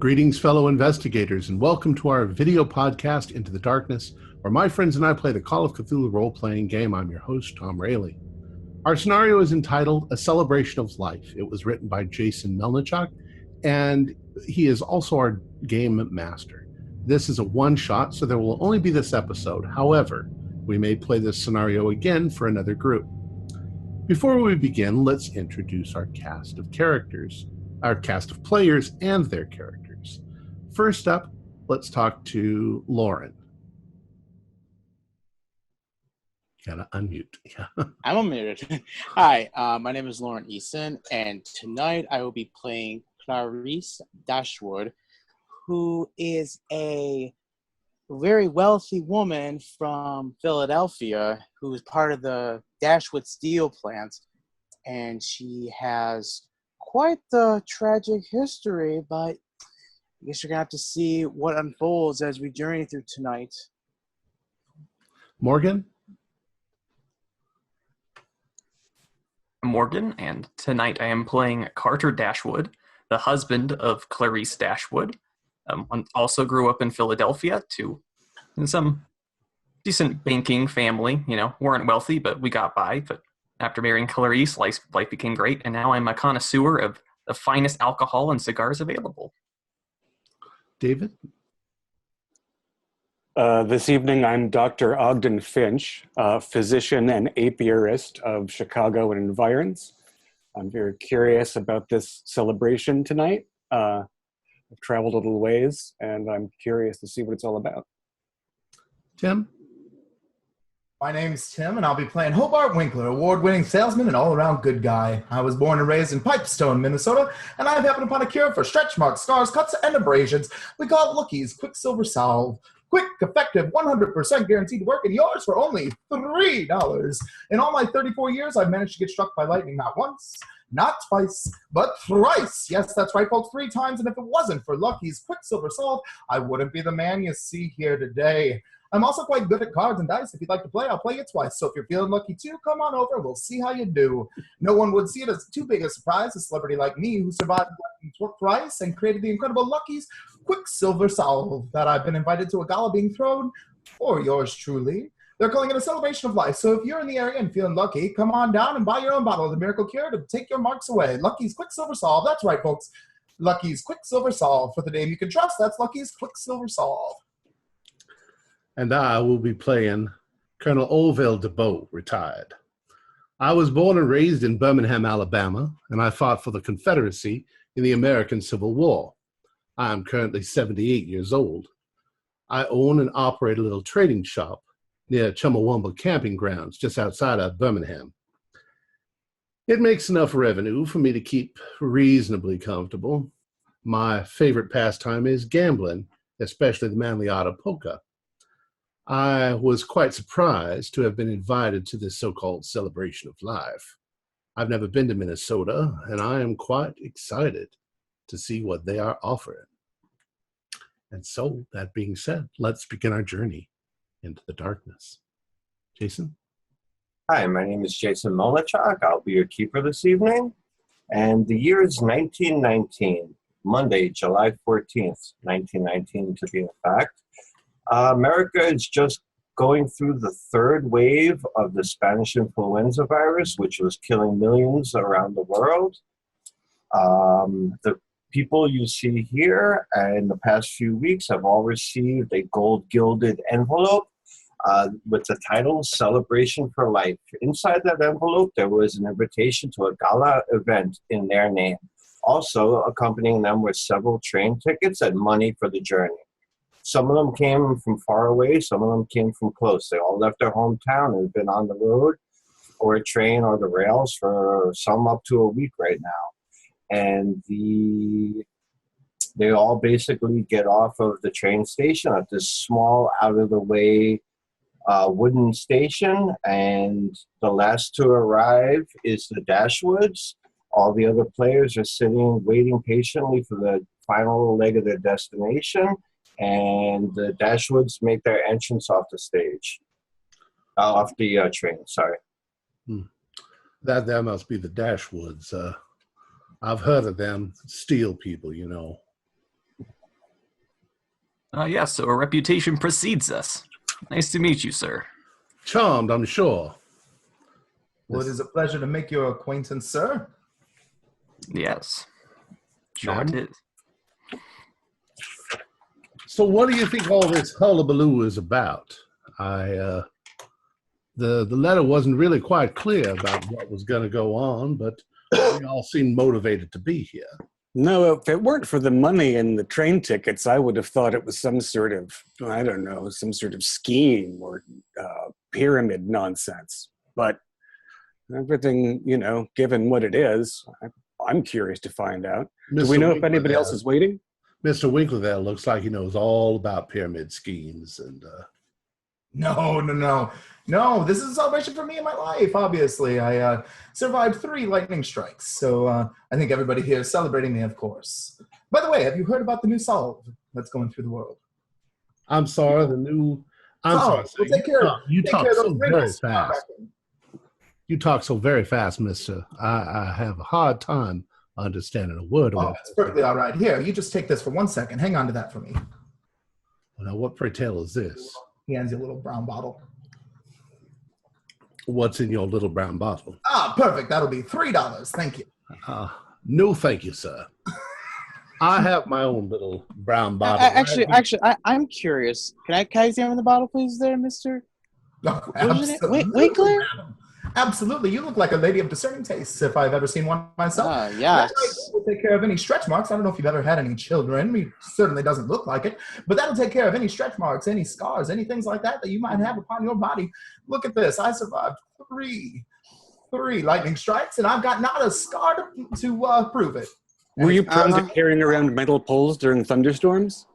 Greetings, fellow investigators, and welcome to our video podcast, Into the Darkness, where my friends and I play the Call of Cthulhu role-playing game. I'm your host, Tom Rayleigh. Our scenario is entitled A Celebration of Life. It was written by Jason Melnichuk, and he is also our game master. This is a one-shot, so there will only be this episode. However, we may play this scenario again for another group. Before we begin, let's introduce our cast of characters, our cast of players and their characters. First up, let's talk to Lauren. You gotta unmute. Yeah. I'm unmuted. Hi, my name is Lauren Eason, and tonight I will be playing Clarice Dashwood, who is a very wealthy woman from Philadelphia who is part of the Dashwood steel plant, and she has quite the tragic history, but I guess you're going to have to see what unfolds as we journey through tonight. Morgan? I'm Morgan, and tonight I am playing Carter Dashwood, the husband of Clarice Dashwood. Also grew up in Philadelphia, in some decent banking family. Weren't wealthy, but we got by. But after marrying Clarice, life became great, and now I'm a connoisseur of the finest alcohol and cigars available. David? This evening, I'm Dr. Ogden Finch, physician and apiarist of Chicago and environs. I'm very curious about this celebration tonight. I've traveled a little ways, and I'm curious to see what it's all about. Tim? My name's Tim, and I'll be playing Hobart Winkler, award-winning salesman and all-around good guy. I was born and raised in Pipestone, Minnesota, and I've happened upon a cure for stretch marks, scars, cuts, and abrasions. We call it Lookie's Quicksilver Salve. Quick, effective, 100% guaranteed work, and yours for only $3. In all my 34 years, I've managed to get struck by lightning not once, not twice, but thrice. Yes, that's right, folks, 3 times, and if it wasn't for Lucky's Quicksilver Salve, I wouldn't be the man you see here today. I'm also quite good at cards and dice. If you'd like to play, I'll play you twice. So if you're feeling lucky too, come on over. We'll see how you do. No one would see it as too big a surprise, a celebrity like me who survived twice and created the incredible Lucky's Quicksilver Salve that I've been invited to a gala being thrown for yours truly. They're calling it a celebration of life. So if you're in the area and feeling lucky, come on down and buy your own bottle of the miracle cure to take your marks away. Lucky's Quicksilver Salve. That's right, folks. Lucky's Quicksilver Salve. For the name you can trust, that's Lucky's Quicksilver Salve. And I will be playing Colonel Orville DeBow, retired. I was born and raised in Birmingham, Alabama, and I fought for the Confederacy in the American Civil War. I am currently 78 years old. I own and operate a little trading shop near Chumbawamba Camping Grounds, just outside of Birmingham. It makes enough revenue for me to keep reasonably comfortable. My favorite pastime is gambling, especially the manly art of poker. I was quite surprised to have been invited to this so-called celebration of life. I've never been to Minnesota, and I am quite excited to see what they are offering. And so, that being said, let's begin our journey into the darkness. Jason? Hi, my name is Jason Melnichuk. I'll be your keeper this evening. And the year is 1919, Monday, July 14th, 1919 to be in fact. America is just going through the 3rd wave of the Spanish influenza virus, which was killing millions around the world. The people you see here in the past few weeks have all received a gold-gilded envelope with the title Celebration for Life. Inside that envelope, there was an invitation to a gala event in their name. Also, accompanying them were several train tickets and money for the journey. Some of them came from far away, some of them came from close. They all left their hometown and have been on the road or a train or the rails for some up to a week right now. And they all basically get off of the train station at this small, out-of-the-way wooden station. And the last to arrive is the Dashwoods. All the other players are sitting, waiting patiently for the final leg of their destination. And the Dashwoods make their entrance off the stage, off the train, sorry. That must be the Dashwoods. I've heard of them, steel people, you know. Yes, so a reputation precedes us. Nice to meet you, sir. Charmed, I'm sure. Well, it is a pleasure to make your acquaintance, sir. Yes. Sure Ma'am? it is. So what do you think all this hullabaloo is about? The letter wasn't really quite clear about what was going to go on, but we all seemed motivated to be here. No, if it weren't for the money and the train tickets, I would have thought it was some sort of, I don't know, some sort of scheme or pyramid nonsense. But everything, given what it is, I'm curious to find out. Do we know if anybody else is waiting? Mr. Winkler there looks like he knows all about pyramid schemes. And No, this is a celebration for me and my life, obviously. I survived 3 lightning strikes, so I think everybody here is celebrating me, of course. By the way, have you heard about the new solve that's going through the world? I'm sorry, sorry. We'll take care of You take talk care of so those very wrinkles. fast. You talk so very fast, mister. I have a hard time understanding a word of Oh, it. that's perfectly all right. Here, you just take this for 1 second. Hang on to that for me. Now, what pray tell is this? He hands you a little brown bottle. What's in your little brown bottle? Ah, perfect. That'll be $3. Thank you. No, thank you, sir. I have my own little brown bottle. I'm curious. Can I examine the bottle, please, there, mister? Oh, Absolutely. Winkler? Madam. Absolutely. You look like a lady of discerning tastes, if I've ever seen one myself. Yes. We'll take care of any stretch marks. I don't know if you've ever had any children. It certainly doesn't look like it. But that'll take care of any stretch marks, any scars, any things like that you might have upon your body. Look at this. I survived three lightning strikes, and I've got not a scar to prove it. Were you prone to carrying around metal poles during thunderstorms?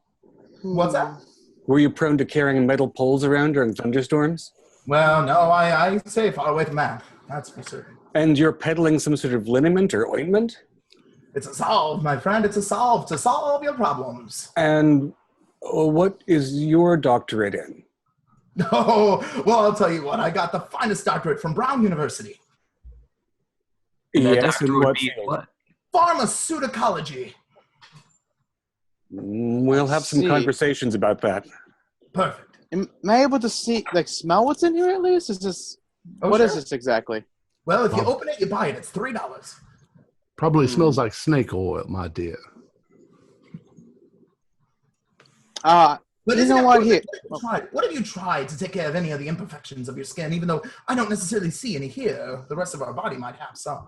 What's that? Were you prone to carrying metal poles around during thunderstorms? Well, no, I stay far away from that. That's for certain. And you're peddling some sort of liniment or ointment? It's a solve, my friend. It's a solve to solve your problems. And what is your doctorate in? Oh, well, I'll tell you what. I got the finest doctorate from Brown University. Yes, and what? Pharmaceuticology. We'll have some conversations about that. Perfect. Am I able to smell what's in here at least? Is this what is this exactly? Well, if you open it, you buy it. It's $3. Probably smells like snake oil, my dear. But you know what? Here, what have you tried to take care of any of the imperfections of your skin? Even though I don't necessarily see any here, the rest of our body might have some.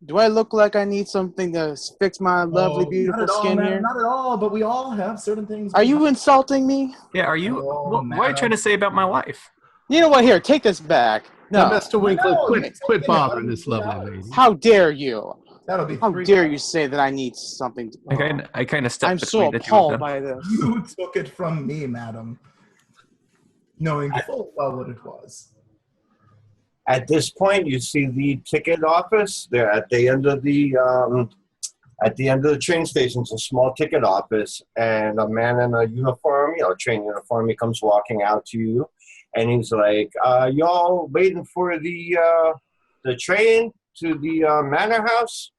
do I look like I need something to fix my lovely, beautiful skin here? Not at all, but we all have certain things. Are you insulting me? Yeah, are you? What are you trying to say about my wife? You know what? Here, take this back. No, Mr. Winkler, No, quit bothering this lovely lady. how dare you? That'll be How $3. dare you say that I need something? I kind of stepped I'm between so the two of appalled them. by this. You took it from me, madam, knowing full well what it was. At this point, you see the ticket office. They're at the end of the train station. It's a small ticket office, and a man in a uniform, train uniform, he comes walking out to you, and he's like, "Y'all waiting for the train to the manor house?"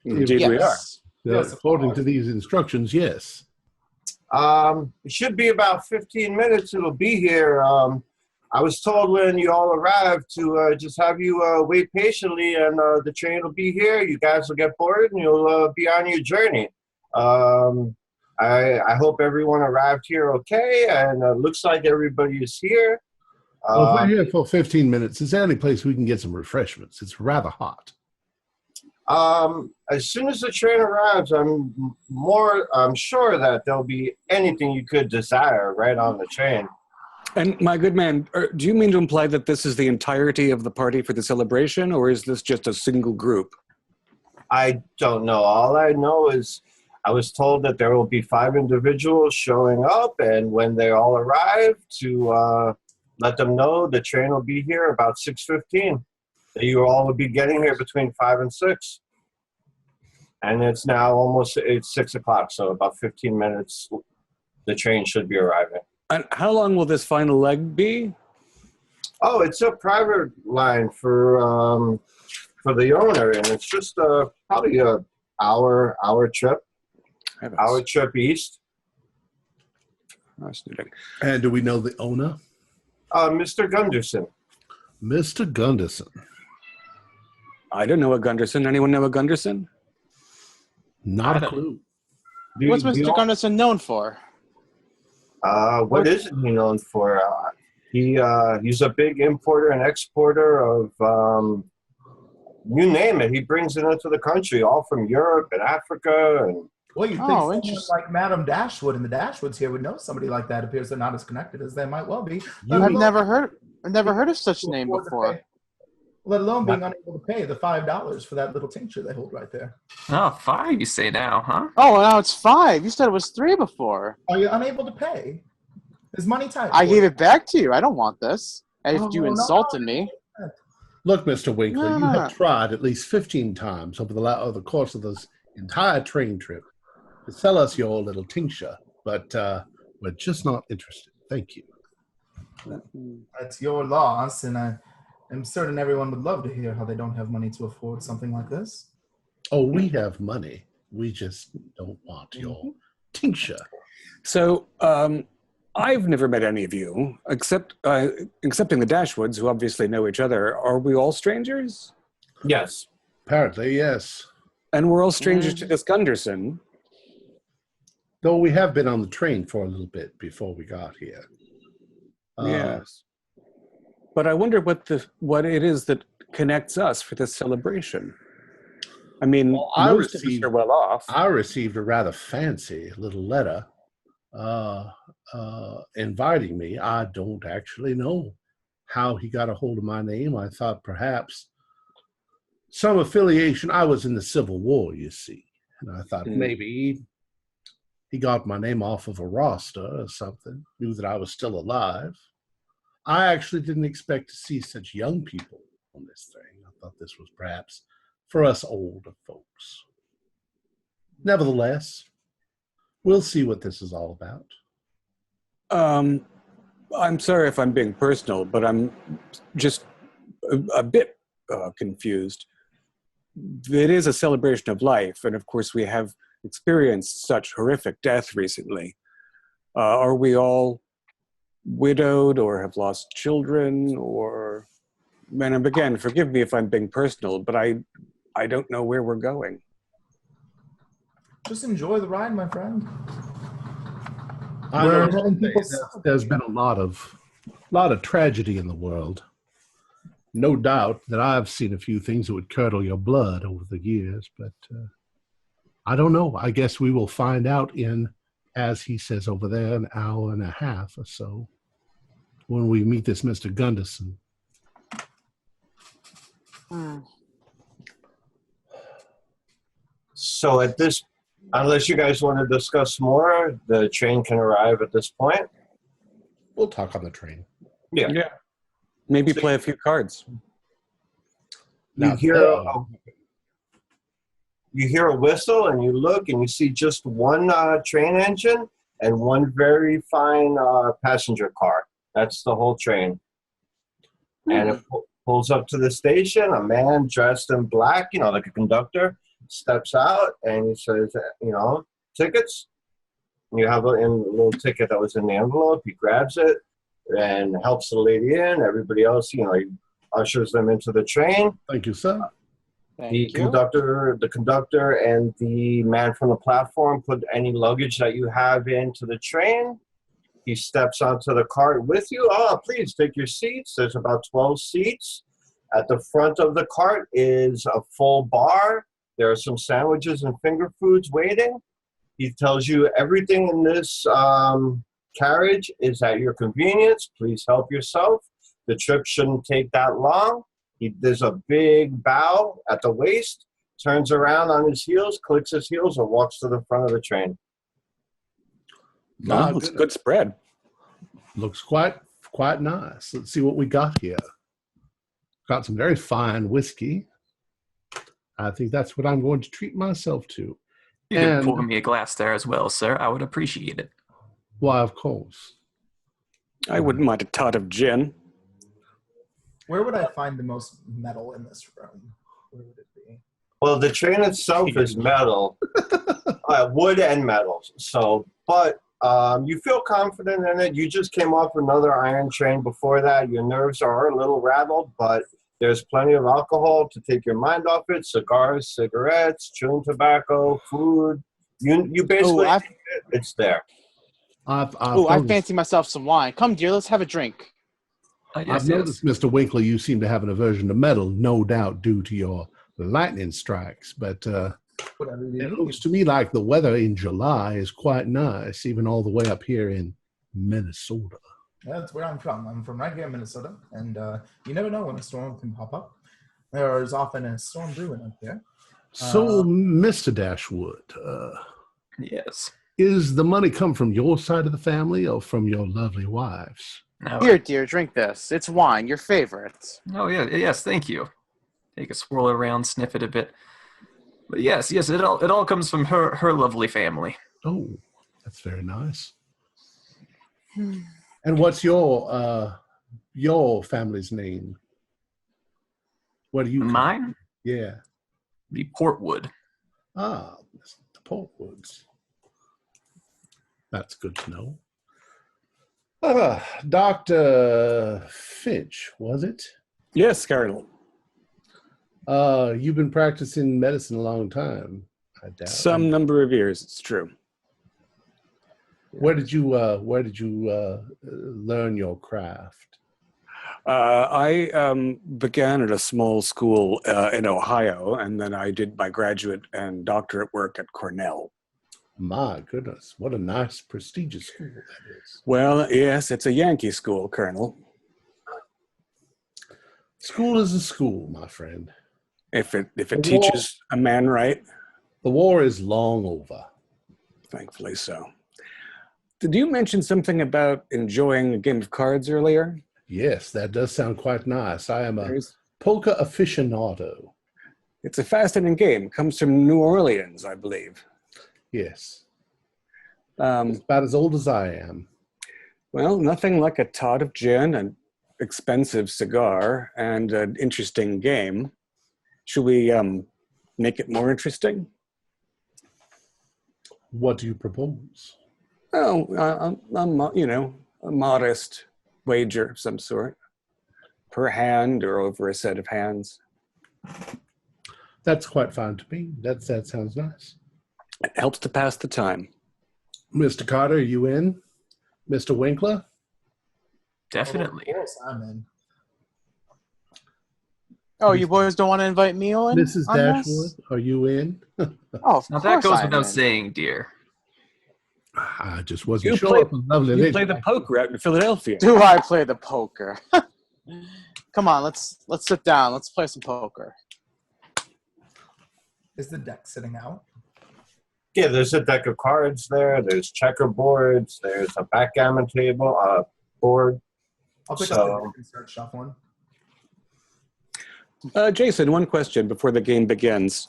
Indeed, we are. Yes, According to these instructions, yes. It should be about 15 minutes. It'll be here. I was told when you all arrive to just have you wait patiently, and the train will be here. You guys will get bored, and you'll be on your journey. I hope everyone arrived here okay, and it looks like everybody is here. Well, if we're here for 15 minutes, is there any place we can get some refreshments? It's rather hot. As soon as the train arrives, I'm sure that there'll be anything you could desire right on the train. And my good man, do you mean to imply that this is the entirety of the party for the celebration, or is this just a single group? I don't know. All I know is I was told that there will be 5 individuals showing up, and when they all arrive, to let them know the train will be here about 6:15. That you all will be getting here between 5 and 6. And it's now it's 6 o'clock, so about 15 minutes, the train should be arriving. And how long will this final leg be? Oh, it's a private line for the owner, and it's just probably an hour trip. Heavens. our trip east. Fascinating. And do we know the owner? Mr. Gunderson. Mr. Gunderson. I don't know a Gunderson. Anyone know a Gunderson? Not a clue. What's Mr. Gunderson known for? What isn't he known for? He's a big importer and exporter of you name it. He brings it into the country, all from Europe and Africa. And Well, you'd think someone like Madame Dashwood and the Dashwoods here would know somebody like that. It appears they're not as connected as they might well be. I've never heard of such name before. Let alone being unable to pay the $5 for that little tincture they hold right there. Oh, 5 you say now, huh? Oh, now it's 5. You said it was 3 before. Are you unable to pay? Is money tight? I gave it back to you. I don't want this. As you no, insulted me. Look, Mr. Winkler, you Yeah. have tried at least 15 times over the course of this entire train trip to sell us your little tincture, but we're just not interested. Thank you. That's your loss, and I'm certain everyone would love to hear how they don't have money to afford something like this. Oh, we have money. We just don't want your tincture. So, I've never met any of you, excepting the Dashwoods, who obviously know each other. Are we all strangers? yes, Apparently, yes. And we're all strangers to this Gunderson. Though we have been on the train for a little bit before we got here. Yes. But I wonder what it is that connects us for this celebration. I mean, most of us are well off. I received a rather fancy little letter inviting me. I don't actually know how he got a hold of my name. I thought perhaps some affiliation. I was in the Civil War, you see, and I thought maybe he got my name off of a roster or something, knew that I was still alive. I actually didn't expect to see such young people on this thing. I thought this was perhaps for us older folks. Nevertheless, we'll see what this is all about. I'm sorry if I'm being personal, but I'm just a bit confused. It is a celebration of life, and of course we have experienced such horrific death recently. Are we all widowed or have lost children? Or, and again, forgive me if I'm being personal, but I don't know where we're going. Just enjoy the ride, my friend. There's been a lot of tragedy in the world. No doubt that I've seen a few things that would curdle your blood over the years, but I don't know. I guess we will find out in, as he says over there, an hour and a half or so, when we meet this Mr. Gunderson. So at this, unless you guys want to discuss more, the train can arrive at this point. We'll talk on the train. Yeah. Maybe play a few cards. You hear a whistle, and you look, and you see just one train engine and one very fine passenger car. That's the whole train. And it pulls up to the station. A man dressed in black, like a conductor, steps out, and he says, tickets. And you have a little ticket that was in the envelope. He grabs it and helps the lady in. Everybody else, he ushers them into the train. Thank you, sir. The conductor and the man from the platform put any luggage that you have into the train. He steps onto the cart with you. Oh, please take your seats. There's about 12 seats. At the front of the cart is a full bar. There are some sandwiches and finger foods waiting. He tells you everything in this carriage is at your convenience. Please help yourself. The trip shouldn't take that long. There's a big bow at the waist, turns around on his heels, clicks his heels, and walks to the front of the train. No, it's a good spread. Looks quite nice. Let's see what we got here. Got some very fine whiskey. I think that's what I'm going to treat myself to. You can pour me a glass there as well, sir. I would appreciate it. Why, of course. I wouldn't mind a tot of gin. Where would I find the most metal in this room? Where would it be? Well, the train itself is metal, wood and metal. So, but you feel confident in it. You just came off another iron train before that. Your nerves are a little rattled, but there's plenty of alcohol to take your mind off it. Cigars, cigarettes, chewing tobacco, food. You basically, it's there. I fancy myself some wine. Come, dear, let's have a drink. I've noticed, Mr. Winkler, you seem to have an aversion to metal, no doubt due to your lightning strikes. But it looks to me like the weather in July is quite nice, even all the way up here in Minnesota. Yeah, that's where I'm from. I'm from right here in Minnesota, and you never know when a storm can pop up. There is often a storm brewing up there. So, Mr. Dashwood, yes, is the money come from your side of the family or from your lovely wives? No. Here, dear, drink this. It's wine, your favorite. Oh, yeah, yes, thank you. Take a swirl around, sniff it a bit. But yes, it all comes from her lovely family. Oh, that's very nice. And what's your family's name? What do you call Mine? it? Yeah. The Portwood. Ah, the Portwoods. That's good to know. Dr. Finch, was it? Yes, Colonel. You've been practicing medicine a long time, I doubt. Some number of years, it's true. Where did you learn your craft? I began at a small school in Ohio, and then I did my graduate and doctorate work at Cornell. My goodness, what a nice, prestigious school that is. Well, yes, it's a Yankee school, Colonel. School is a school, my friend. If it teaches a man right. The war is long over. Thankfully so. Did you mention something about enjoying a game of cards earlier? Yes, that does sound quite nice. I am a poker aficionado. It's a fascinating game. It comes from New Orleans, I believe. Yes. It's about as old as I am. Well, nothing like a tot of gin, an expensive cigar, and an interesting game. Should we make it more interesting? What do you propose? Oh, a modest wager of some sort, per hand or over a set of hands. That's quite fine to me. That sounds nice. It helps to pass the time. Mr. Carter, are you in? Mr. Winkler? Definitely. Of course, I'm in. Oh, you boys don't want to invite me in? Mrs. Dashwood, are you in? Oh, of Now course that goes I'm without in. saying, dear. I just wasn't sure. You play the poker out in Philadelphia. Do I play the poker? Come on, let's sit down. Let's play some poker. Is the deck sitting out? Yeah, there's a deck of cards there. There's checkerboards. There's a backgammon table, board. I'll pick up the deck and start shuffling. Jason, one question before the game begins.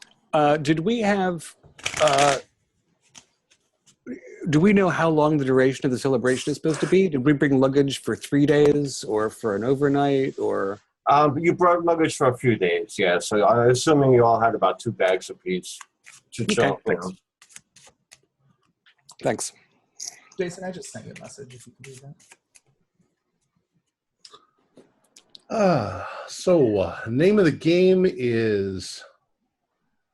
Did we have... do we know how long the duration of the celebration is supposed to be? Did we bring luggage for 3 days or for an overnight or... You brought luggage for a few days, yeah. So I'm assuming you all had about 2 bags apiece to chill. Thanks. Thanks. Jason, I just sent you a message if you can do that. So name of the game is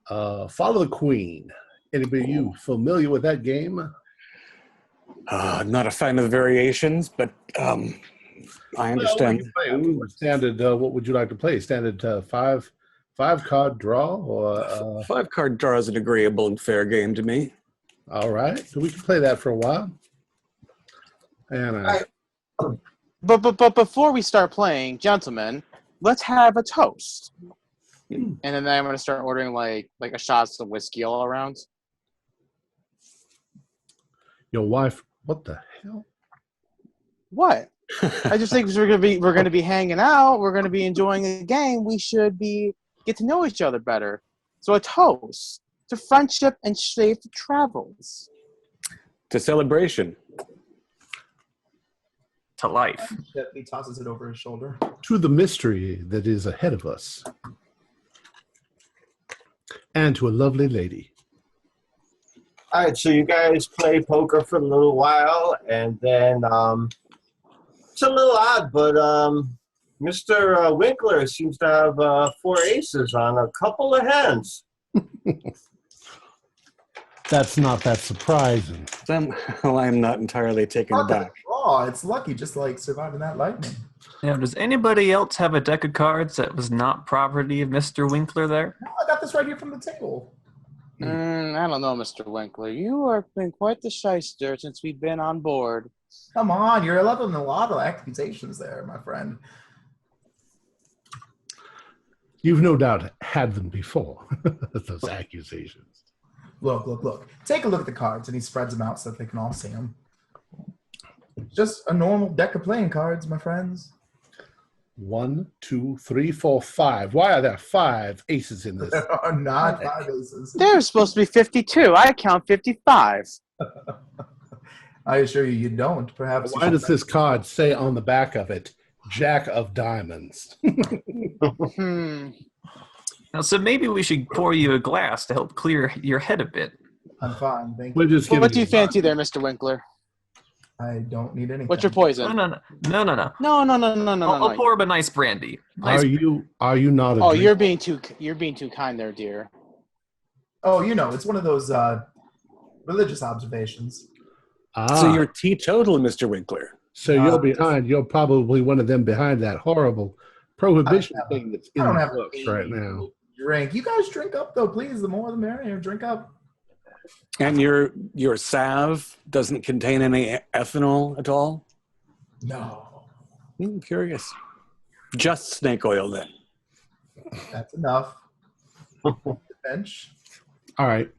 Follow the Queen. Anybody of you familiar with that game? Not a fan of the variations, but I understand. Standard, what would you like to play? Standard five card draw? Or 5-card draw is an agreeable and fair game to me. all right. So we can play that for a while. And But before we start playing, gentlemen, let's have a toast. And then I'm going to start ordering like a shots of whiskey all around. your wife, what the hell? What? I just think we're gonna be hanging out. We're gonna be enjoying the game. We should get to know each other better. So a toast to friendship and safe travels. To celebration. To life. He tosses it over his shoulder. To the mystery that is ahead of us. and to a lovely lady. All right, so you guys play poker for a little while, and then it's a little odd, but Mr. Winkler seems to have 4 aces on a couple of hands. That's not that surprising. Somehow I'm not entirely taken aback. Oh, it's lucky just like surviving that lightning. Now, does anybody else have a deck of cards that was not property of Mr. Winkler there? No, I got this right here from the table. I don't know, Mr. Winkler. You have been quite the shyster since we've been on board. Come on, you're leveling a lot of accusations there, my friend. You've no doubt had them before, those accusations. Look. Take a look at the cards, and he spreads them out so that they can all see them. Just a normal deck of playing cards, my friends. 1, 2, 3, 4, 5. Why are there 5 aces in this? There are not 5 aces. There's supposed to be 52. I count 55. I assure you don't. Perhaps. Why does this card say on the back of it, Jack of Diamonds? Now, so maybe we should pour you a glass to help clear your head a bit. I'm fine, thank We're you. just Well, what do giving you fancy there, Mr. Winkler? I don't need anything. What's your poison? No. No. I'll pour him a nice brandy. Nice Are you not a Oh, drinker? you're being too kind there, dear. Oh, it's one of those religious observations. So you're teetotal, Mr. Winkler. So you're probably one of them behind that horrible prohibition thing that's in I don't the have books a right now. drink. You guys drink up, though, please. The more the merrier. Drink up. And your salve doesn't contain any ethanol at all? No. I'm curious. Just snake oil, then. That's enough. Bench. All right.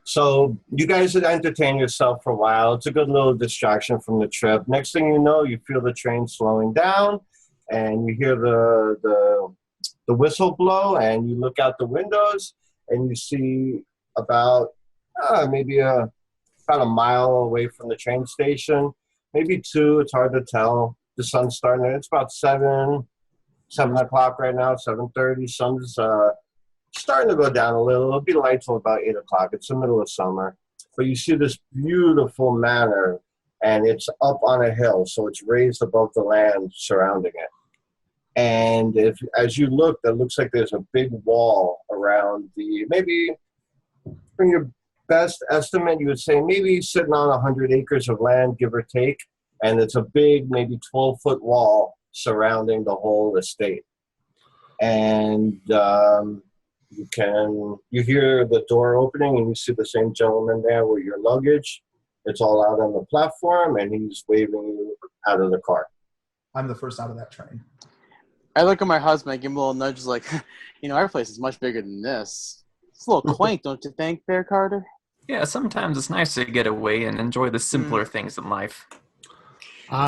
So you guys had entertained yourself for a while. It's a good little distraction from the trip. Next thing you know, you feel the train slowing down, and you hear the whistle blow, and you look out the windows, and you see about maybe about a mile away from the train station, maybe 2. It's hard to tell. The sun's starting. It's about 7 o'clock right now. 7:30. Sun's starting to go down a little. It'll be light till about 8 o'clock. It's the middle of summer. But you see this beautiful manor, and it's up on a hill, so it's raised above the land surrounding it. And as you look, it looks like there's a big wall around maybe from your best estimate, you would say maybe sitting on 100 acres of land, give or take. And it's a big, maybe 12-foot wall surrounding the whole estate. And you hear the door opening, and you see the same gentleman there with your luggage. It's all out on the platform, and he's waving you out of the car. I'm the first out of that train. I look at my husband, I give him a little nudge, like, our place is much bigger than this. It's a little quaint, don't you think, there, Carter? Yeah, sometimes it's nice to get away and enjoy the simpler things in life.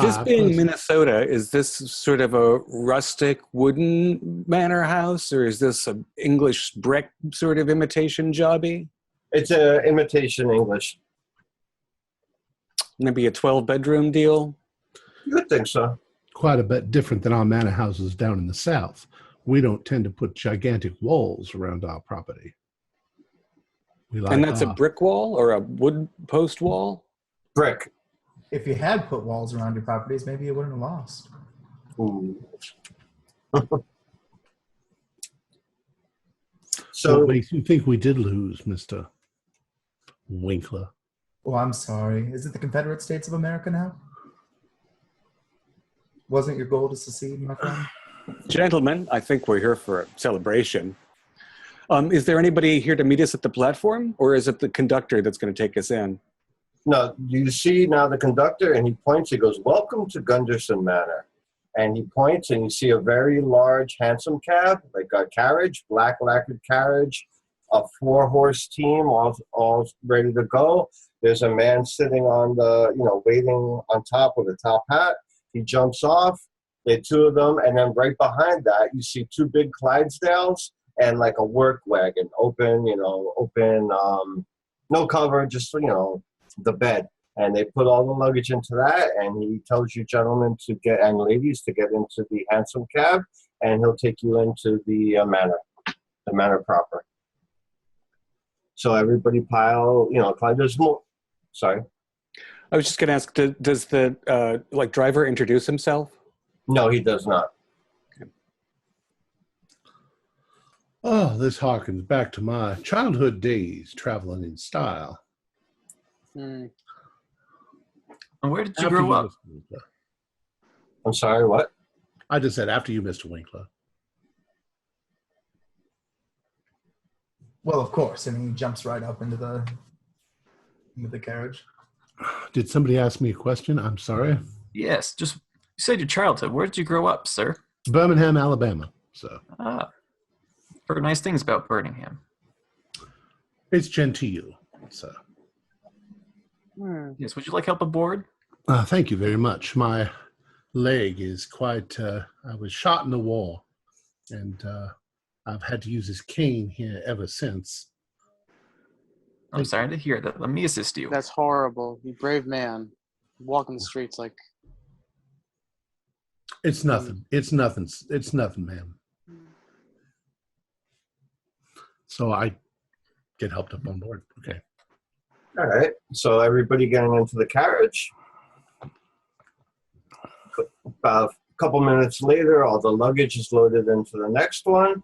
This being Minnesota, is this sort of a rustic wooden manor house, or is this an English brick sort of imitation jobby? It's an imitation English. Maybe a 12-bedroom deal? You would think so. Quite a bit different than our manor houses down in the South. We don't tend to put gigantic walls around our property. And that's a brick wall or a wood post wall? Brick. If you had put walls around your properties, maybe you wouldn't have lost. Ooh. So what makes you think we did lose, Mr. Winkler? Oh, I'm sorry. Is it the Confederate States of America now? Wasn't your goal to secede, my friend? Gentlemen, I think we're here for a celebration. Is there anybody here to meet us at the platform, or is it the conductor that's going to take us in? No, you see now the conductor, and he points, he goes, "Welcome to Gunderson Manor." And he points, and you see a very large, handsome cab, like a carriage, black lacquered carriage, a 4-horse team, all ready to go. There's a man sitting on waiting on top with a top hat. He jumps off. There are 2 of them, and then right behind that, you see 2 big Clydesdales and like a work wagon, open, no cover, just the bed. And they put all the luggage into that, and he tells you gentlemen and ladies to get into the hansom cab, and he'll take you into the manor proper. So everybody pile, there's more. Sorry. I was just going to ask, does the driver introduce himself? No, he does not. Oh, this harkens back to my childhood days traveling in style. Hmm. And where did you After grow up? Mr. Winkler. I'm sorry, what? I just said after you, Mr. Winkler. Well, of course. And he jumps right up into the carriage. Did somebody ask me a question? I'm sorry. Yes, you said your childhood. Where did you grow up, sir? Birmingham, Alabama. So Heard nice things about Birmingham. it's genteel. So Yes, would you like help aboard? thank you very much. My leg is quite. I was shot in the war, and I've had to use this cane here ever since. I'm sorry to hear that. Let me assist you. That's horrible. You brave man. Walking the streets like... It's nothing. It's nothing. It's nothing, ma'am. So I get helped up on board. Okay. All right. So everybody getting into the carriage. About a couple minutes later, all the luggage is loaded into the next one,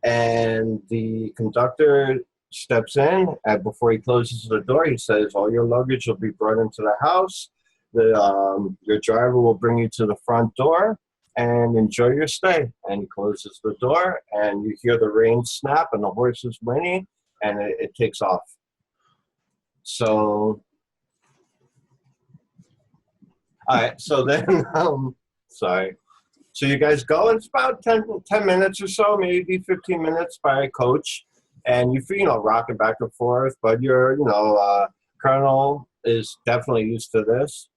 and the conductor steps in, and before he closes the door, he says, all your luggage will be brought into the house. Your driver will bring you to the front door and enjoy your stay. And he closes the door, and you hear the reins snap and the horse is whinny, and it takes off. So, all right, so then, sorry. So you guys go, it's about 10 minutes or so, maybe 15 minutes by coach. And rocking back and forth, but Colonel is definitely used to this.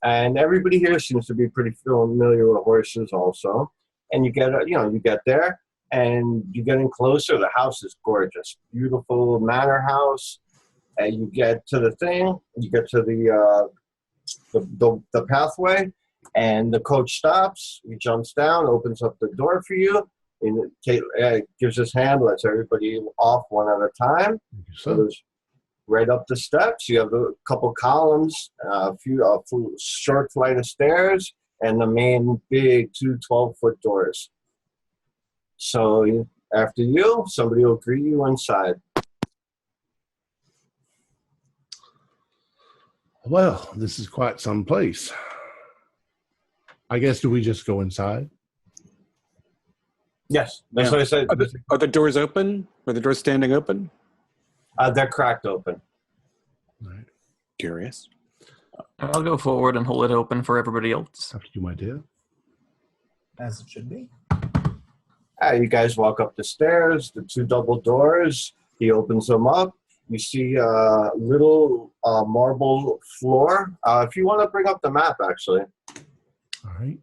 And everybody here seems to be pretty familiar with horses also. And you get there and you're getting closer. The house is gorgeous, beautiful manor house. And you get to the thing, you get to the pathway, and the coach stops. He jumps down, opens up the door for you. And gives his hand, lets everybody off one at a time. So there's right up the steps. You have a couple columns, a short flight of stairs, and the main big 2 12-foot doors. So after you, somebody will greet you inside. Well, this is quite some place. I guess, do we just go inside? Yes, that's what I said. Are the doors open? Are the doors standing open? They're cracked open. All right. Curious. I'll go forward and hold it open for everybody else. After you, my dear. As it should be. You guys walk up the stairs, the 2 double doors. He opens them up. You see a little marble floor. If you want to bring up the map, actually. All right.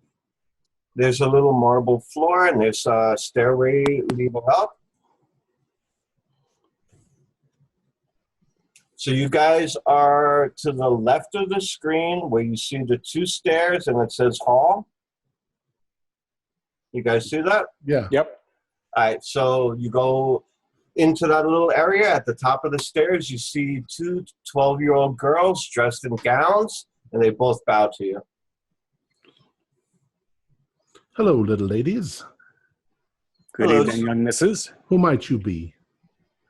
There's a little marble floor, and there's a stairway leading up. So you guys are to the left of the screen where you see the 2 stairs, and it says hall. You guys see that? Yeah. Yep. All right, so you go into that little area. At the top of the stairs, you see 2 12-year-old girls dressed in gowns, and they both bow to you. Hello, little ladies. Good Hello. evening, young missus. Who might you be?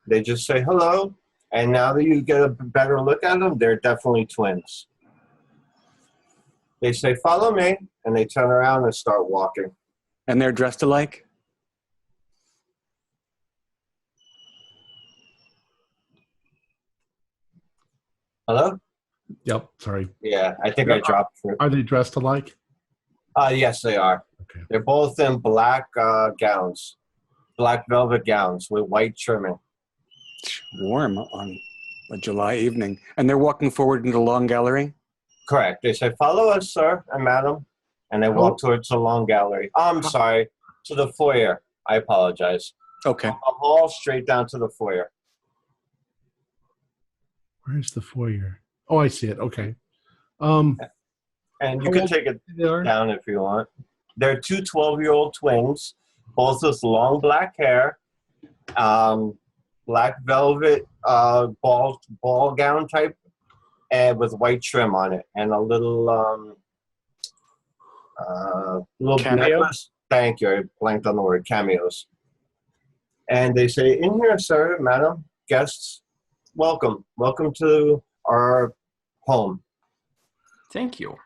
They just say hello, and now that you get a better look at them, they're definitely twins. They say, follow me, and they turn around and start walking. And they're dressed alike? Hello? Yep. Sorry. Yeah, I think I dropped it. Are they dressed alike? Yes, they are. Okay. They're both in black gowns, black velvet gowns with white trimming. Warm on a July evening. And they're walking forward into the long gallery? Correct. They say, follow us, sir and madam. And they walk towards the long gallery. I'm sorry, to the foyer. I apologize. Okay. A hall straight down to the foyer. Where's the foyer? Oh, I see it. Okay. And you can take it They are? down if you want. They're 2 12-year-old twins, both with long black hair. black velvet ball gown type, and with white trim on it, and a little Cameo? necklace. Thank you. I blanked on the word cameos. And they say, "In here, sir, madam, guests, welcome to our home." Thank you.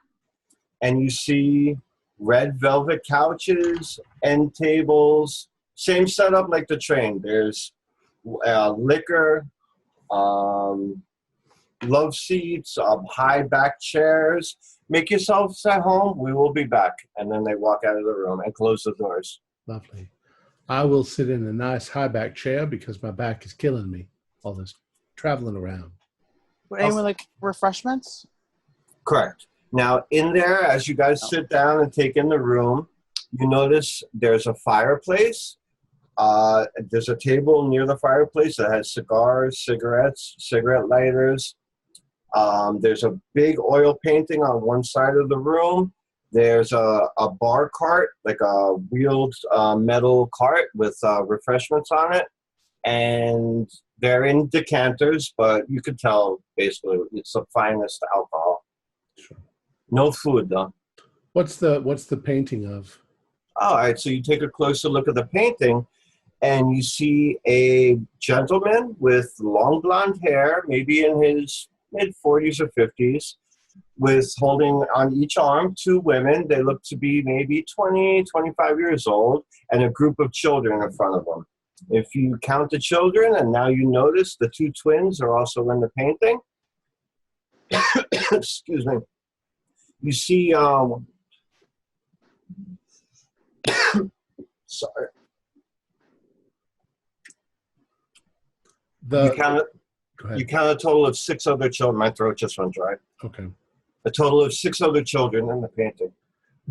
And you see red velvet couches, end tables, same setup like the train. There's liquor, love seats, high back chairs. Make yourselves at home. We will be back. And then they walk out of the room and close the doors. Lovely. I will sit in a nice high back chair because my back is killing me. All this traveling around. Would anyone like refreshments? Correct. Now, in there, as you guys sit down and take in the room, you notice there's a fireplace. There's a table near the fireplace that has cigars, cigarettes, cigarette lighters. There's a big oil painting on one side of the room. There's a bar cart, like a wheeled metal cart with refreshments on it. And they're in decanters, but you could tell basically it's the finest alcohol. Sure. No food, though. What's the painting of? All right, so you take a closer look at the painting, and you see a gentleman with long blonde hair, maybe in his mid-40s or 50s, with holding on each arm 2 women. They look to be maybe 20, 25 years old, and a group of children in front of them. If you count the children, and now you notice the 2 twins are also in the painting. Excuse me. You see, sorry. You count a total of 6 other children. My throat just went dry. Okay. A total of 6 other children in the painting.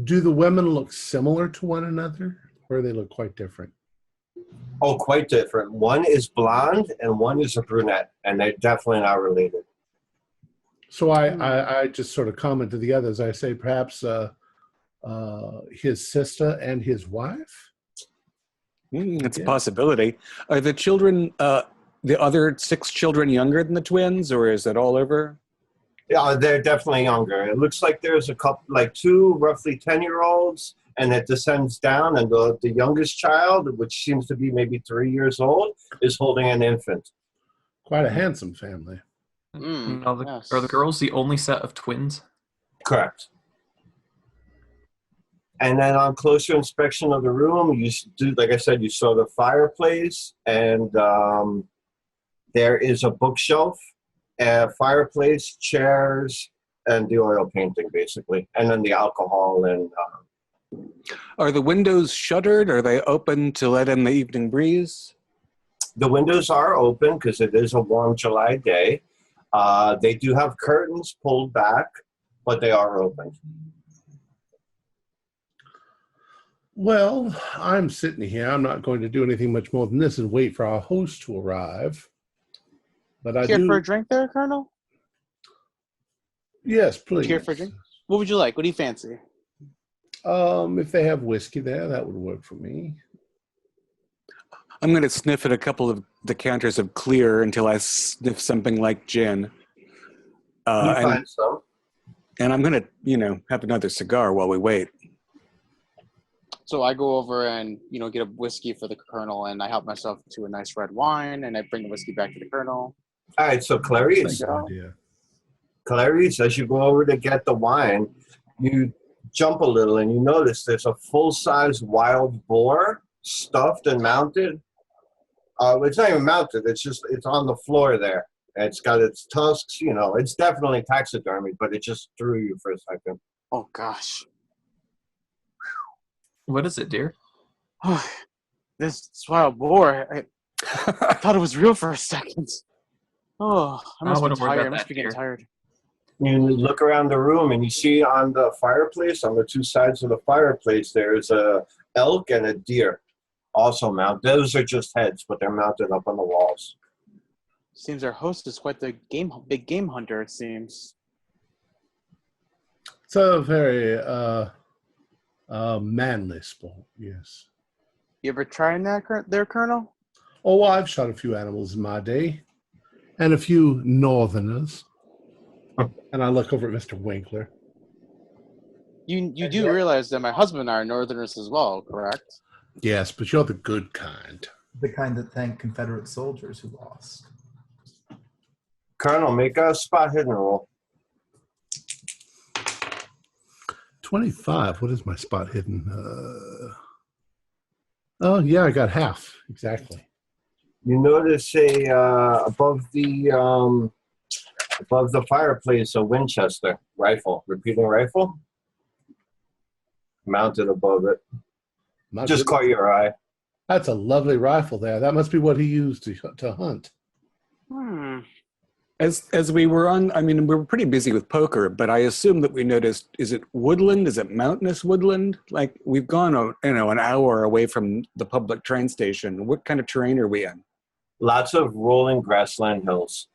Do the women look similar to one another, or do they look quite different? Oh, quite different. One is blonde and one is a brunette, and they're definitely not related. So I just sort of comment to the others. I say perhaps his sister and his wife. It's a possibility. Are the children, the other 6 children, younger than the twins, or is it all over? Yeah, they're definitely younger. It looks like there's a couple, like 2 roughly 10-year-olds, and it descends down, and the youngest child, which seems to be maybe 3 years old, is holding an infant. Quite a handsome family. Are the girls the only set of twins? Correct. And then on closer inspection of the room, you do, like I said, you saw the fireplace, and there is a bookshelf, a fireplace, chairs, and the oil painting, basically, and then the alcohol. And are the windows shuttered? Are they open to let in the evening breeze? The windows are open because it is a warm July day. They do have curtains pulled back, but they are open. Well, I'm sitting here. I'm not going to do anything much more than this and wait for our host to arrive. But I Care for a drink there, Colonel? Yes, please. Care for a drink? What would you like? What do you fancy? If they have whiskey there, that would work for me. I'm going to sniff at a couple of decanters of clear until I sniff something like gin. Find some. And I'm going to, have another cigar while we wait. So I go over and, get a whiskey for the Colonel, and I help myself to a nice red wine, and I bring the whiskey back to the Colonel. All right, so Clarice, as you go over to get the wine, you jump a little and you notice there's a full-size wild boar stuffed and mounted. It's not even mounted. It's on the floor there. It's got its tusks. It's definitely taxidermy, but it just threw you for a second. Oh, gosh. What is it, dear? This wild boar, I thought it was real for a second. Oh, I must be tired. I must be getting tired. You look around the room and you see on the fireplace, on the 2 sides of the fireplace, there's a elk and a deer also mounted. Those are just heads, but they're mounted up on the walls. Seems our host is quite the big game hunter, it seems. It's a very manly sport, yes. You ever tried that there, Colonel? Oh, I've shot a few animals in my day, and a few northerners. And I look over at Mr. Winkler. You do realize that my husband and I are Northerners as well, correct? Yes, but you're the good kind. The kind that thank Confederate soldiers who lost. Colonel, make a spot hidden roll. 25. What is my spot hidden? Oh, yeah, I got half. Exactly. You notice above the fireplace a Winchester rifle, repeating rifle, mounted above it. Just caught your eye. That's a lovely rifle there. That must be what he used to hunt. As we were on, I mean, we were pretty busy with poker, but I assume that we noticed, is it woodland? Is it mountainous woodland? Like, we've gone, an hour away from the public train station. What kind of terrain are we in? Lots of rolling grassland hills.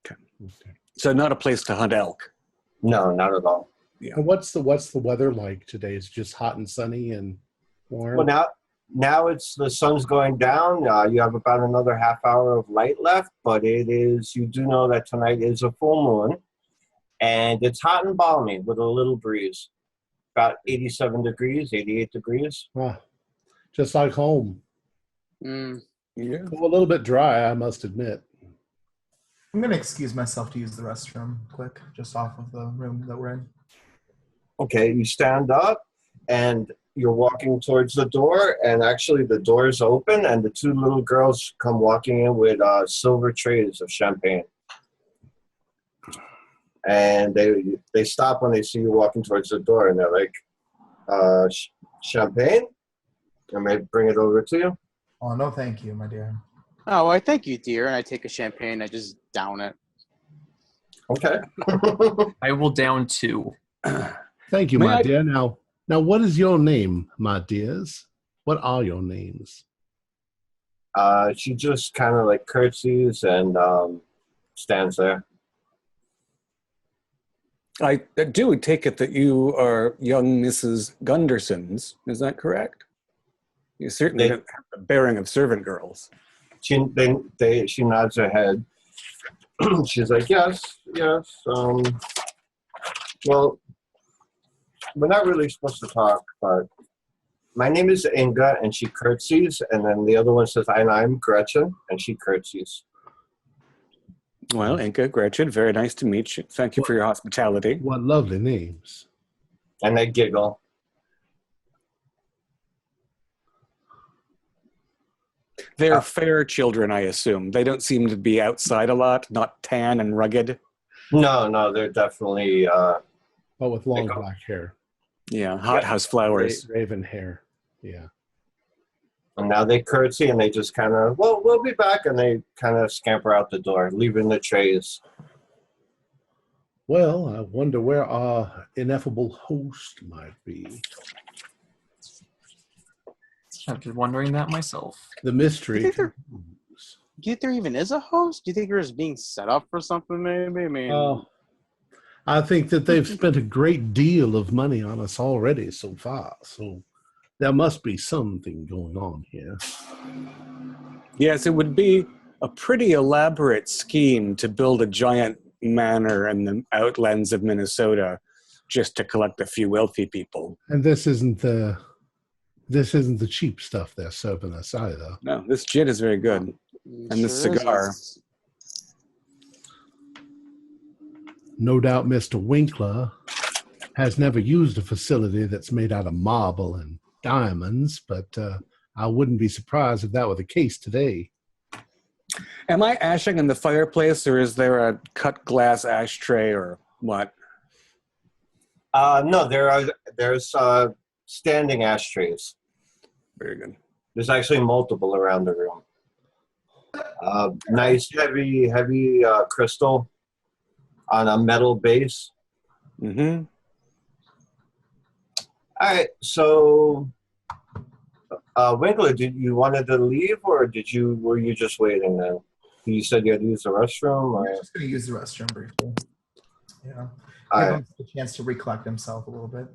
Okay. So not a place to hunt elk? No, not at all. Yeah. And what's the weather like today? Is it just hot and sunny and warm? Well, now it's the sun's going down. You have about another half hour of light left, but you do know that tonight is a full moon, and it's hot and balmy with a little breeze. About 87 degrees, 88 degrees. Wow. Just like home. Yeah. Well, a little bit dry, I must admit. I'm going to excuse myself to use the restroom quick, just off of the room that we're in. Okay, you stand up, and you're walking towards the door, and actually the door is open, and the two little girls come walking in with silver trays of champagne. And they stop when they see you walking towards the door, and they're like, champagne? I may bring it over to you. Oh, no, thank you, my dear. Oh, well, I thank you, dear. And I take a champagne. I just down it. Okay. I will down 2. Thank you, my dear. Now, what is your name, my dears? What are your names? She just kind of like curtsies and stands there. I do take it that you are young Mrs. Gundersons. Is that correct? You certainly don't have the bearing of servant girls. She nods her head. She's like, yes. Well, we're not really supposed to talk, but my name is Inga, and she curtsies, and then the other one says, I'm Gretchen, and she curtsies. Well, Inga, Gretchen, very nice to meet you. Thank you for your hospitality. What lovely names. And they giggle. They're fair children, I assume. They don't seem to be outside a lot, not tan and rugged. No, they're definitely... but with long black hair. Yeah, hothouse flowers. Raven hair, yeah. And now they curtsy, and they just kind of, we'll be back, and they kind of scamper out the door, leaving the trays. Well, I wonder where our ineffable host might be. I've been wondering that myself. The mystery. Do you think there even is a host? Do you think you're just being set up for something, maybe? I mean... I think that they've spent a great deal of money on us already so far, so there must be something going on here. Yes, it would be a pretty elaborate scheme to build a giant manor in the outlands of Minnesota just to collect a few wealthy people. And this isn't the cheap stuff they're serving us either. No, this gin is very good. And this cigar. No doubt Mr. Winkler has never used a facility that's made out of marble and diamonds, but I wouldn't be surprised if that were the case today. Am I ashing in the fireplace, or is there a cut glass ashtray, or what? No, there's standing ashtrays. Very good. There's actually multiple around the room. Nice, heavy crystal on a metal base. Mm-hmm. All right, so Winkler, did you wanted to leave, or were you just waiting then? You said you had to use the restroom, or? I'm just going to use the restroom briefly. Yeah, All give right. him a chance to recollect himself a little bit.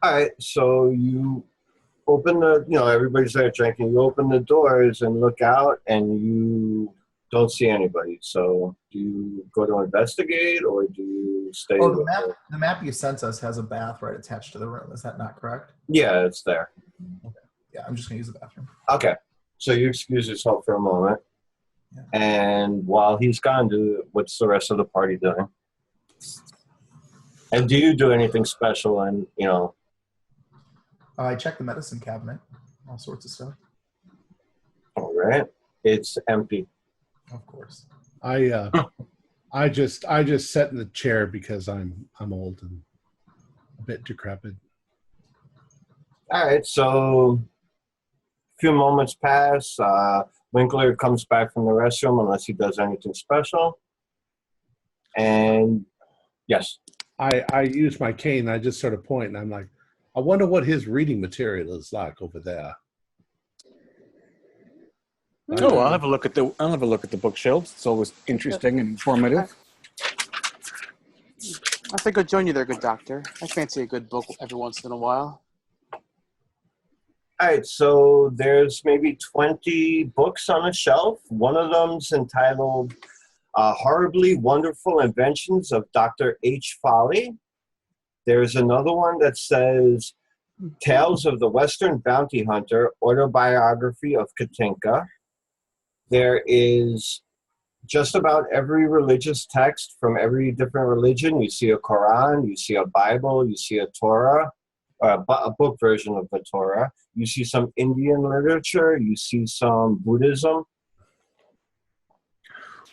All right, so you open the, everybody's there drinking. You open the doors and look out, and you don't see anybody. So do you go to investigate, or do you stay? Oh, the map you sent us has a bath right attached to the room. Is that not correct? Yeah, it's there. Okay. Yeah, I'm just going to use the bathroom. Okay. So you excuse yourself for a moment. Yeah. And while he's gone, what's the rest of the party doing? And do you do anything special? And, I check the medicine cabinet. All sorts of stuff. All right. It's empty. Of course. I just sat in the chair because I'm old and a bit decrepit. All right, so a few moments pass. Winkler comes back from the restroom unless he does anything special. And yes. I use my cane. I just sort of point, and I'm like, I wonder what his reading material is like over there. Oh, I'll have a look at the bookshelves. It's always interesting and informative. I think I'll join you there, good doctor. I fancy a good book every once in a while. All right, so there's maybe 20 books on a shelf. One of them's entitled Horribly Wonderful Inventions of Dr. H. Foley. There's another one that says Tales of the Western Bounty Hunter, Autobiography of Katinka. There is just about every religious text from every different religion. You see a Quran, you see a Bible, you see a Torah, a book version of the Torah. You see some Indian literature, you see some Buddhism.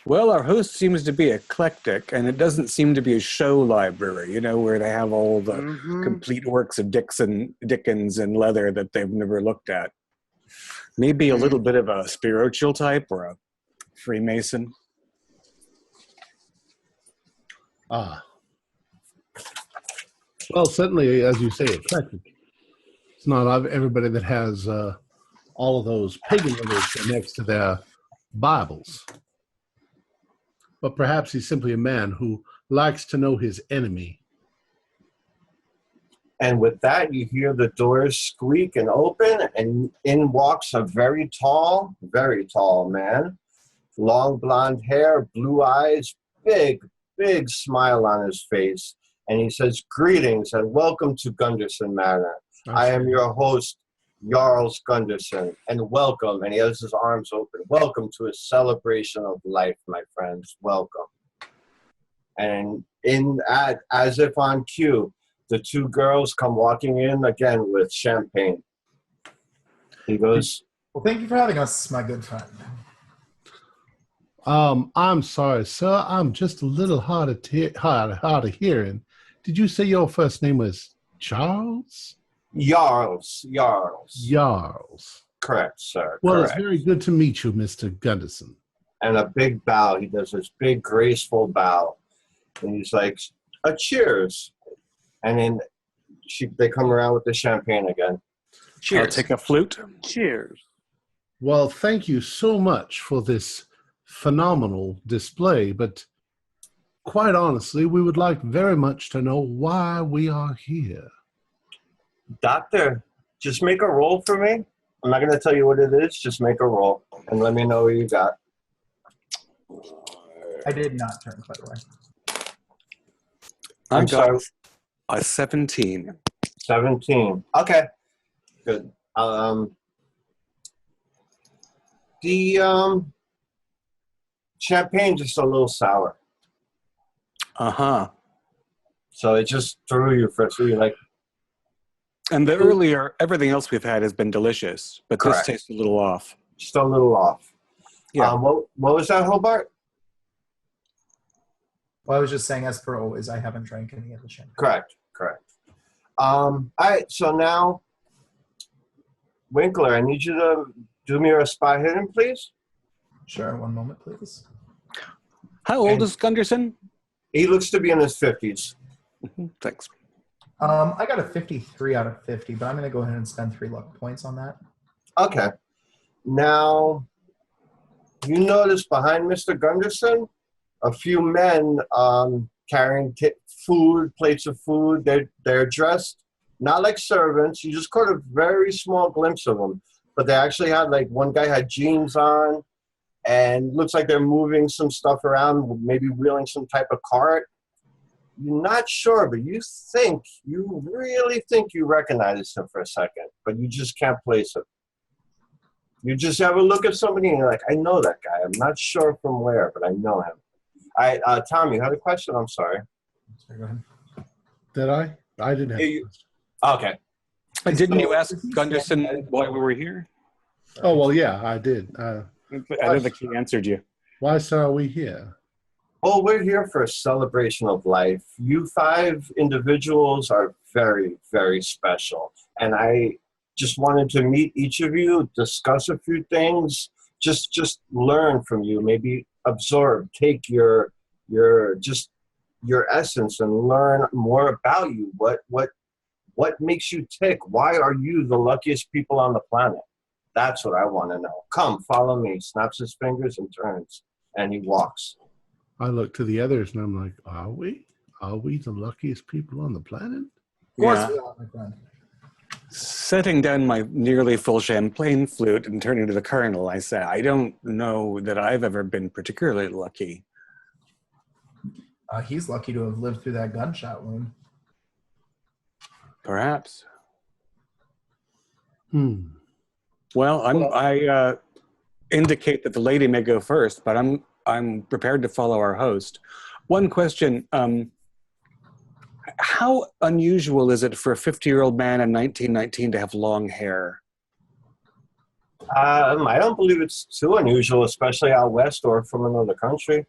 Well, our host seems to be eclectic, and it doesn't seem to be a show library, where they have all the complete works of Dickens and leather that they've never looked at. Maybe a little bit of a spiritual type or a Freemason. Ah. Well, certainly, as you say, eclectic. It's not everybody that has all of those pagan literature next to their Bibles. But perhaps he's simply a man who likes to know his enemy. And with that, you hear the doors squeak and open, and in walks a very tall man. Long blonde hair, blue eyes, big smile on his face. And he says, "Greetings and welcome to Gunderson Manor. I am your host, Jarls Gunderson, and welcome," and he has his arms open, "welcome to a celebration of life, my friends, welcome." And as if on cue, the two girls come walking in again with champagne. He goes, "Well, thank you for having us, my good friend." I'm sorry, sir. I'm just a little hard of hearing. Did you say your first name was Charles? Jarls. Jarls. Correct, sir. Well, correct. It's very good to meet you, Mr. Gunderson. And a big bow. He does this big, graceful bow. And he's like, "A cheers." And then they come around with the champagne again. Cheers. I'll take a flute. Cheers. Well, thank you so much for this phenomenal display, but quite honestly, we would like very much to know why we are here. Doctor, just make a roll for me. I'm not going to tell you what it is. Just make a roll and let me know what you got. I did not turn, by the way. I got a 17. 17. Okay. Good. The champagne just a little sour. Uh-huh. So it just threw you for so you're like. And everything else we've had has been delicious, but Correct. This tastes a little off. Just a little off. Yeah. What was that, Hobart? Well, I was just saying, as per always, I haven't drank any of the champagne. Correct. All right, so now, Winkler, I need you to do me a spot hidden, please. Sure, one moment, please. How old is Gunderson? He looks to be in his 50s. Thanks. I got a 53 out of 50, but I'm going to go ahead and spend 3 luck points on that. Okay. Now, you notice behind Mr. Gunderson, a few men carrying food, plates of food. They're dressed not like servants. You just caught a very small glimpse of them. But they actually had, like, one guy had jeans on, and looks like they're moving some stuff around, maybe wheeling some type of cart. You're not sure, but you really think you recognize him for a second, but you just can't place him. You just have a look at somebody and you're like, I know that guy. I'm not sure from where, but I know him. Tom, you had a question? I'm sorry. Sorry, go ahead. Did I? I didn't have a question. Okay. Didn't you ask Gunderson why we were here? Oh, well, yeah, I did. I don't think he answered you. Why, sir, are we here? Well, we're here for a celebration of life. You 5 individuals are very, very special. And I just wanted to meet each of you, discuss a few things, just learn from you, maybe absorb, take your essence and learn more about you. What makes you tick? Why are you the luckiest people on the planet? That's what I want to know. Come, follow me. Snaps his fingers and turns, and he walks. I look to the others and I'm like, are we? Are we the luckiest people on the planet? Of course Yeah. we are, my friend. Setting down my nearly full champagne flute and turning to the Colonel, I say, I don't know that I've ever been particularly lucky. He's lucky to have lived through that gunshot wound. Perhaps. Well, I indicate that the lady may go first, but I'm prepared to follow our host. One question, how unusual is it for a 50-year-old man in 1919 to have long hair? I don't believe it's too unusual, especially out west or from another country.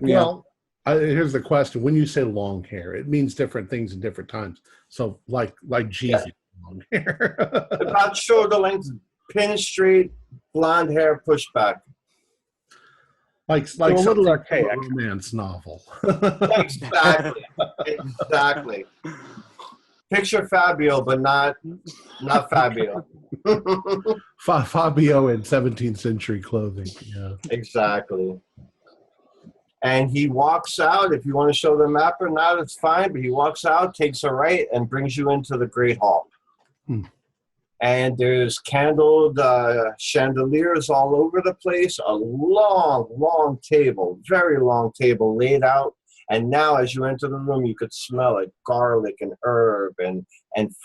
Well, here's the question. When you say long hair, it means different things in different times. So like Jesus, long hair. About shoulder length, pin straight, blonde hair pushed back. like a little something from archaic. a romance novel. Exactly. Picture Fabio, but not Fabio. Fabio in 17th century clothing. Yeah. Exactly. And he walks out. If you want to show the map or not, it's fine. But he walks out, takes a right, and brings you into the Great Hall. And there's candled chandeliers all over the place. A long, long table, very long table laid out. And now as you enter the room, you could smell it, garlic and herb and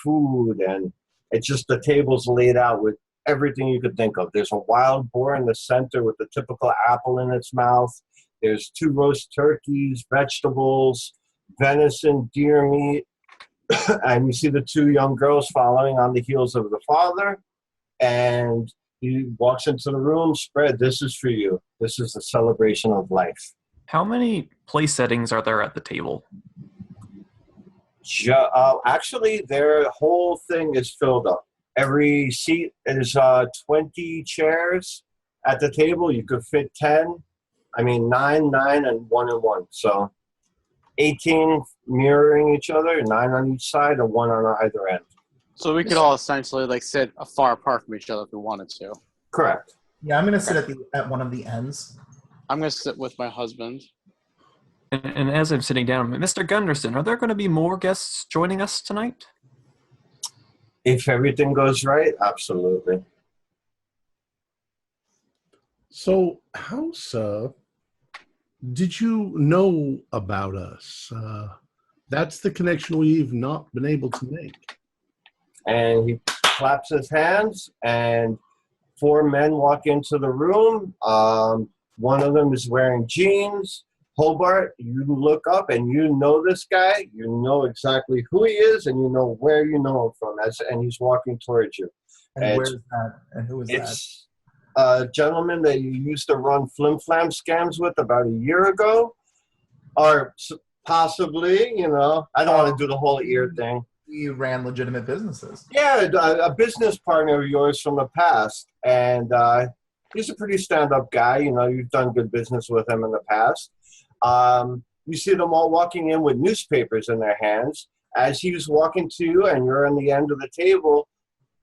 food. And it's just the table's laid out with everything you could think of. There's a wild boar in the center with the typical apple in its mouth. There's 2 roast turkeys, vegetables, venison, deer meat. And you see the 2 young girls following on the heels of the father. And he walks into the room, spread, this is for you. This is a celebration of life. How many place settings are there at the table? Actually, their whole thing is filled up. Every seat is 20 chairs at the table. You could fit 10. 9, and 1 and 1. So 18 mirroring each other, 9 on each side, and 1 on either end. So we could all essentially sit far apart from each other if we wanted to. Correct. Yeah, I'm going to sit at one of the ends. I'm going to sit with my husband. And as I'm sitting down, Mr. Gunderson, are there going to be more guests joining us tonight? If everything goes right, absolutely. So, how, sir, did you know about us? That's the connection we've not been able to make. And he claps his hands, and 4 men walk into the room. One of them is wearing jeans. Hobart, you look up and you know this guy. You know exactly who he is, and you know where you know him from. And he's walking towards you. And where's that? And who is that? It's a gentleman that you used to run flim-flam scams with about a year ago. Or possibly, I don't want to do the whole ear thing. We ran legitimate businesses. Yeah, a business partner of yours from the past. And he's a pretty stand-up guy. You've done good business with him in the past. You see them all walking in with newspapers in their hands. As he's walking to you and you're on the end of the table,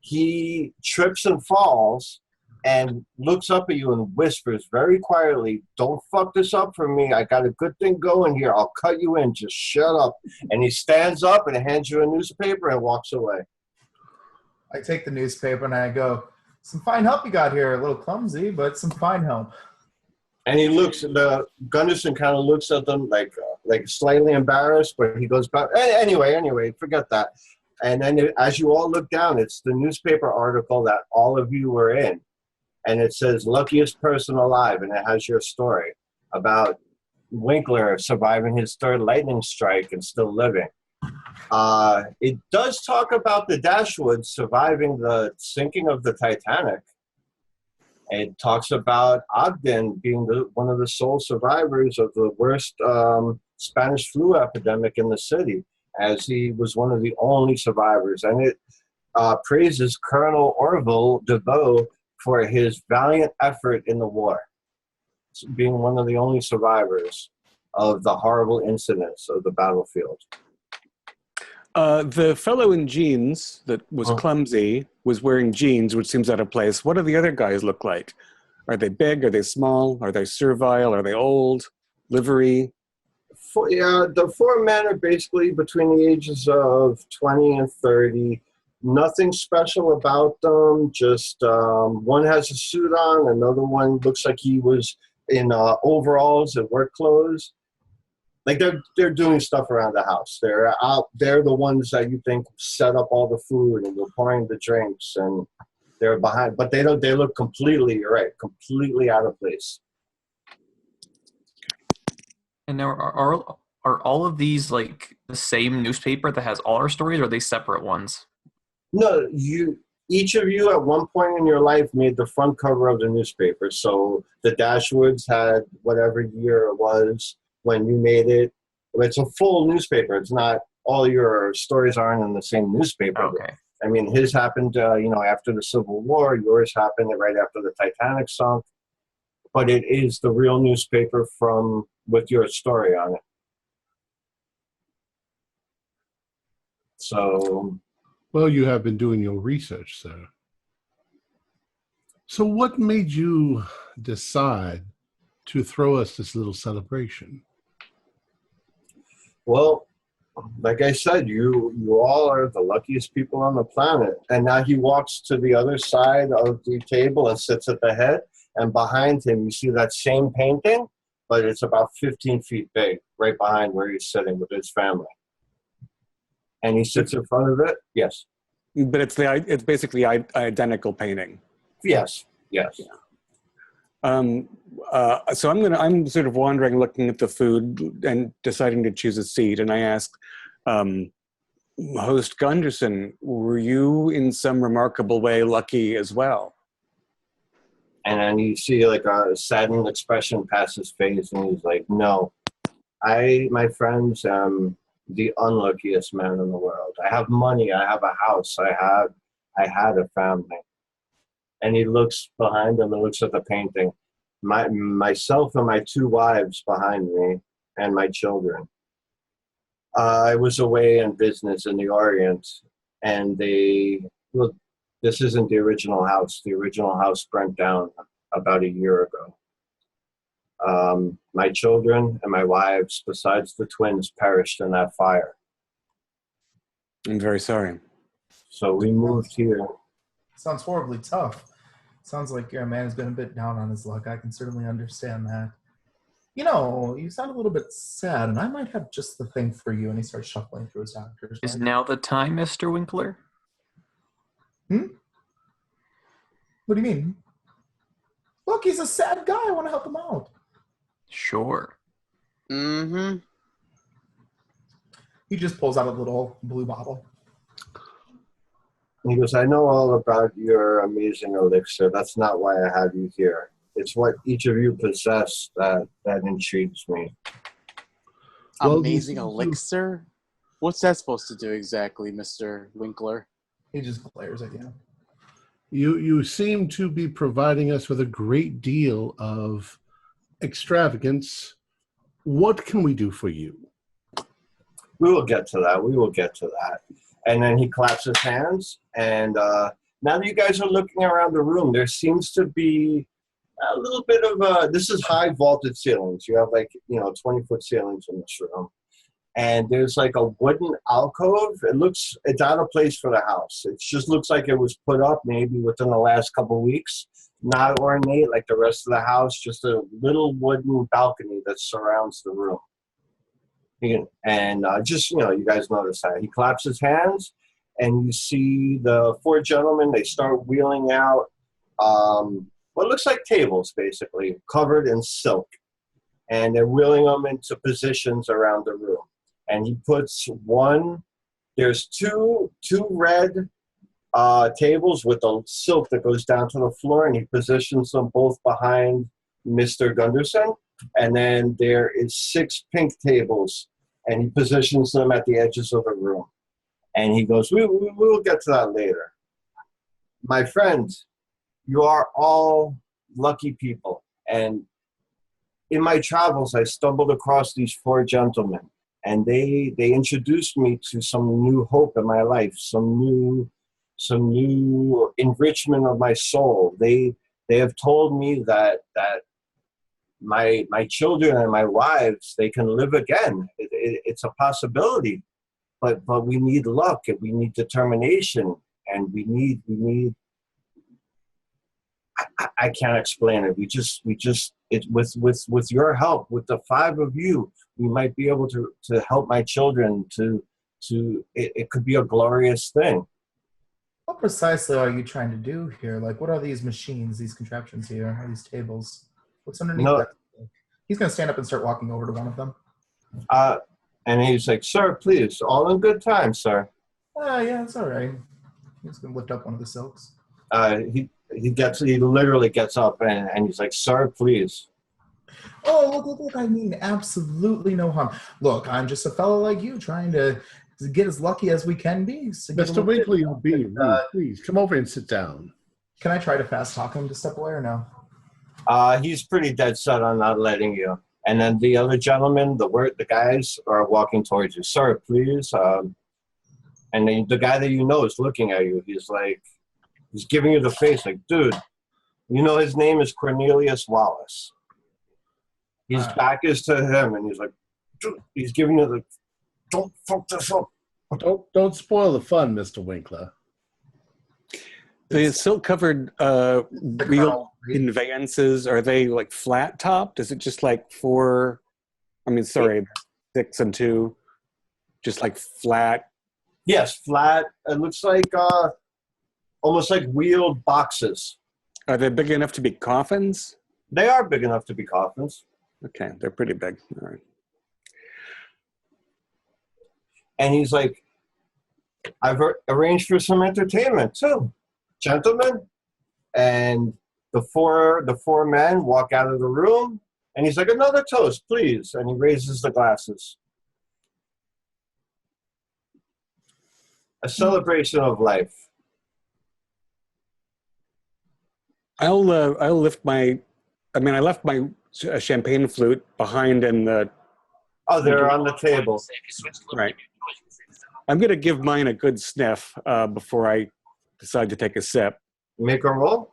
he trips and falls and looks up at you and whispers very quietly, "Don't fuck this up for me. I got a good thing going here. I'll cut you in. Just shut up." And he stands up and hands you a newspaper and walks away. I take the newspaper and I go, "Some fine help you got here. A little clumsy, but some fine help." And he looks, the Gunderson kind of looks at them like slightly embarrassed, but he goes back. Anyway, forget that. And then as you all look down, it's the newspaper article that all of you were in. And it says, "Luckiest person alive," and it has your story about Winkler surviving his third lightning strike and still living. It does talk about the Dashwoods surviving the sinking of the Titanic. It talks about Ogden being one of the sole survivors of the worst Spanish flu epidemic in the city, as he was one of the only survivors. And it praises Colonel Orville DeVoe for his valiant effort in the war, being one of the only survivors of the horrible incidents of the battlefield. The fellow in jeans that was clumsy was wearing jeans, which seems out of place. What do the other guys look like? Are they big? Are they small? Are they servile? Are they old? Livery? The four men are basically between the ages of 20 and 30. Nothing special about them. Just one has a suit on. Another one looks like he was in overalls and work clothes. Like they're doing stuff around the house. They're out. They're the ones that you think set up all the food and were pouring the drinks, and they're behind. But they don't. They look completely. You're right. Completely out of place. And now are all of these like the same newspaper that has all our stories, or are they separate ones? No, each of you at one point in your life made the front cover of the newspaper. So the Dashwoods had whatever year it was when you made it. It's a full newspaper. It's not all your stories aren't in the same newspaper. Okay. I mean, his happened, after the Civil War. Yours happened right after the Titanic sunk. But it is the real newspaper with your story on it. So... Well, you have been doing your research, sir. So what made you decide to throw us this little celebration? Well, like I said, you all are the luckiest people on the planet. And now he walks to the other side of the table and sits at the head. And behind him, you see that same painting, but it's about 15 feet big, right behind where he's sitting with his family. And he sits in front of it. Yes. But it's basically identical painting. Yes. So I'm sort of wandering, looking at the food and deciding to choose a seat. And I asked, host Gunderson, were you in some remarkable way lucky as well? And then you see like a saddened expression pass his face, and he's like, "No, my friends, am the unluckiest man in the world. I have money, I have a house, I had a family." And he looks behind him and looks at the painting. Myself and my two wives behind me and my children. I was away in business in the Orient, and this isn't the original house. The original house burnt down about a year ago. My children and my wives, besides the twins, perished in that fire. I'm very sorry. So we moved here. Sounds horribly tough. Sounds like your man has been a bit down on his luck. I can certainly understand that. You sound a little bit sad, and I might have just the thing for you. And he starts shuffling through his doctor's Is bag. now the time, Mr. Winkler? What do you mean? Look, he's a sad guy. I want to help him out. Sure. Mm-hmm. He just pulls out a little blue bottle. He goes, "I know all about your amazing elixir. That's not why I have you here. It's what each of you possess that intrigues me." Well, Amazing elixir? What's that supposed to do exactly, Mr. Winkler? He just glares at you. You seem to be providing us with a great deal of extravagance. What can we do for you? We will get to that. And then he claps his hands, and now that you guys are looking around the room, there seems to be a little bit of this is high vaulted ceilings. You have like, 20-foot ceilings in this room. And there's like a wooden alcove. It's out of place for the house. It just looks like it was put up maybe within the last couple of weeks. Not ornate like the rest of the house, just a little wooden balcony that surrounds the room. And you guys notice that. He claps his hands, and you see the four gentlemen, they start wheeling out what looks like tables, basically, covered in silk. And they're wheeling them into positions around the room. And he puts there's two red tables with the silk that goes down to the floor, and he positions them both behind Mr. Gunderson. And then there is 6 pink tables, and he positions them at the edges of the room. And he goes, we will get to that later. My friends, you are all lucky people. And in my travels, I stumbled across these 4 gentlemen, and they introduced me to some new hope in my life, some new enrichment of my soul. They have told me that my children and my wives, they can live again. It's a possibility, but we need luck, and we need determination, and we need. I can't explain it. With your help, with the 5 of you, we might be able to help my children. It could be a glorious thing. What precisely are you trying to do here? Like, what are these machines, these contraptions here, these tables? What's underneath that? He's going to stand up and start walking over to one of them. And he's like, "Sir, please, all in good time, sir." Yeah, it's all right. He's going to lift up one of the silks. He literally gets up and he's like, "Sir, please." Oh, look, I mean absolutely no harm. Look, I'm just a fellow like you trying to get as lucky as we can be. Mr. Winkler, you'll be please come over and sit down. Can I try to fast talk him to step away or no? He's pretty dead set on not letting you. And then the other gentlemen, the guys are walking towards you. "Sir, please." And then the guy that you know is looking at you. He's giving you the face like, "Dude, his name is Cornelius Wallace." His back is to him, and he's like, "Dude," he's giving you the, "Don't fuck this up." Don't spoil the fun, Mr. Winkler. The silk-covered wheel conveyances, are they like flat-topped? Is it just like 4, 6 and 2, just like flat? Yes, flat. It looks like almost like wheeled boxes. Are they big enough to be coffins? They are big enough to be coffins. Okay, they're pretty big. All right. And he's like, "I've arranged for some entertainment too, gentlemen." And the four men walk out of the room, and he's like, "Another toast, please." And he raises the glasses. A celebration of life. I'll lift my. I left my champagne flute behind in the. Oh, they're on the table. Right. I'm going to give mine a good sniff before I decide to take a sip. Make a roll.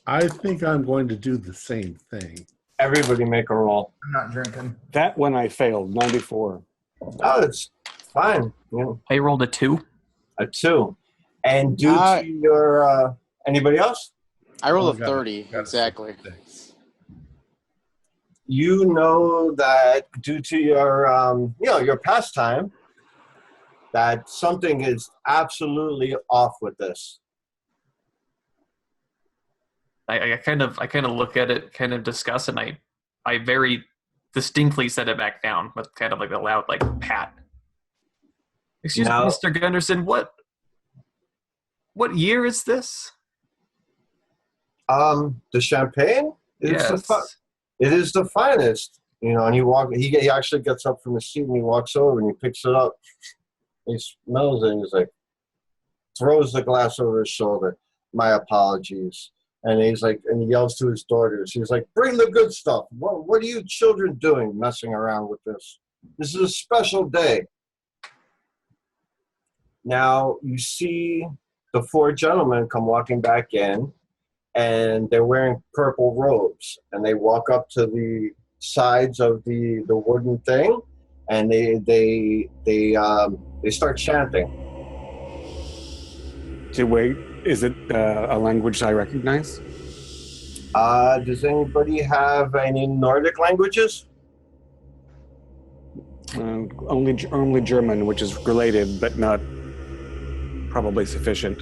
I think I'm going to do the same thing. Everybody make a roll. I'm not drinking. That one I failed, 94. Oh, it's fine. I rolled a 2. A 2. And due to your... anybody else? I rolled a 30, exactly. You know that due to your, your pastime, that something is absolutely off with this. I kind of look at it, kind of discuss, and I very distinctly set it back down with kind of like a loud pat. Excuse me, Mr. Gunderson, what year is this? The champagne? Yes. It is the finest, and he actually gets up from his seat and he walks over and he picks it up. He smells it and he's like, throws the glass over his shoulder. "My apologies." And he's like, and he yells to his daughters. He's like, "Bring the good stuff. What are you children doing messing around with this? This is a special day." Now you see the four gentlemen come walking back in, and they're wearing purple robes, and they walk up to the sides of the wooden thing, and they start chanting. Is it a language I recognize? Does anybody have any Nordic languages? Only German, which is related, but not probably sufficient.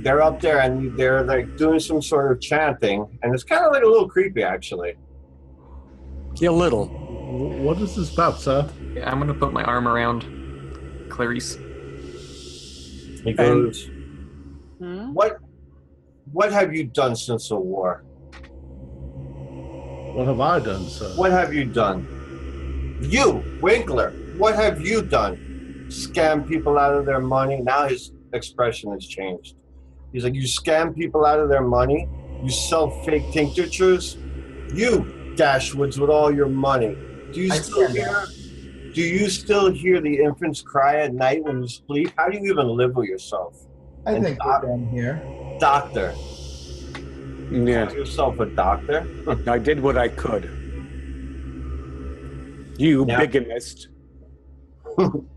They're up there and they're like doing some sort of chanting, and it's kind of like a little creepy, actually. Yeah, a little. What is this about, sir? Yeah, I'm gonna put my arm around Clarice. He goes, What have you done since the war? What have I done, sir? What have you done? You, Winkler, what have you done? Scam people out of their money. Now his expression has changed. He's like, you scam people out of their money. You sell fake tinctures. You, Dashwoods, with all your money. Do you still hear the infants cry at night when you sleep? How do you even live with yourself? I think we're done here. Doctor. Yeah. Call yourself a doctor? I did what I could. You bigamist.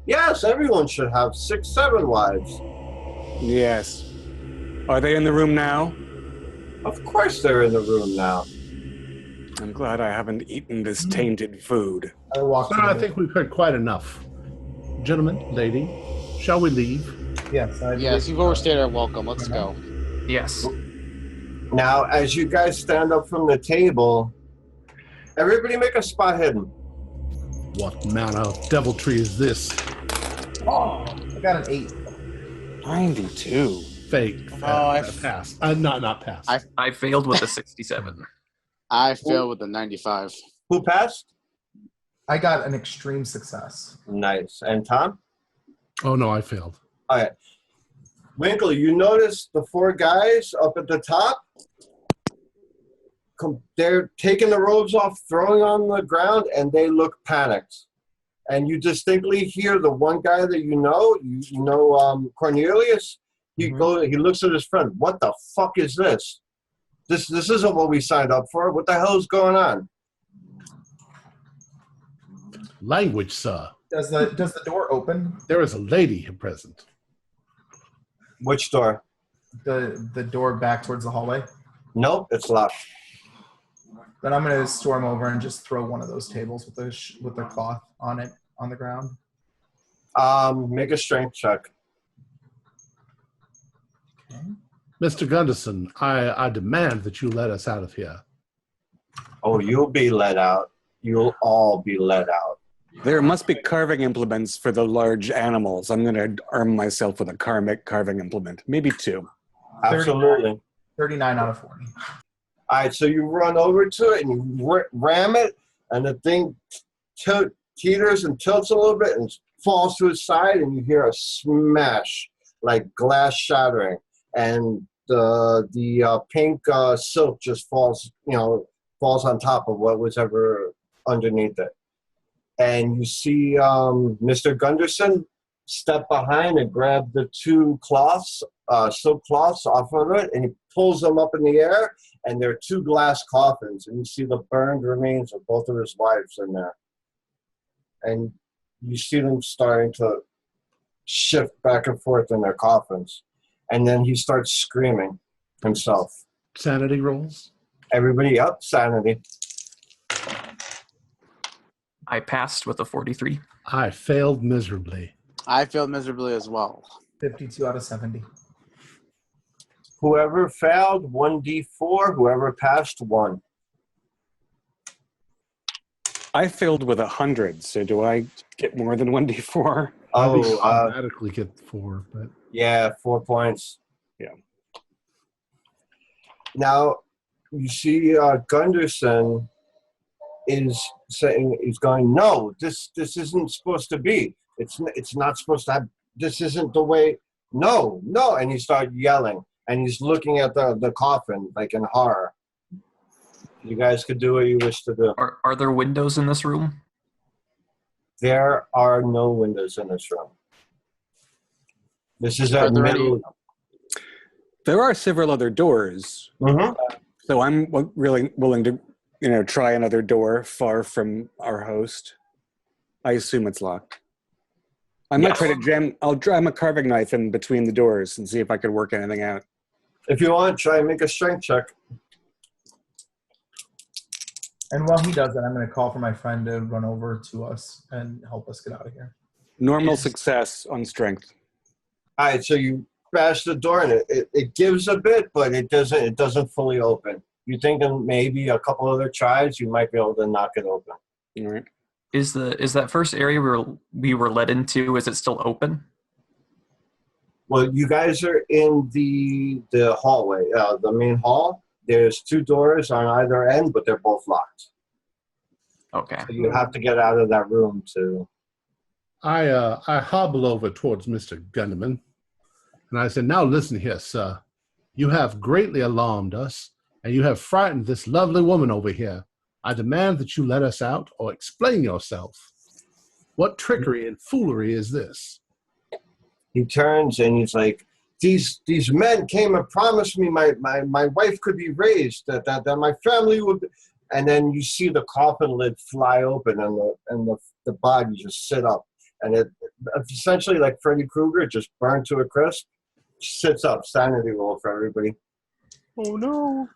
Yes, everyone should have 6, 7 wives. Yes. Are they in the room now? Of course they're in the room now. I'm glad I haven't eaten this tainted food. I think we've heard quite enough. Gentlemen, lady, shall we leave? Yes, you've overstayed our welcome. Let's go. Yes. Now, as you guys stand up from the table, everybody make a spot hidden. What manner of deviltry is this? Oh, I got an 8. 92. Fake. I passed. Not passed. I failed with a 67. I failed with the 95. Who passed? I got an extreme success. Nice. And Tom? Oh, no, I failed. All right. Winkle, you notice the 4 guys up at the top? They're taking the robes off, throwing on the ground, and they look panicked. And you distinctly hear the one guy that you know, Cornelius. He looks at his friend. What the fuck is this? This isn't what we signed up for. What the hell is going on? Language, sir. Does the door open? There is a lady here present. Which door? The door back towards the hallway? Nope, it's locked. Then I'm going to storm over and just throw one of those tables with the cloth on it on the ground. Make a strength check. Okay. Mr. Gunderson, I demand that you let us out of here. Oh, you'll be let out. You'll all be let out. There must be carving implements for the large animals. I'm going to arm myself with a carving implement. Maybe 2. Absolutely. 39 out of 40. All right, so you run over to it and you ram it, and the thing teeters and tilts a little bit and falls to its side, and you hear a smash, like glass shattering, and the pink silk just falls on top of what was ever underneath it. And you see Mr. Gunderson step behind and grab the 2 cloths, silk cloths off of it, and he pulls them up in the air, and there are 2 glass coffins, and you see the burned remains of both of his wives in there. And you see them starting to shift back and forth in their coffins. And then he starts screaming himself. Sanity rolls? Everybody up, sanity. I passed with a 43. I failed miserably. I failed miserably as well. 52 out of 70. Whoever failed, 1d4. Whoever passed, 1. I failed with 100, so do I get more than 1d4? Oh, automatically get 4, but yeah, 4 points. Yeah. Now, you see Gunderson is saying, he's going, no, this isn't supposed to be. It's not supposed to have, this isn't the way, no. And he started yelling, and he's looking at the coffin, like in horror. You guys could do what you wish to do. Are there windows in this room? There are no windows in this room. This is Are a there middle. any? There are several other doors, Mhm. so I'm really willing to, try another door far from our host. I assume it's locked. I might Yes. try to jam. I'll jam a carving knife in between the doors and see if I could work anything out. If you want, try and make a strength check. And while he does that, I'm going to call for my friend to run over to us and help us get out of here. Normal success on strength. All right, so you bash the door, and it gives a bit, but it doesn't fully open. You think in maybe a couple other tries, you might be able to knock it open. All right. Is that first area we were led into? Is it still open? Well, you guys are in the hallway, the main hall. There's 2 doors on either end, but they're both locked. Okay. So you have to get out of that room to. I hobble over towards Mr. Gunderman, and I said, "Now listen here, sir. You have greatly alarmed us, and you have frightened this lovely woman over here. I demand that you let us out or explain yourself. What trickery and foolery is this?" He turns and he's like, These men came and promised me my wife could be raised, that my family would be. And then you see the coffin lid fly open and the body just sit up. And it essentially, like Freddy Krueger, just burned to a crisp, sits up. Sanity roll for everybody. Oh no!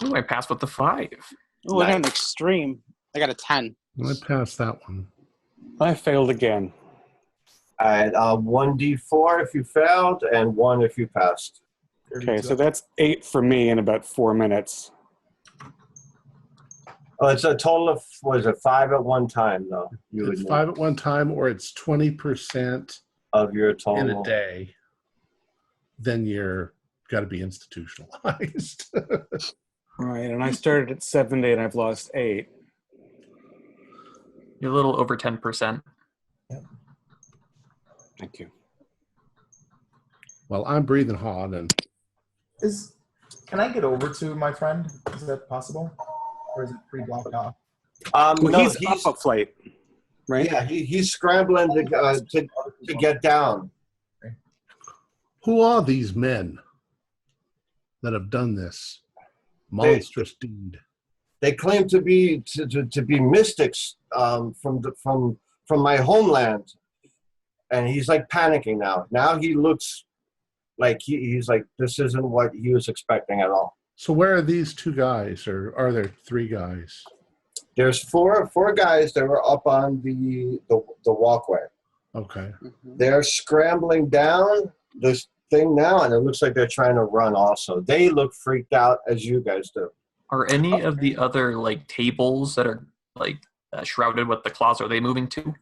Ooh, I passed with the 5. Oh, I got an extreme. I got a 10. I passed that one. I failed again. All right, 1d4 if you failed, and 1 if you passed. Okay, so that's 8 for me in about 4 minutes. Oh, it's a total of, what is it, 5 at one time, though? It's 5 at one time, or it's 20% of your total. in a day. Then you're got to be institutionalized. Right, and I started at 70 and I've lost 8. You're a little over 10%. Thank you. Well, I'm breathing hard, and Can I get over to my friend? Is that possible? Or is it pretty blocked off? Well, No, he's up a flight, right? Yeah, he's scrambling to get down. who are these men that have done this monstrous deed? They claim to be mystics from my homeland, and he's like panicking now. Now he looks like he's like, this isn't what he was expecting at all. So where are these 2 guys, or are there 3 guys? There's four guys that were up on the walkway. Okay. They're scrambling down this thing now, and it looks like they're trying to run also. They look freaked out as you guys do. Are any of the other like tables that are like shrouded with the claws, are they moving too?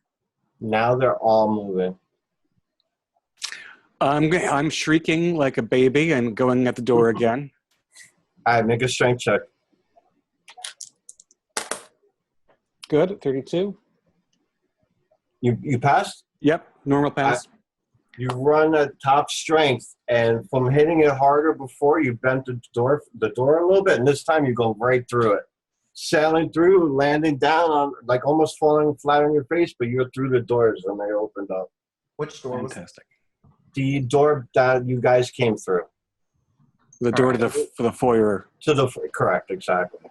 Now they're all moving. I'm shrieking like a baby and going at the door again. All right, make a strength check. Good, 32. You passed? Yep, normal pass. You run at top strength, and from hitting it harder before, you bent the door a little bit, and this time you go right through it. Sailing through, landing down on, like almost falling flat on your face, but you're through the doors and they opened up. Which door was Fantastic. The door that you guys came through. The door to the foyer. Correct, exactly.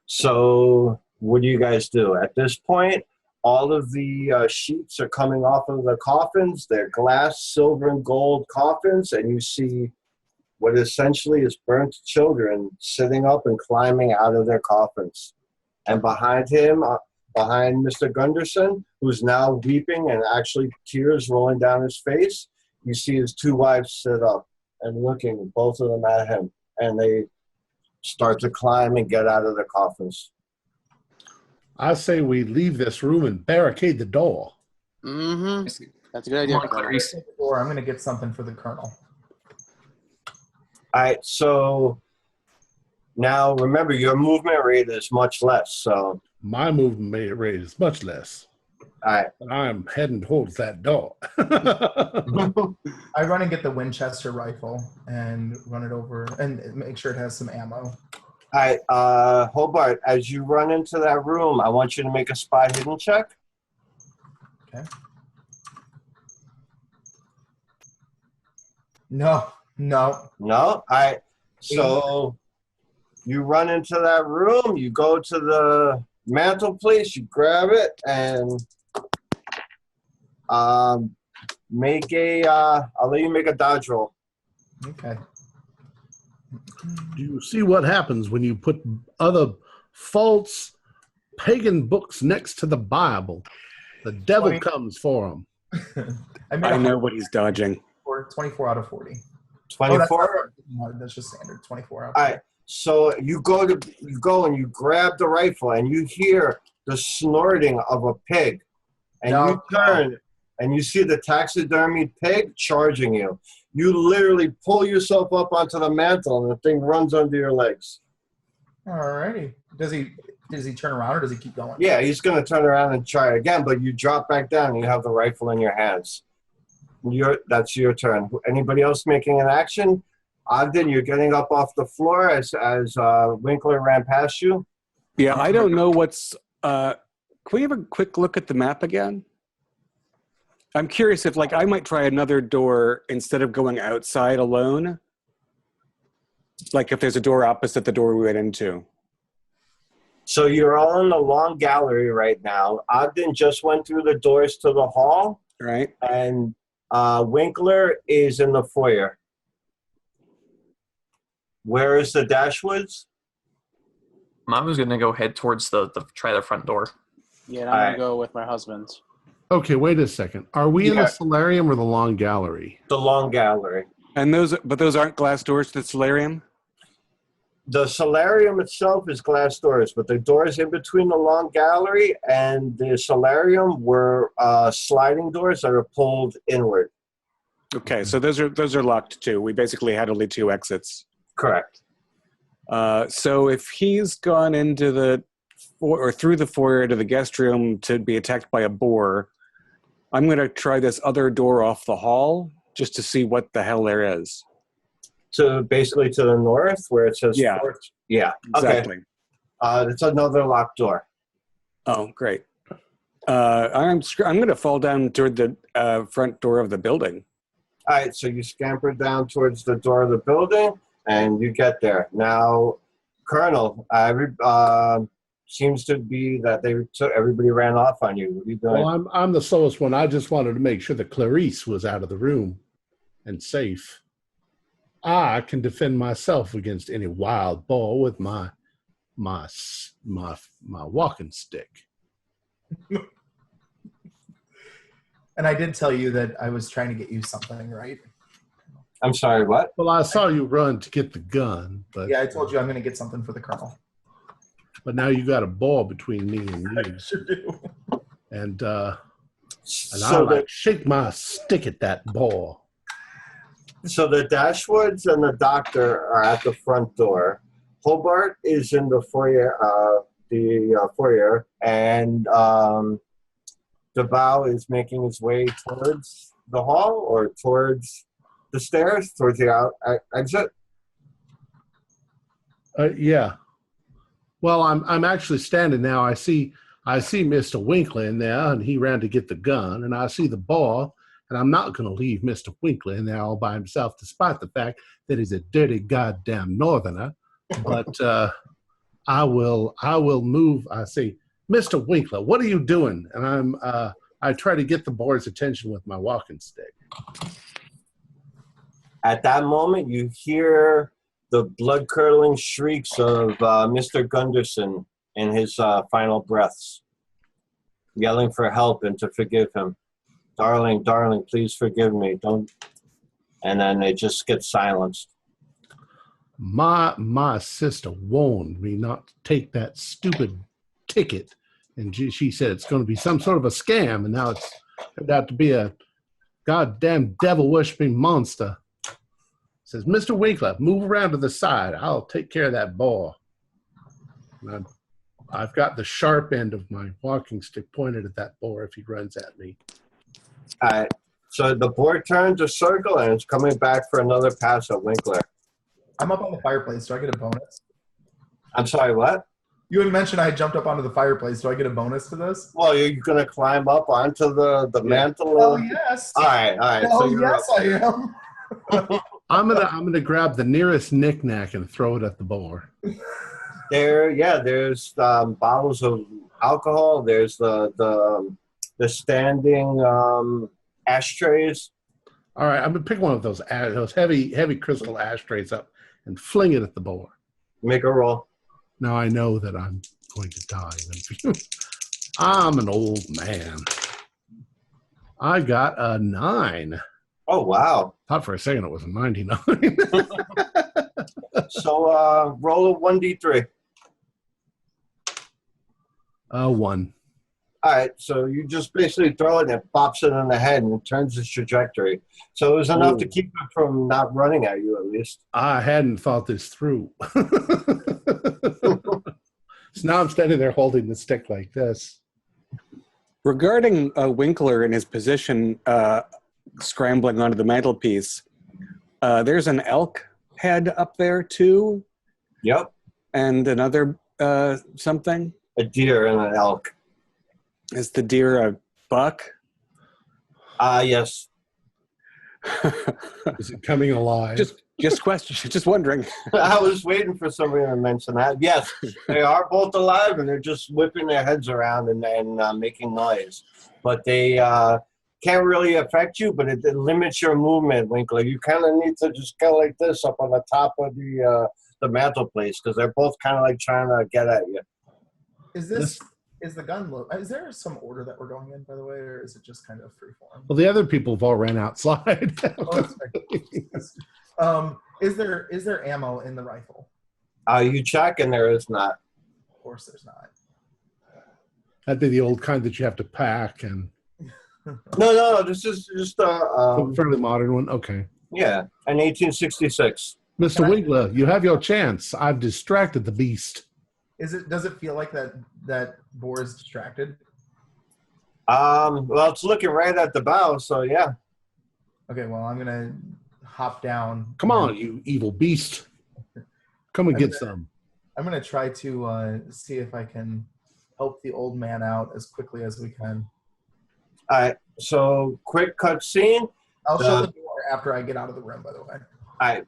So what do you guys do? At this point, all of the sheets are coming off of the coffins. They're glass, silver, and gold coffins, and you see what essentially is burnt children sitting up and climbing out of their coffins. And behind him, behind Mr. Gunderson, who's now weeping and actually tears rolling down his face, you see his 2 wives sit up and looking, both of them at him. And they start to climb and get out of their coffins. I say we leave this room and barricade the door. Mm-hmm. That's a good idea. Come on, Clarice. Or I'm going to get something for the Colonel. All right, so now remember your movement rate is much less. So My movement rate is much less. all right, I'm heading towards that door. I run and get the Winchester rifle and run it over and make sure it has some ammo. all right. Hobart, as you run into that room, I want you to make a spy hidden check. Okay. No. No? All right. So you run into that room, you go to the mantelpiece, you grab it, and I'll let you make a dodge roll. Okay. Do you see what happens when you put other false pagan books next to the Bible? The devil comes for them. I know what he's dodging. 24 out of 40. 24? That's just standard. 24 out of 40. All right. So you go and you grab the rifle and you hear the snorting of a pig. And you turn and you see the taxidermied pig charging you. You literally pull yourself up onto the mantle and the thing runs under your legs. Alrighty. Does he turn around or does he keep going? Yeah, he's going to turn around and try again, but you drop back down and you have the rifle in your hands. That's your turn. Anybody else making an action? Ogden, you're getting up off the floor as Winkler ran past you. Yeah, I don't know what's... can we have a quick look at the map again? I'm curious if, I might try another door instead of going outside alone. Like if there's a door opposite the door we went into. So you're all in the long gallery right now. Ogden just went through the doors to the hall. Right. And Winkler is in the foyer. Where is the Dashwoods? I was going to go head towards try the front door. Yeah, and I'm going to go with my husband. Okay, wait a second. Are we in the solarium or the long gallery? The long gallery. And those aren't glass doors to the solarium? The solarium itself is glass doors, but the doors in between the long gallery and the solarium were sliding doors that are pulled inward. Okay, so those are locked too. We basically had only 2 exits. Correct. So if he's gone into through the foyer to the guest room to be attacked by a boar, I'm going to try this other door off the hall just to see what the hell there is. So basically to the north where it says Fort? Yeah. Exactly. Okay. It's another locked door. Oh, great. I'm going to fall down toward the front door of the building. All right, so you scamper down towards the door of the building, and you get there. Now, Colonel, seems to be that everybody ran off on you. What are you doing? Well, I'm the slowest one. I just wanted to make sure that Clarice was out of the room and safe. I can defend myself against any wild boar with my walking stick. And I did tell you that I was trying to get you something, right? I'm sorry, what? Well, I saw you run to get the gun, but yeah, I told you I'm going to get something for the Colonel. But now you got a ball between me and you. I sure do. And I shake my stick at that ball. So the Dashwoods and the doctor are at the front door. Hobart is in the foyer, and DeBow is making his way towards the hall or towards the stairs, towards the exit. Yeah. Well, I'm actually standing now. I see Mr. Winkler in there, and he ran to get the gun, and I see the ball, and I'm not going to leave Mr. Winkler in there all by himself, despite the fact that he's a dirty goddamn northerner. But I will move. I say, Mr. Winkler, what are you doing? And I try to get the board's attention with my walking stick. At that moment, you hear the blood-curdling shrieks of Mr. Gunderson in his final breaths, yelling for help and to forgive him. Darling, darling, please forgive me. Don't. And then it just gets silenced. My sister warned me not to take that stupid ticket. And she said it's going to be some sort of a scam, and now it's turned out to be a goddamn devil-worshipping monster. Says, Mr. Winkler, move around to the side. I'll take care of that ball. And I've got the sharp end of my walking stick pointed at that boar if he runs at me. All right. So the board turns a circle, and it's coming back for another pass at Winkler. I'm up on the fireplace. Do I get a bonus? I'm sorry, what? You had mentioned I jumped up onto the fireplace. Do I get a bonus to this? Well, you're going to climb up onto the mantle? Oh, yes. All right. Oh, so yes, I am. I'm gonna grab the nearest knick-knack and throw it at the boar. There's bottles of alcohol. There's the standing ashtrays. All right, I'm gonna pick one of those heavy crystal ashtrays up and fling it at the boar. Make a roll. Now I know that I'm going to die. I'm an old man. I got a 9. Oh, wow. Thought for a second it was a 99. So roll a 1d3. 1. All right, so you just basically throw it and it bops it in the head and it turns its trajectory. So it was enough to keep it from not running at you, at least. I hadn't thought this through. So now I'm standing there holding the stick like this. Regarding Winkler and his position scrambling onto the mantelpiece, there's an elk head up there too. Yep. And another something. A deer and an elk. Is the deer a buck? Yes. Is it coming alive? Just wondering. I was waiting for somebody to mention that. Yes, they are both alive, and they're just whipping their heads around and making noise. But they can't really affect you, but it limits your movement, Winkler. You kind of need to just go like this up on the top of the mantelpiece, because they're both kind of like trying to get at you. Is the gun is there some order that we're going in, by the way, or is it just kind of free form? Well, the other people have all ran outside. Is there ammo in the rifle? You check, and there is not. Of course there's not. That'd be the old kind that you have to pack. And No, this is just a fairly modern one. Okay. Yeah, an 1866. Mr. Winkler, you have your chance. I've distracted the beast. Does it feel like that boar is distracted? Well, it's looking right at the bow, so yeah. Okay, well, I'm gonna hop down. Come on, you evil beast. Come and get some. I'm gonna try to see if I can help the old man out as quickly as we can. All right, so quick cut scene. I'll shut the door after I get out of the room, by the way. All right,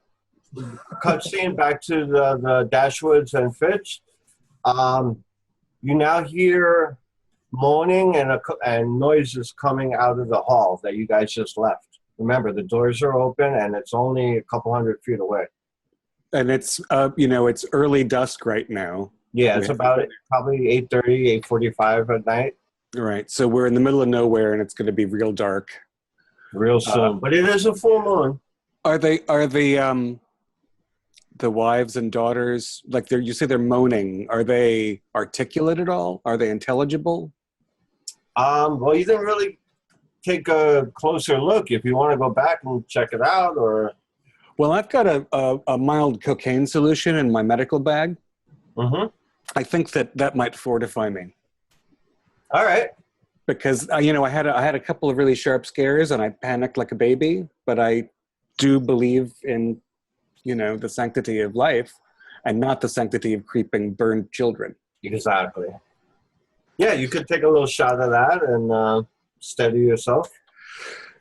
cut scene back to the Dashwoods and Fitch. You now hear moaning and noises coming out of the hall that you guys just left. Remember, the doors are open and it's only a couple 100 feet away. And it's it's early dusk right now. Yeah, it's about probably 8:30, 8:45 at night. Right. So we're in the middle of nowhere and it's going to be real dark real soon. But it is a full moon. Are the wives and daughters, like you say they're moaning, are they articulate at all? Are they intelligible? Well, you didn't really take a closer look. If you want to go back and check it out, or... Well, I've got a mild cocaine solution in my medical bag. Mm-hmm. I think that might fortify me. All right. Because, I had a couple of really sharp scares and I panicked like a baby, but I do believe in the sanctity of life and not the sanctity of creeping burned children. Exactly. Yeah, you could take a little shot of that and steady yourself.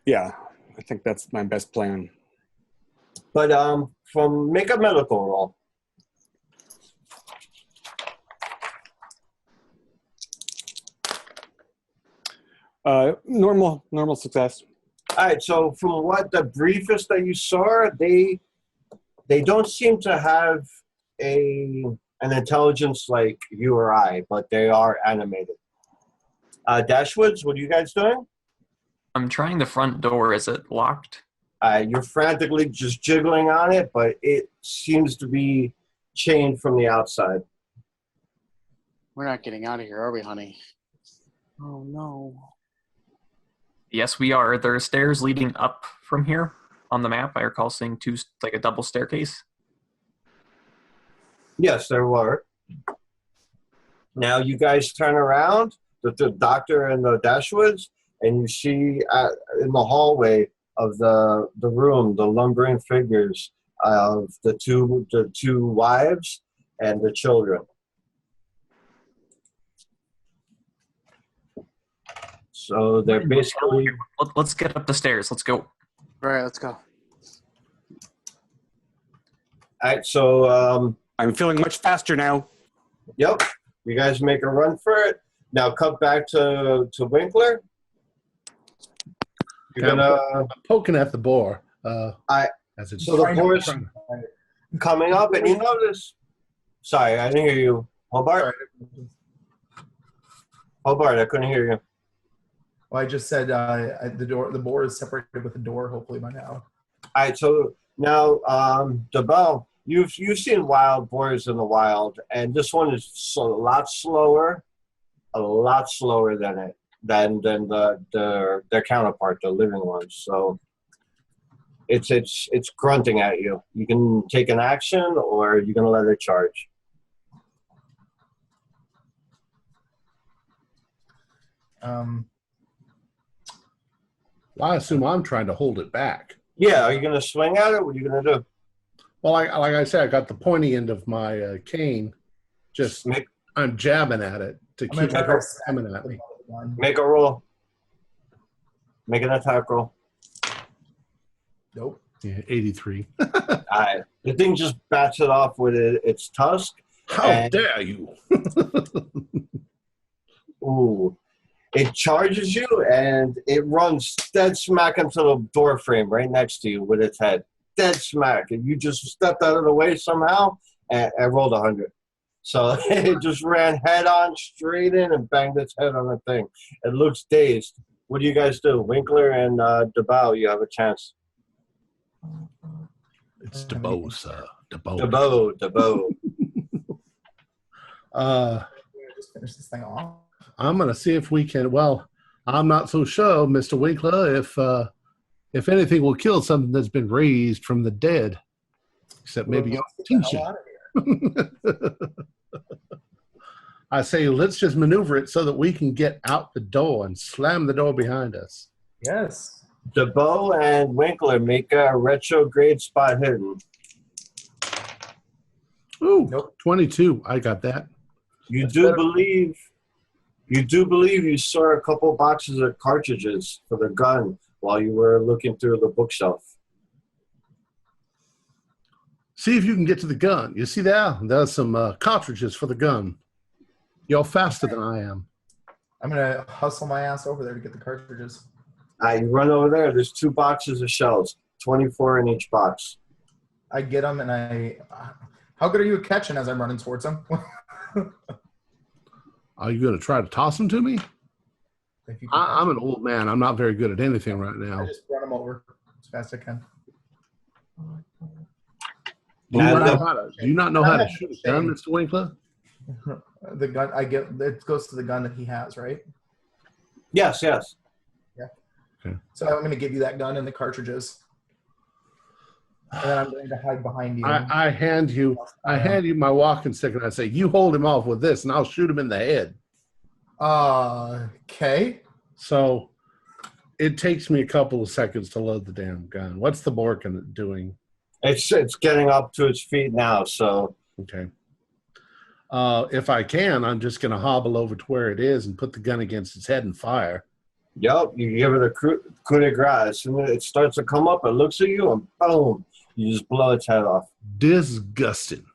Yeah, I think that's my best plan. But make a medical roll. Normal success. All right, so from what the briefest that you saw, they don't seem to have an intelligence like you or I, but they are animated. Dashwoods, what are you guys doing? I'm trying the front door. Is it locked? You're frantically just jiggling on it, but it seems to be chained from the outside. We're not getting out of here, are we, honey? Oh, no. Yes, we are. There are stairs leading up from here on the map. I recall seeing a double staircase. Yes, there were. Now you guys turn around, the doctor and the Dashwoods, and you see in the hallway of the room the lumbering figures of the two wives and the children. So they're basically... Let's get up the stairs. Let's go. All right, let's go. All right, so I'm feeling much faster now. yep, you guys make a run for it. Now cut back to Winkler. You're gonna I'm poking at the boar. As it's so the boar's coming up, and you notice. Sorry, I didn't hear you, Hobart. Hobart, I couldn't hear you. Well, I just said the boar is separated with the door. Hopefully by now. All right, so now, DeBell, you've seen wild boars in the wild, and this one is a lot slower than their counterpart, the living ones. So it's grunting at you. You can take an action, or you're gonna let it charge. Well, I assume I'm trying to hold it back. Yeah, are you gonna swing at it? What are you gonna do? Well, like I said, I got the pointy end of my cane. Just I'm jabbing at it to keep it from coming at me. Make a roll. Make an attack roll. Nope. Yeah, 83. The thing just bats it off with its tusk. How dare you? Ooh. It charges you, and it runs dead smack into the door frame right next to you with its head. Dead smack. And you just stepped out of the way somehow, and I rolled 100. So it just ran head on straight in and banged its head on the thing. It looks dazed. What do you guys do? Winkler and DeBow, you have a chance. It's DeBow, sir. DeBow. Just finish this thing off. I'm going to see if we can. Well, I'm not so sure, Mr. Winkler, if anything will kill something that's been raised from the dead, except maybe your teaching. I say, let's just maneuver it so that we can get out the door and slam the door behind us. Yes. DeBow and Winkler make a retrograde spot hidden. Ooh, Nope. 22. I got that. You do believe you saw a couple boxes of cartridges for the gun while you were looking through the bookshelf. See if you can get to the gun. You see there? There's some cartridges for the gun. You're faster than I am. I'm gonna hustle my ass over there to get the cartridges. You run over there. There's 2 boxes of shells, 24 in each box. I get them, and how good are you at catching as I'm running towards them? Are you going to try to toss them to me? If you can I'm an old man. I'm not very good at anything right I now. just run them over as fast as I can. Do you not know how to shoot a gun, Mr. Winkler? The gun it goes to the gun that he has, right? Yes. Yeah. Okay. So I'm going to give you that gun and the cartridges, and then I'm going to hide behind you. I hand you my walking stick, and I say, "You hold him off with this, and I'll shoot him in the head." Okay. So it takes me a couple of seconds to load the damn gun. What's the Borkin doing? It's getting up to its feet now, so. Okay. If I can, I'm just going to hobble over to where it is and put the gun against its head and fire. Yep, you give it a coup de grace. As soon as it starts to come up, it looks at you, and boom, you just blow its head off. Disgusting.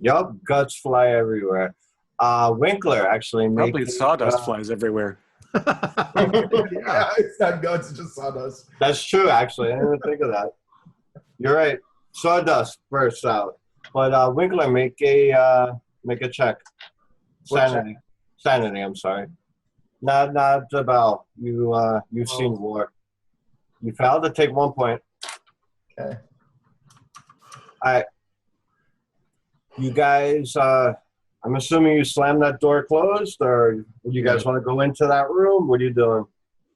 Yep, guts fly everywhere. Winkler actually made... Probably sawdust flies everywhere. Yeah, it's not guns, it's just sawdust. That's true, actually. I didn't even think of that. You're right. Sawdust bursts out. But Winkler, make a check. Sanity. Sanity, I'm sorry. Not about you've seen war. You failed to take 1 point. Okay. You guys, I'm assuming you slammed that door closed, or you guys want to go into that room? What are you doing?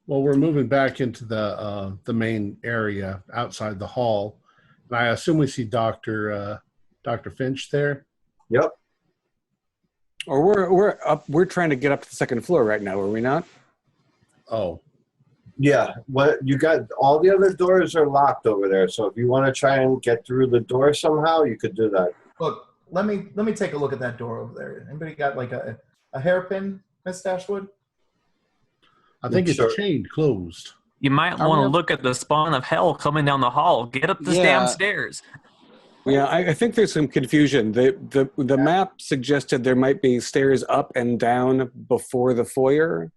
Well, we're moving back into the main area outside the hall, and I assume we see Dr. Finch there. Yep. Or we're trying to get up to the second floor right now, are we not? Oh. Yeah. What you got? All the other doors are locked over there. So if you want to try and get through the door somehow, you could do that. Look, let me take a look at that door over there. Anybody got like a hairpin, Miss Dashwood? I think Sure. it's chained closed. You might want to look at the spawn of hell coming down the hall. Get up this damn stairs. Yeah, I think there's some confusion. The map suggested there might be stairs up and down before the foyer.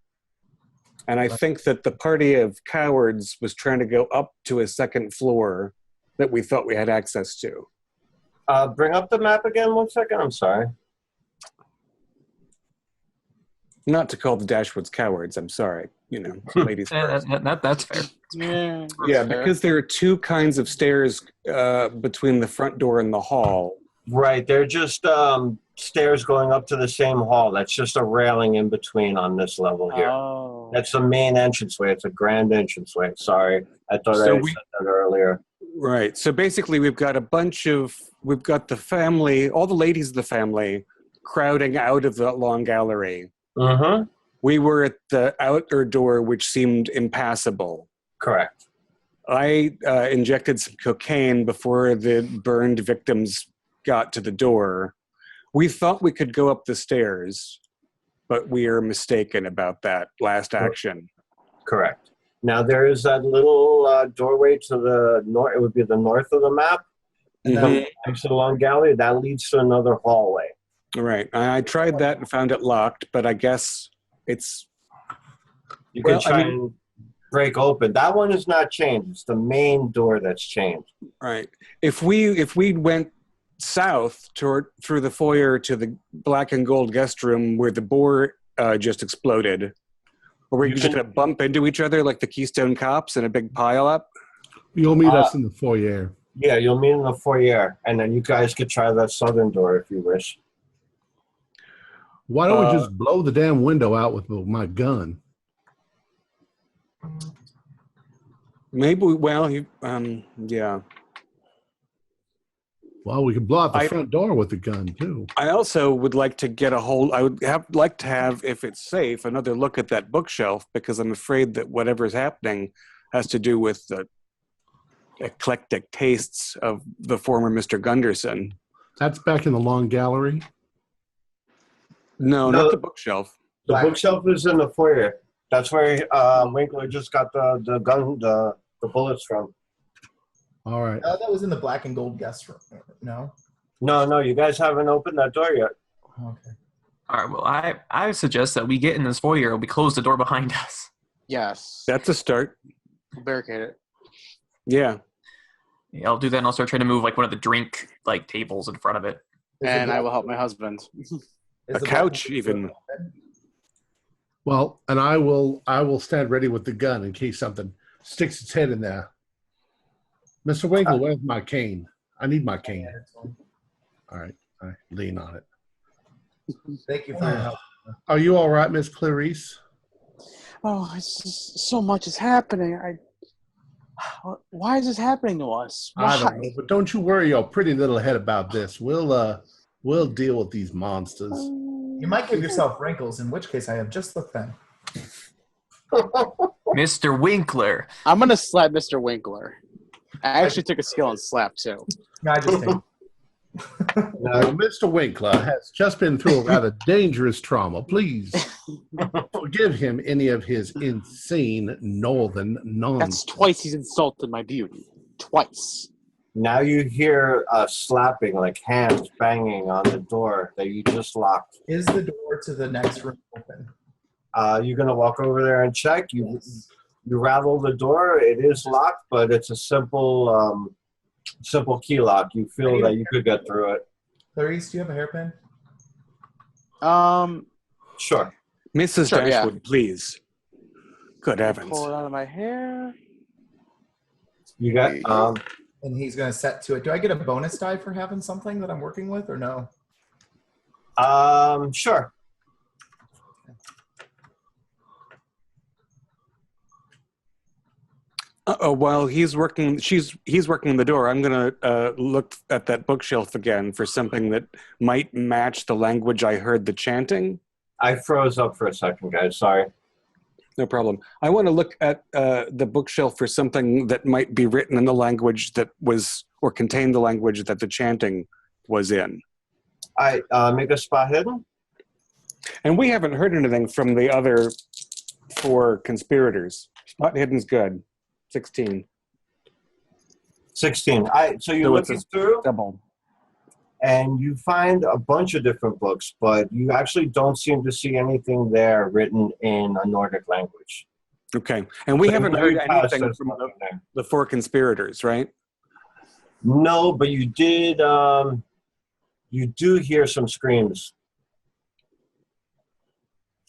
And I think that the party of cowards was trying to go up to a second floor that we thought we had access to. Bring up the map again 1 second. I'm sorry. Not to call the Dashwoods cowards, I'm sorry. You know, ladies first. That's fair. Yeah, Yeah, fair. because there are two kinds of stairs between the front door and the hall. Right, they're just stairs going up to the same hall. That's just a railing in between on this level here. Oh. That's the main entranceway. It's a grand entranceway. Sorry, I thought I said that earlier. Right. So basically, we've got the family, all the ladies of the family, crowding out of the long gallery. Mm-hmm. We were at the outer door, which seemed impassable. Correct. I injected some cocaine before the burned victims got to the door. We thought we could go up the stairs, but we are mistaken about that last action. Correct. Now there is that little doorway to the north. It would be the north of the map. And then next to the long gallery, that leads to another hallway. Right. I tried that and found it locked, but I guess it's... You can try and break open. That one is not changed. It's the main door that's changed. Right. If we went south through the foyer to the black and gold guest room where the boar just exploded, or we're just going to bump into each other like the Keystone Cops in a big pile-up? You'll meet us in the foyer. Yeah, you'll meet in the foyer, and then you guys could try that southern door if you wish. Why don't we just blow the damn window out with my gun? Maybe, yeah. Well, we could blow out the front door with the gun, too. I also would like to get like to have, if it's safe, another look at that bookshelf, because I'm afraid that whatever's happening has to do with the eclectic tastes of the former Mr. Gunderson. That's back in the long gallery? No, not the bookshelf. The bookshelf is in the foyer. That's where Winkler just got the gun, the bullets from. All right. That was in the black and gold guest room. No? No, you guys haven't opened that door yet. Okay. All right, well, I suggest that we get in this foyer and we close the door behind us. Yes. That's a start. We'll barricade it. Yeah. Yeah, I'll do that, and I'll start trying to move like one of the drink tables in front of it. And I will help my husband. A couch, even. Well, and I will stand ready with the gun in case something sticks its head in there. Mr. Winkler, where's my cane? I need my cane. All right, I lean on it. Thank you for your help. Are you all right, Miss Clarice? Oh, it's just so much is happening. Why is this happening to us? Why? I don't know, but don't you worry your pretty little head about this. We'll deal with these monsters. You might give yourself wrinkles, in which case I have just the thing. Mr. Winkler. I'm going to slap Mr. Winkler. I actually took a skill and slap, too. No, I just think. Now, Mr. Winkler has just been through a rather dangerous trauma. Please forgive him any of his insane northern nonsense. That's twice he's insulted my beauty. Twice. Now you hear slapping, like hands banging on the door that you just locked. Is the door to the next room open? You're going to walk over there and check. You rattle the door. It is locked, but it's a simple key lock. You feel that you could get through it. Clarice, do you have a hairpin? Sure. Mrs. Sure, Dashwood, please. Good heavens. Pull it out of my hair. You got And he's going to set to it. Do I get a bonus die for having something that I'm working with, or no? Sure. While he's working the door, I'm going to look at that bookshelf again for something that might match the language I heard the chanting. I froze up for a second, guys. Sorry. No problem. I want to look at the bookshelf for something that might be written in the language that was, or contain the language that the chanting was in. I make a spot hidden. And we haven't heard anything from the other 4 conspirators. Spot hidden's good. 16. 16. So you're So it's looking through, double. and you find a bunch of different books, but you actually don't seem to see anything there written in a Nordic language. Okay. And we So haven't very heard fast, anything there's from nothing there. the four conspirators, right? No, but you did. You do hear some screams.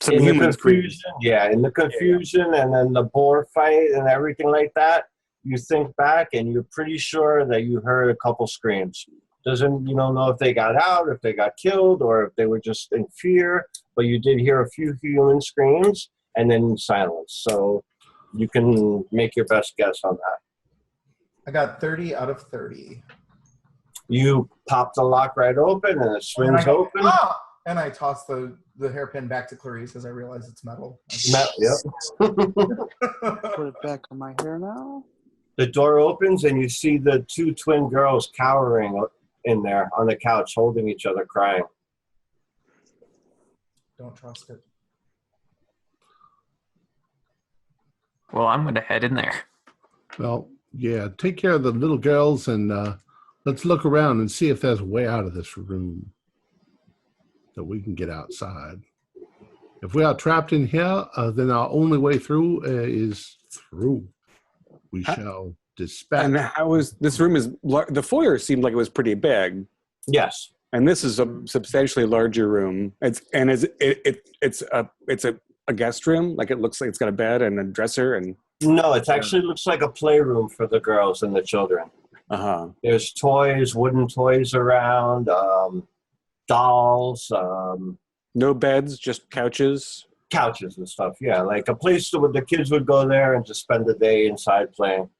Some In the human confusion, screams. yeah, in the confusion, and then the boar fight and everything like that. You think back, and you're pretty sure that you heard a couple screams. You don't know if they got out, if they got killed, or if they were just in fear. But you did hear a few human screams, and then silence. So you can make your best guess on that. I got 30 out of 30. You pop the lock right open, and it swings open. Ah! And I toss the hairpin back to Clarice as I realize it's metal. Yep. Put it back on my hair now. The door opens, and you see the two twin girls cowering in there on the couch, holding each other, crying. Don't trust it. Well, I'm going to head in there. Well, yeah, take care of the little girls, and let's look around and see if there's a way out of this room that we can get outside. If we are trapped in here, then our only way through is through. We shall dispatch. And how is this room? The foyer seemed like it was pretty big, Yes. and this is a substantially larger room. It's a guest room. Like it looks like it's got a bed and a dresser and. No, it actually looks like a playroom for the girls and the children. There's toys, wooden toys around, dolls, No beds, just couches. couches and stuff. Yeah, like a place where the kids would go there and just spend the day inside playing.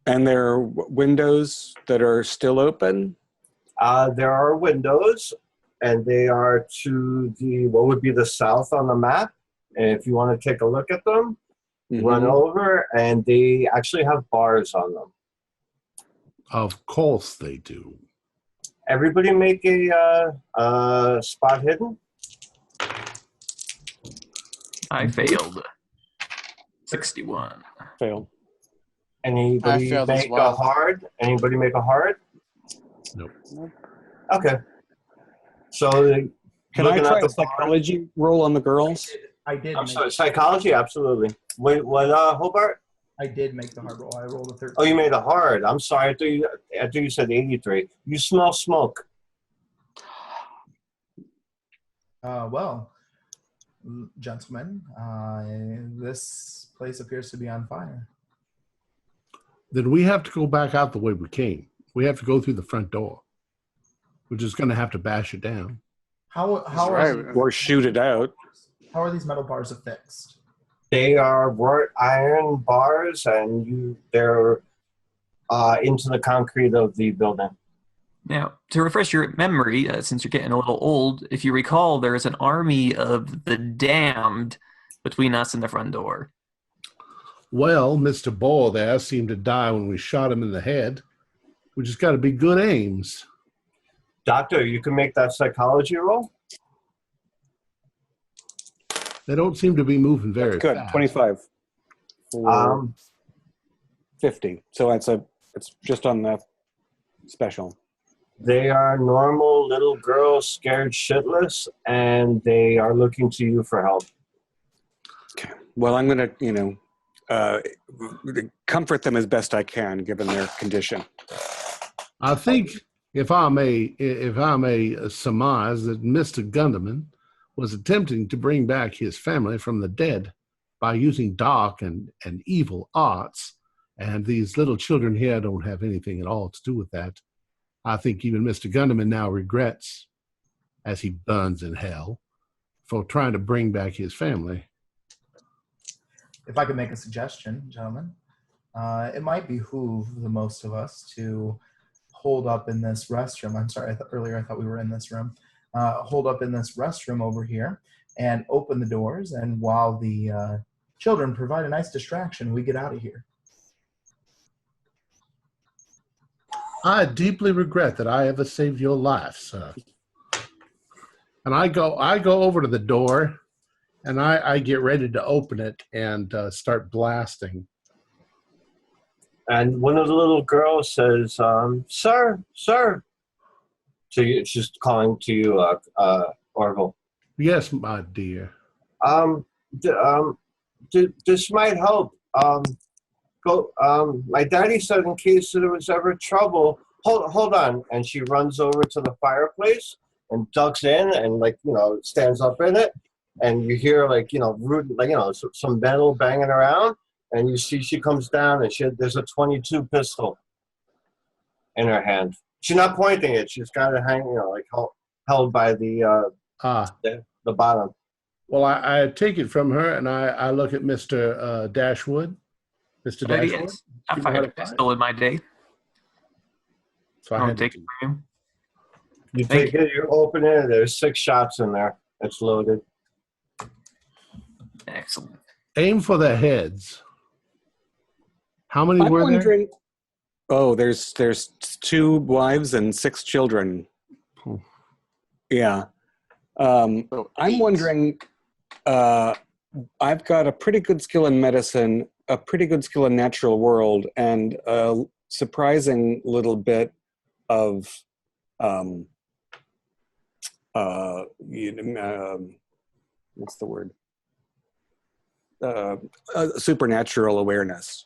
And there are windows that are still open. There are windows, and they are to what would be the south on the map. And if you want to take a look at them, run over, and they actually have bars on them. Of course they do. Everybody make a spot hidden. I failed. 61. Failed. Anybody I failed as make well. a hard? Anybody make a hard? Nope. Okay. So Can I looking try at a the bar- psychology roll on the girls? I did. I'm sorry, psychology, absolutely. Wait, what? Hobart? I did make the hard roll. I rolled a 13. Oh, you made a hard. I'm sorry. I thought you said 83. You smell smoke. Well, gentlemen, this place appears to be on fire. Then we have to go back out the way we came. We have to go through the front door. We're just going to have to bash it down. How Or shoot it out. How are these metal bars affixed? They are wrought iron bars, and they're into the concrete of the building. Now, to refresh your memory, since you're getting a little old, if you recall, there is an army of the damned between us and the front door. Well, Mr. Ball there seemed to die when we shot him in the head. We just got to be good aims. Doctor, you can make that psychology roll. They don't seem to be moving very Good. fast. 25. For 50. So it's just on the special. They are normal little girls, scared shitless, and they are looking to you for help. Okay. Well, I'm going to, comfort them as best I can, given their condition. I think, if I may surmise, that Mr. Gunderman was attempting to bring back his family from the dead by using dark and evil arts, and these little children here don't have anything at all to do with that. I think even Mr. Gunderman now regrets, as he burns in hell, for trying to bring back his family. If I could make a suggestion, gentlemen, it might behoove the most of us to hold up in this restroom. I'm sorry, earlier I thought we were in this room. Hold up in this restroom over here and open the doors, and while the children provide a nice distraction, we get out of here. I deeply regret that I ever saved your life, sir. And I go over to the door, and I get ready to open it and start blasting. And one of the little girls says, "Sir, sir." So she's calling to you, Orville. Yes, my dear. This might help. My daddy said in case there was ever trouble. Hold on. And she runs over to the fireplace and ducks in and stands up in it. And you hear some metal banging around. And you see she comes down and there's a .22 pistol in her hand. She's not pointing it. She's got it hanging, held by the bottom. Well, I take it from her, and I look at Mr. Dashwood. Mr. Dashwood? Yes. I fired a pistol in my day. So I I'll had take to. it from you. You take it, you open it, there's 6 shots in there. It's loaded. Excellent. Aim for the heads. How many I'm were there? wondering. Oh, there's 2 wives and 6 children. Yeah. I'm wondering. I've got a pretty good skill in medicine, a pretty good skill in natural world, and a surprising little bit of what's the word? Supernatural awareness.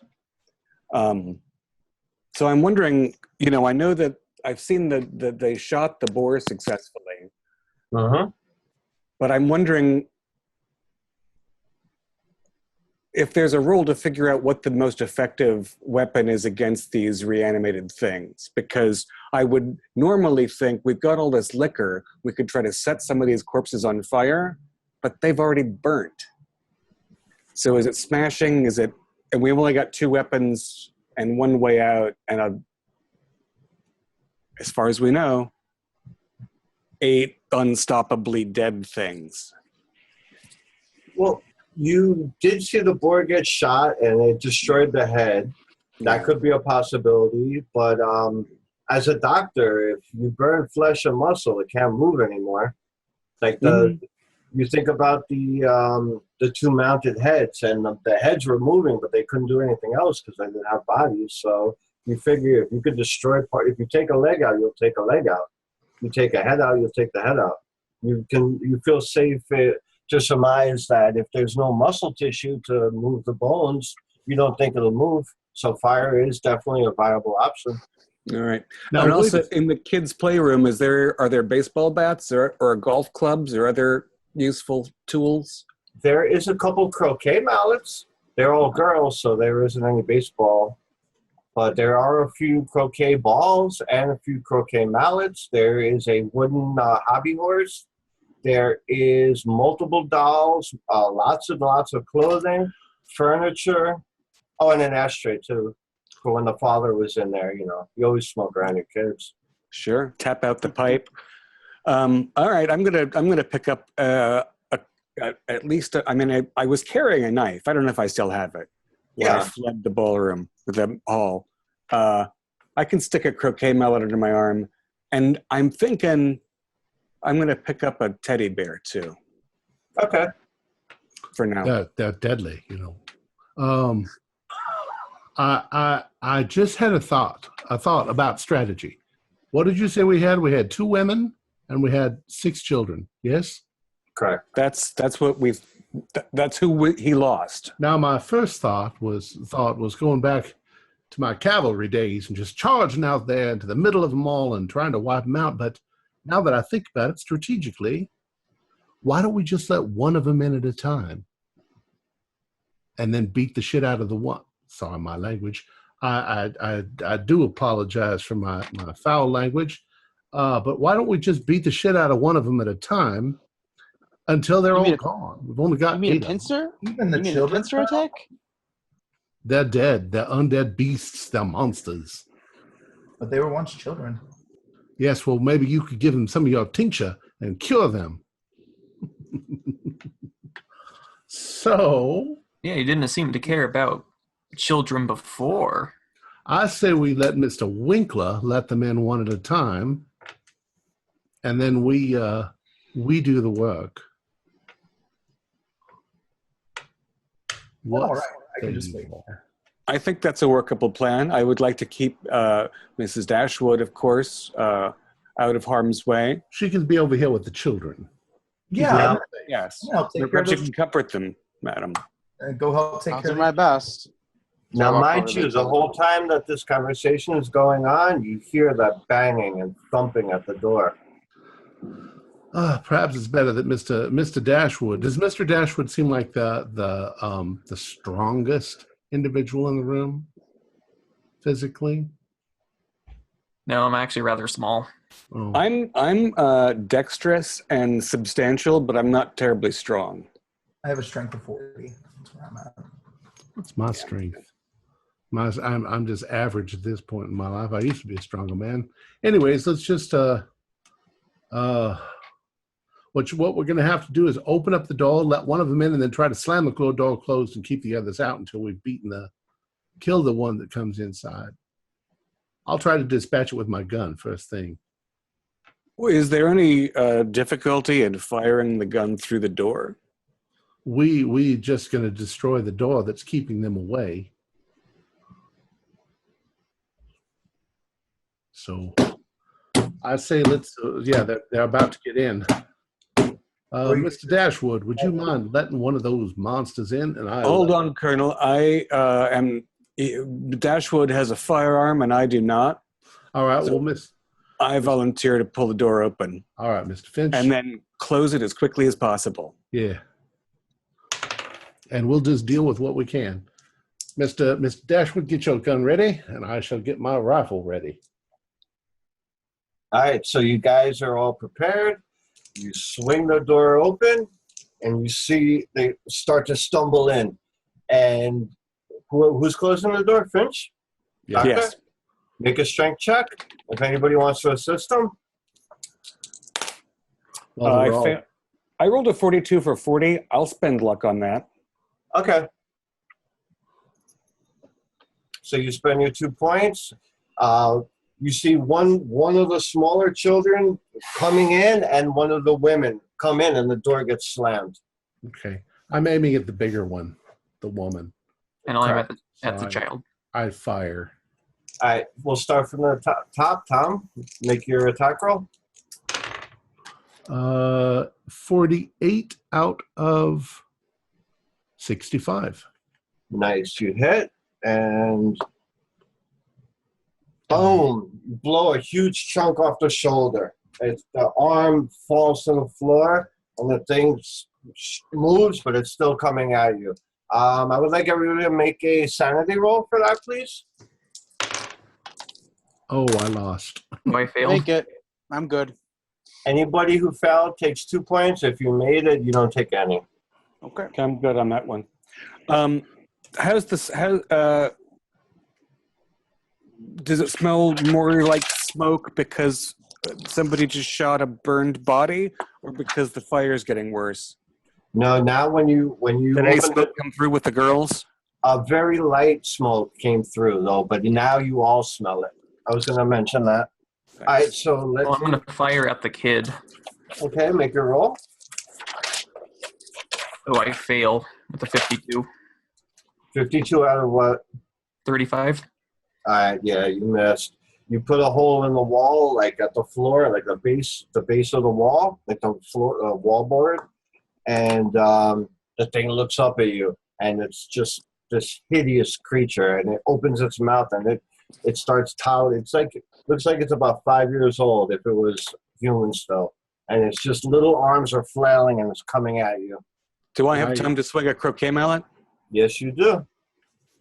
So I'm wondering, I know that I've seen that they shot the boar successfully. But I'm wondering if there's a rule to figure out what the most effective weapon is against these reanimated things. Because I would normally think we've got all this liquor, we could try to set some of these corpses on fire, but they've already burnt. So is it smashing? And we've only got 2 weapons and 1 way out, and as far as we know, 8 unstoppably dead things. Well, you did see the boar get shot and it destroyed the head. That could be a possibility. But as a doctor, if you burn flesh and muscle, it can't move anymore. You think about the 2 mounted heads, and the heads were moving, but they couldn't do anything else because they didn't have bodies. So you figure if you could destroy part, if you take a leg out, you'll take a leg out. You take a head out, you'll take the head out. You feel safe to surmise that if there's no muscle tissue to move the bones, you don't think it'll move. So fire is definitely a viable option. All right. Now, and also in the kids' playroom, are there baseball bats or golf clubs or other useful tools? There is a couple croquet mallets. They're all girls, so there isn't any baseball. But there are a few croquet balls and a few croquet mallets. There is a wooden hobby horse. There is multiple dolls, lots of clothing, furniture. Oh, and an ashtray, too, for when the father was in there. You always smoke around your kids. Sure. Tap out the pipe. All right. I'm gonna pick up at least. I was carrying a knife. I don't know if I still have it. When I fled the ballroom, the hall. I can stick a croquet mallet under my arm, and I'm thinking I'm going to pick up a teddy bear too. Okay. For now. They're deadly, I just had a thought about strategy. What did you say we had? We had 2 women and we had 6 children. Yes? Correct. That's who he lost. Now, my first thought was going back to my cavalry days and just charging out there into the middle of them all and trying to wipe them out. But now that I think about it strategically, why don't we just let one of them in at a time and then beat the shit out of the one? Sorry, my language. I do apologize for my foul language. But why don't we just beat the shit out of one of them at a time until they're all gone? We've only got 8 pincer? Even the children pincer attack? They're dead. They're undead beasts. They're monsters. But they were once children. Yes, well, maybe you could give them some of your tincture and cure them. So... Yeah, you didn't seem to care about children before. I say we let Mr. Winkler let them in one at a time, and then we do the work. All right, I can just wait. I think that's a workable plan. I would like to keep Mrs. Dashwood, of course, out of harm's way. She can be over here with the children. Yeah, Yes. I'll take care Perhaps of you those. can comfort them, madam. Go help take I'll care do of my best. Now, So I'll mind probably you, the tell whole them. time that this conversation is going on, you hear that banging and thumping at the door. Perhaps it's better that Mr. Dashwood. Does Mr. Dashwood seem like the strongest individual in the room physically? No, I'm actually rather small. Oh, I'm dexterous and substantial, but I'm not terribly strong. I have a strength of 40. That's where I'm at. that's my strength. I'm just average at this point in my life. I used to be a stronger man. Anyways, let's just what we're going to have to do is open up the door, let one of them in, and then try to slam the door closed and keep the others out until we've killed the one that comes inside. I'll try to dispatch it with my gun first thing. Is there any difficulty in firing the gun through the door? We just going to destroy the door that's keeping them away. So I say let's, they're about to get in. Mr. Dashwood, would you mind letting one of those monsters in? And Hold on, Colonel. I am. Dashwood has a firearm, and I do not. All right, So I volunteer to pull the door open. All right, Mr. Finch. And then close it as quickly as possible. Yeah. And we'll just deal with what we can. Mr. Dashwood, get your gun ready, and I shall get my rifle ready. All right, so you guys are all prepared. You swing the door open, and you see they start to stumble in. And who's closing the door? Finch? Yeah. Doctor? Yes. Make a strength check if anybody wants to assist them. Well, I rolled a 42 for 40. I'll spend luck on that. Okay. So you spend your 2 points. You see one of the smaller children coming in, and one of the women come in, and the door gets slammed. okay. I'm aiming at the bigger one, the woman. And I'm at the Sorry. child. I fire. All right, we'll start from the top. Tom, make your attack roll. 48 out of 65. Nice, you hit, and boom, you blow a huge chunk off the shoulder. The arm falls to the floor, and the thing moves, but it's still coming at you. I would like everybody to make a sanity roll for that, please. Oh, I lost. Oh, I failed. Make it. I'm good. Anybody who failed takes 2 points. If you made it, you don't take any. Okay. Okay, I'm good on that one. How's this? Does it smell more like smoke because somebody just shot a burned body, or because the fire is getting worse? No, now when you Did any opened smoke come through with the girls? a very light smoke came through though, but now you all smell it. I was going to mention that. All right, so let's. Well, I'm going to fire at the kid. Okay, make your roll. Oh, I fail with a 52. 52 out of what? 35. All right, yeah, you missed. You put a hole in the wall, like at the floor, like the base of the wall, like the floor wall board, and the thing looks up at you, and it's just this hideous creature, and it opens its mouth, and it starts towering. Looks like it's about 5 years old if it was human still, and it's just little arms are flailing, and it's coming at you. Do I have time to swing a croquet mallet? Yes, you do.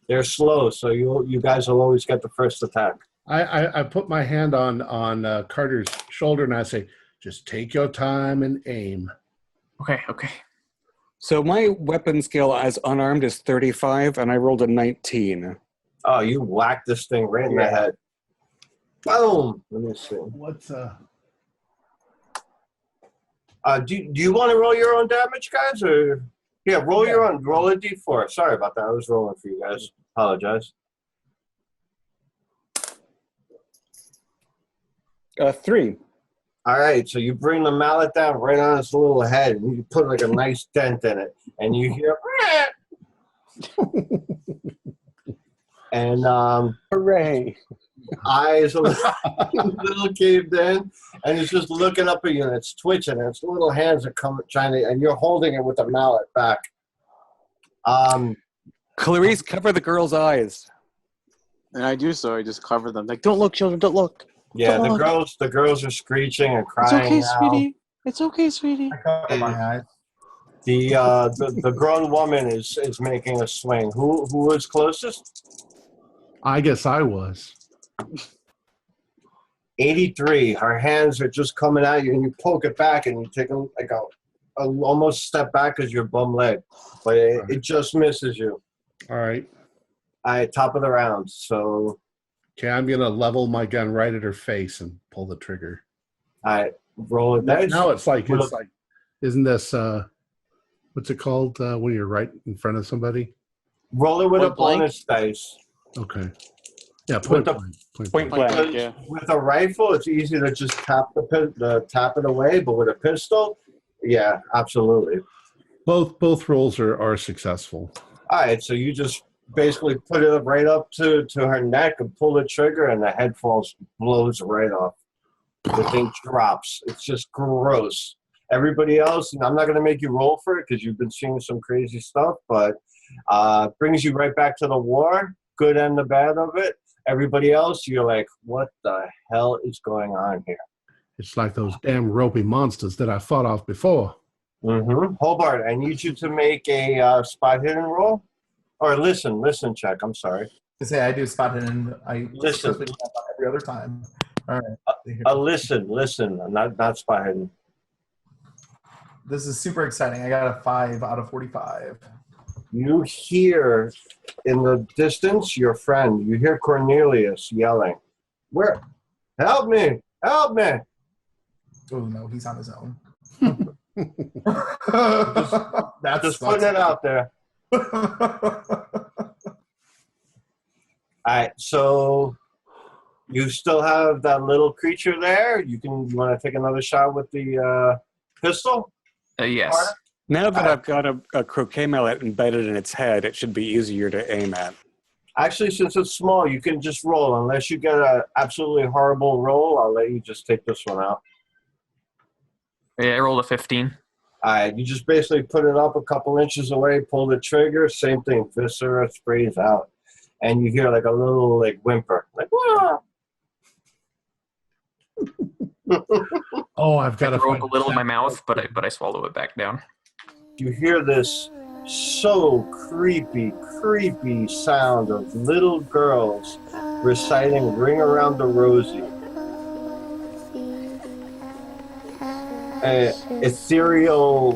They're slow, so you guys will always get the first attack. I put my hand on Carter's shoulder and I say, just take your time and aim. Okay. So my weapon skill as unarmed is 35, and I rolled a 19. Oh, you whacked this thing right in the head. Boom! Let me see. What's Do you want to roll your own damage, guys, or roll your own? Roll a d4. Sorry about that. I was rolling for you guys. Apologize. 3. All right, so you bring the mallet down right on its little head, and you put like a nice dent in it, and you hear. And Hooray! eyes a little caved in, and it's just looking up at you, and it's twitching, and its little hands are trying to, and you're holding it with a mallet back. Clarice, cover the girl's eyes. And I do so. I just cover them. Like, don't look, children. Don't look. Yeah, Don't look. the girls are screeching and It's crying. okay, now. sweetie. It's okay, sweetie. I cover my eyes. The grown woman is making a swing. Who was closest? I guess I was. 83. Her hands are just coming at you, and you poke it back, and you take a almost step back as your bum leg, but it just misses you. All right. Top of the round. So, Okay, I'm gonna level my gun right at her face and pull the trigger. I roll a dice. Now it's like isn't this what's it called when you're right in front of somebody? Roll it with a Point blank? bonus dice. Okay. Yeah, With point the- blank. Point blank. blank. Yeah. With a rifle, it's easy to just tap it away, but with a pistol, yeah, absolutely. Both rolls are successful. All right, so you just basically put it right up to her neck and pull the trigger, and the head blows right off. The thing drops. It's just gross. Everybody else, and I'm not going to make you roll for it because you've been seeing some crazy stuff, but brings you right back to the war, good and the bad of it. Everybody else, you're like, what the hell is going on here? It's like those damn ropey monsters that I fought off before. Mm-hmm. Hobart, I need you to make a spot hidden roll. Or listen check, I'm sorry. To say I do spot hidden. I Listen. do that every other time. All right. Listen, not spot hidden. This is super exciting. I got a 5 out of 45. You hear in the distance your friend. You hear Cornelius yelling, "Where? Help me! Help me!" Oh no, he's on his own. That's just putting it out there. All right, so you still have that little creature there. You want to take another shot with the pistol? Yes. Now that I've got a croquet mallet embedded in its head, it should be easier to aim at. Actually, since it's small, you can just roll. Unless you get an absolutely horrible roll, I'll let you just take this one out. Yeah, I rolled a 15. All right, you just basically put it up a couple inches away, pull the trigger, same thing, viscera sprays out. And you hear like a little whimper, like, "Wah!" Oh, I've got I to broke a little in my mouth, but I swallow it back down. You hear this so creepy sound of little girls reciting Ring Around the Rosie. Ethereal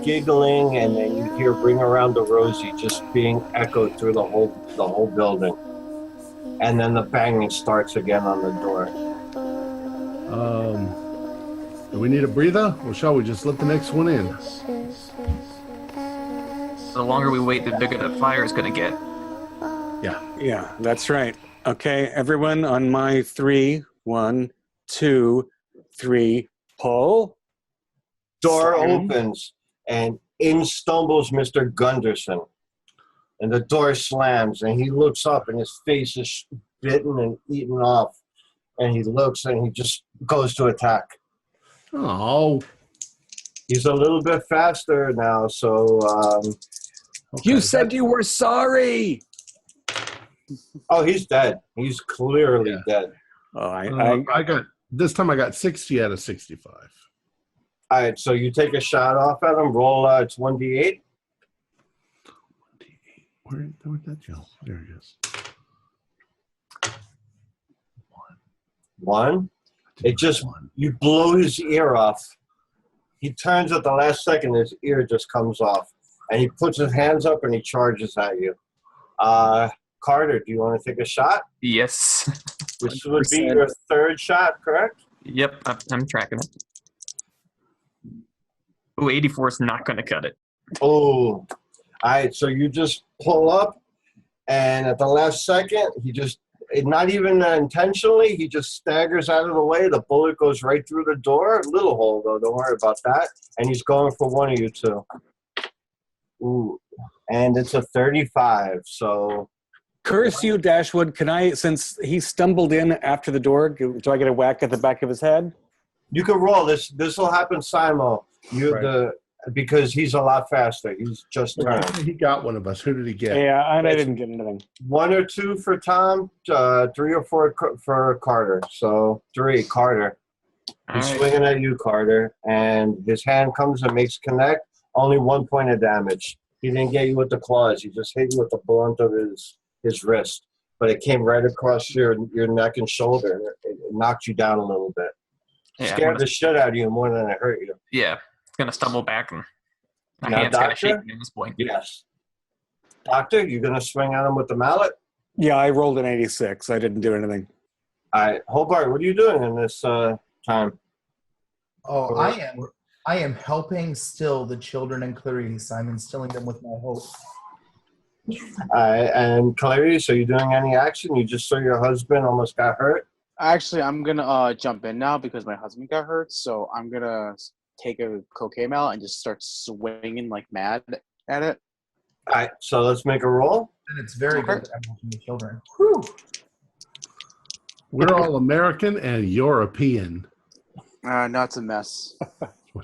giggling, and then you hear Ring Around the Rosie just being echoed through the whole building. And then the banging starts again on the door. Do we need a breather, or shall we just let the next one in? The longer we wait, the bigger the fire is going to get. Yeah, that's right. Okay, everyone on my 3, 1, 2, 3, pull. Door Siren. opens, and in stumbles Mr. Gunderson. And the door slams, and he looks up, and his face is bitten and eaten off. And he looks, and he just goes to attack. Oh. He's a little bit faster now, so... Okay. You said you were sorry! Oh, he's dead. He's clearly dead. Oh, I got 60 out of 65. All right, so you take a shot off at him. Roll, it's 1d8. Where'd that go? There it is. 1. It just, you blow his ear off. He turns at the last second, his ear just comes off. And he puts his hands up and he charges at you. Carter, do you want to take a shot? Yes. This would be your third shot, correct? Yep, I'm tracking it. Ooh, 84 is not going to cut it. Oh. All right, so you just pull up, and at the last second, he just, not even intentionally, he just staggers out of the way. The bullet goes right through the door. Little hole, though. Don't worry about that. And he's going for one of you two. Ooh. And it's a 35, so Curse you, Dashwood. Can I, since he stumbled in after the door, do I get a whack at the back of his head? You can roll this. This will happen Simo. Right. Because he's a lot faster. He's just turned. He got one of us. Who did he get? Yeah, I didn't get anything. 1 or 2 for Tom, 3 or 4 for Carter. So 3, Carter. He's swinging at you, Carter, and his hand comes and makes connect. Only 1 point of damage. He didn't get you with the claws. He just hit you with the blunt of his wrist. But it came right across your neck and shoulder. It knocked you down a little bit. Yeah, Scared the shit out of you more than it hurt you. Yeah, it's gonna stumble back and my Now, hand's kind of Doctor? shaking at this point. Yes. Doctor, you going to swing at him with the mallet? Yeah, I rolled an 86. I didn't do anything. All right. Hobart, what are you doing in this time? Oh, I am helping still the children and Clarice. I'm instilling them with my hope. And Clarice, are you doing any action? You just saw your husband almost got hurt? Actually, I'm gonna jump in now because my husband got hurt. So I'm gonna take a cocaine mallet and just start swinging like mad at it. All right. So let's make a roll. And it's very Okay. good at helping the children. Whew. We're all American and European. No, it's a mess.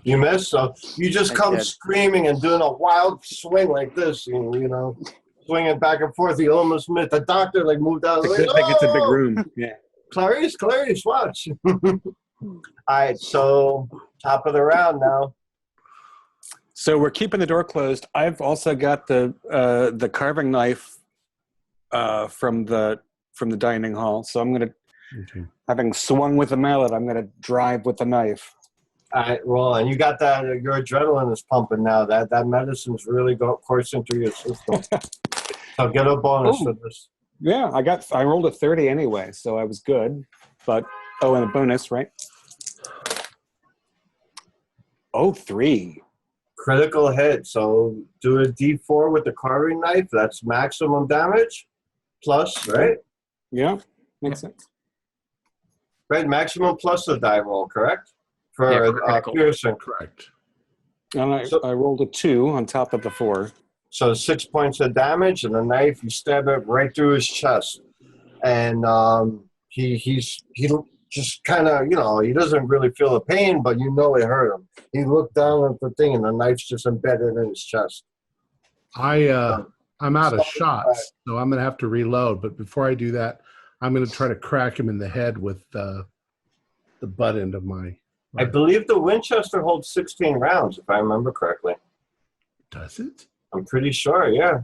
You missed. So you just I come did. screaming and doing a wild swing like this, you know, swinging back and forth. You almost missed. The doctor moved out. It's a good thing it's a big room. Yeah. Clarice, watch. All right, so top of the round now. So we're keeping the door closed. I've also got the carving knife from the dining hall. So I'm gonna, having swung with the mallet, I'm gonna drive with the knife. All right, roll. And you got that, your adrenaline is pumping now. That medicine's really coursing through your system. So get a bonus for this. Yeah, I rolled a 30 anyway, so I was good. But and a bonus, right? 3. Critical hit. So do a D4 with the carving knife. That's maximum damage. Plus, right? Yeah, makes sense. Right, maximum plus the die roll, correct? For critical. piercing. Correct. And I rolled a 2 on top of the 4. So 6 points of damage, and the knife, you stab it right through his chest. And he just kind of, he doesn't really feel the pain, but it hurt him. He looked down at the thing, and the knife's just embedded in his chest. I'm out of shots, so I'm going to have to reload. But before I do that, I'm going to try to crack him in the head with the butt end of my... I believe the Winchester holds 16 rounds, if I remember correctly. Does it? I'm pretty sure, yeah.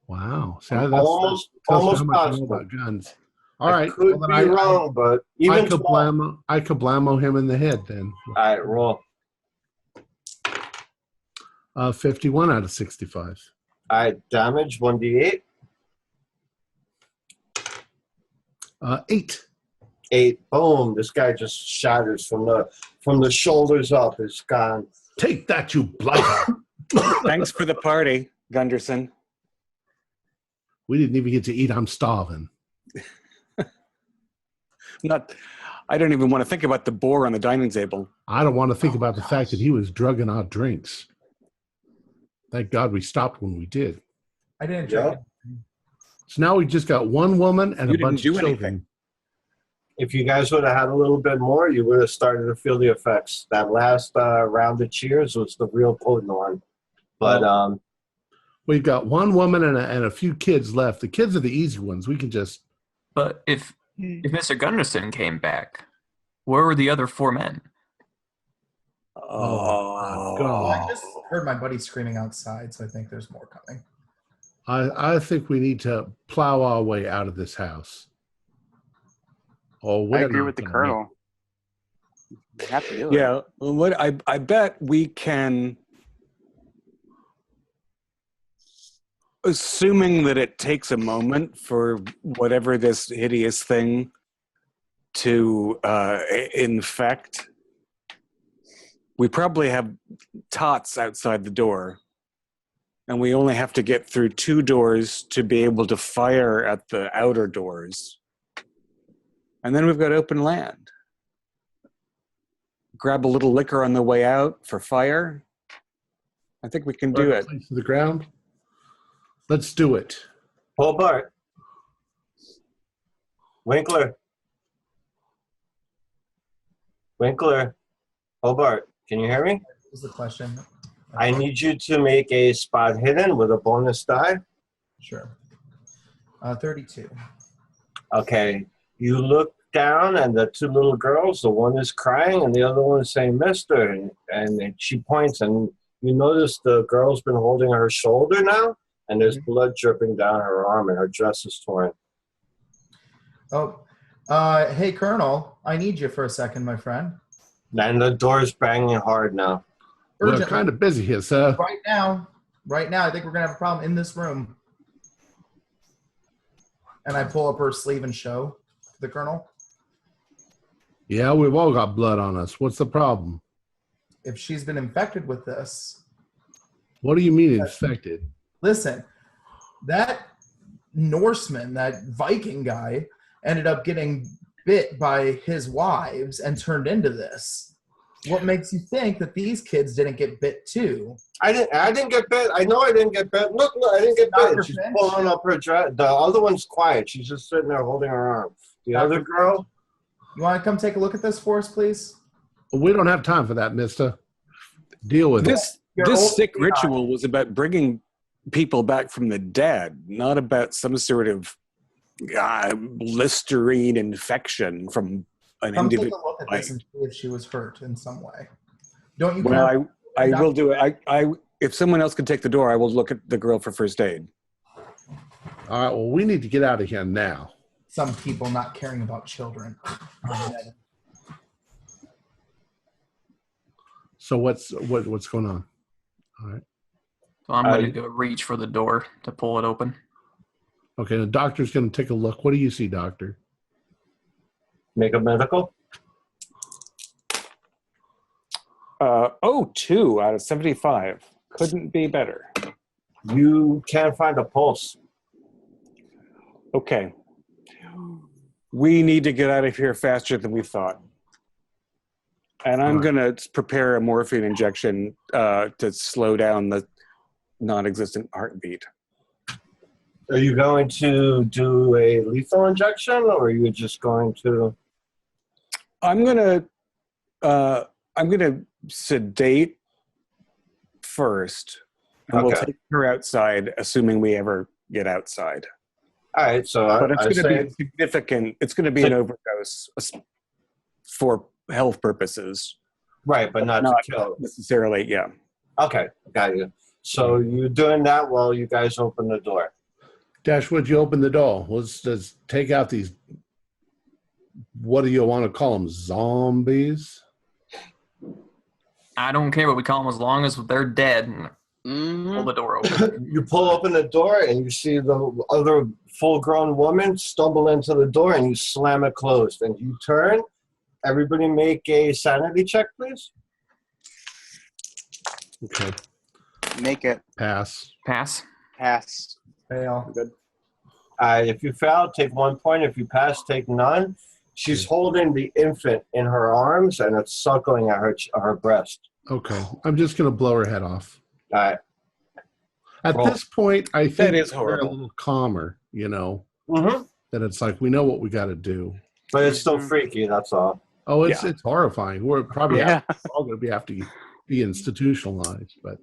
Wow. See, I'm that's almost how much I know positive. about guns. All right. I could be wrong, but I even kablamo him in the head then. All right, roll. 51 out of 65. All right, damage 1d8. 8. 8. Boom! This guy just shatters from the shoulders up. It's gone. Take that, you blighter. Thanks for the party, Gunderson. We didn't even get to eat. I'm starving. I don't even want to think about the boar on the dining table. I don't want to think about the fact that he was drugging our drinks. Thank God we stopped when we did. I didn't drink it. So now we just got one woman and You a bunch didn't of do children. anything. If you guys would have had a little bit more, you would have started to feel the effects. That last round of cheers was the real potent one. But we've got one woman and a few kids left. The kids are the easy ones. We can just... But if Mr. Gunderson came back, where were the other 4 men? Oh, I God. just heard my buddy screaming outside, so I think there's more coming. I think we need to plow our way out of this house. I agree with the colonel. We have to do it. Yeah, what I bet we can, assuming that it takes a moment for whatever this hideous thing to infect, we probably have tots outside the door, and we only have to get through 2 doors to be able to fire at the outer doors. And then we've got open land. Grab a little liquor on the way out for fire. I think we can do it. To the ground. Let's do it. Hobart, Winkler. Winkler. Hobart, can you hear me? What was the question? I need you to make a spot hidden with a bonus die. Sure. 32. Okay. You look down and the two little girls, the one is crying and the other one is saying, Mister. And she points and you notice the girl's been holding her shoulder now and there's blood dripping down her arm and her dress is torn. Oh, hey, Colonel, I need you for a second, my friend. And the door's banging hard now. We're Urgently. kind of busy here, sir. Right now, I think we're going to have a problem in this room. And I pull up her sleeve and show the Colonel. Yeah, we've all got blood on us. What's the problem? If she's been infected with this, What do you mean infected? listen, that Norseman, that Viking guy, ended up getting bit by his wives and turned into this. What makes you think that these kids didn't get bit too? I didn't get bit. I know I didn't get bit. Look, I didn't get Dr. bit. She's Finch? pulling up her dress. The other one's quiet. She's just sitting there holding her arm. The Dr. other girl, You want to come take a look at this for us, please? We don't have time for that, mister. Deal with it. This sick ritual was about bringing people back from the dead, not about some sort of Listerine infection from an Come take a individual. look at this and see if she was hurt in some way. Don't you? Well, I will do it. I if someone else could take the door, I will look at the girl for first aid. All right, well, we need to get out of here now. Some people not caring about children. So what's going on? All right. So I'm going to go reach for the door to pull it open. Okay, the doctor's going to take a look. What do you see, doctor? make a medical. 2 out of 75. Couldn't be better. You can't find a pulse. Okay. We need to get out of here faster than we thought. And I'm going to prepare a morphine injection to slow down the non-existent heartbeat. Are you going to do a lethal injection, or are you just going to? I'm going to sedate first, and we'll take her outside, assuming we ever get outside. All right, so but it's going to be significant. It's going to be an overdose for health purposes. Right, but not to kill. Necessarily, yeah. Okay, got you. So you're doing that while you guys open the door. Dashwood, you open the door. Let's take out these, what do you want to call them, zombies? I don't care what we call them as long as they're dead. Pull the door open. You pull open the door and you see the other full-grown woman stumble into the door and you slam it closed. And you turn. Everybody make a sanity check, please. Okay. Make it. Pass. Pass. Pass. Fail. Good. If you fail, take 1 point. If you pass, take none. She's holding the infant in her arms and it's suckling at her breast. Okay. I'm just going to blow her head off. All right. At this point, I think that is they're horrible. a little calmer, you know, Mm-hmm. that it's like, we know what we got to do. But it's still freaky, that's all. Oh, it's horrifying. We're probably Yeah. all going to have to be institutionalized, but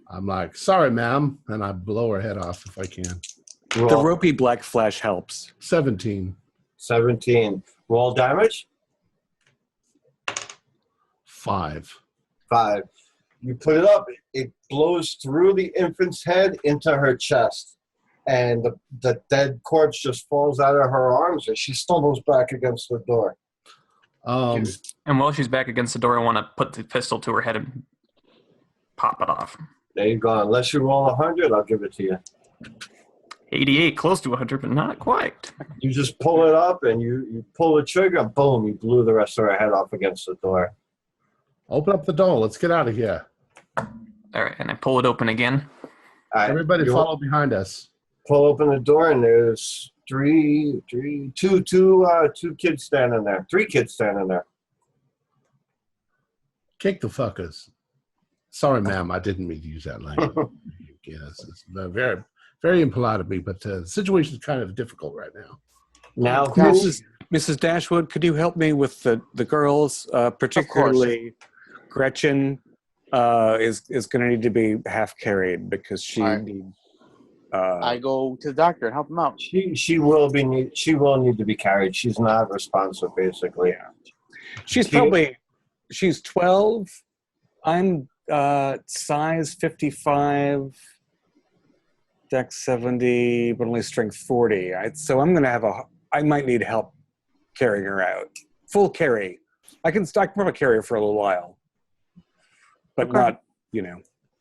I'm like, sorry, ma'am, and I blow her head off if I can. Roll. The ropey black flash helps. 17. 17. Roll damage. 5. 5. You put it up, it blows through the infant's head into her chest. And the dead corpse just falls out of her arms and she stumbles back against the door. And while she's back against the door, I want to put the pistol to her head and pop it off. There you go. Unless you roll 100, I'll give it to you. 88, close to 100, but not quite. You just pull it up and you pull the trigger, and boom, you blew the rest of her head off against the door. Open up the door. Let's get out of here. All right, and I pull it open again. All right, Everybody you follow behind us. pull open the door and there's two kids standing there. 3 kids standing there. Kick the fuckers. Sorry, ma'am. I didn't mean to use that language. Yes, it's very, very impolite of me, but the situation is kind of difficult right now. Now, Mrs. Dashwood, could you help me with the girls, particularly Gretchen is going to need to be half carried because she needs. I go to the doctor and help him out. She will need to be carried. She's not responsive, basically. She's 12. I'm size 55, dex 70, but only strength 40. So I'm going to I might need help carrying her out. Full carry. I can probably carry her for a little while, but not, You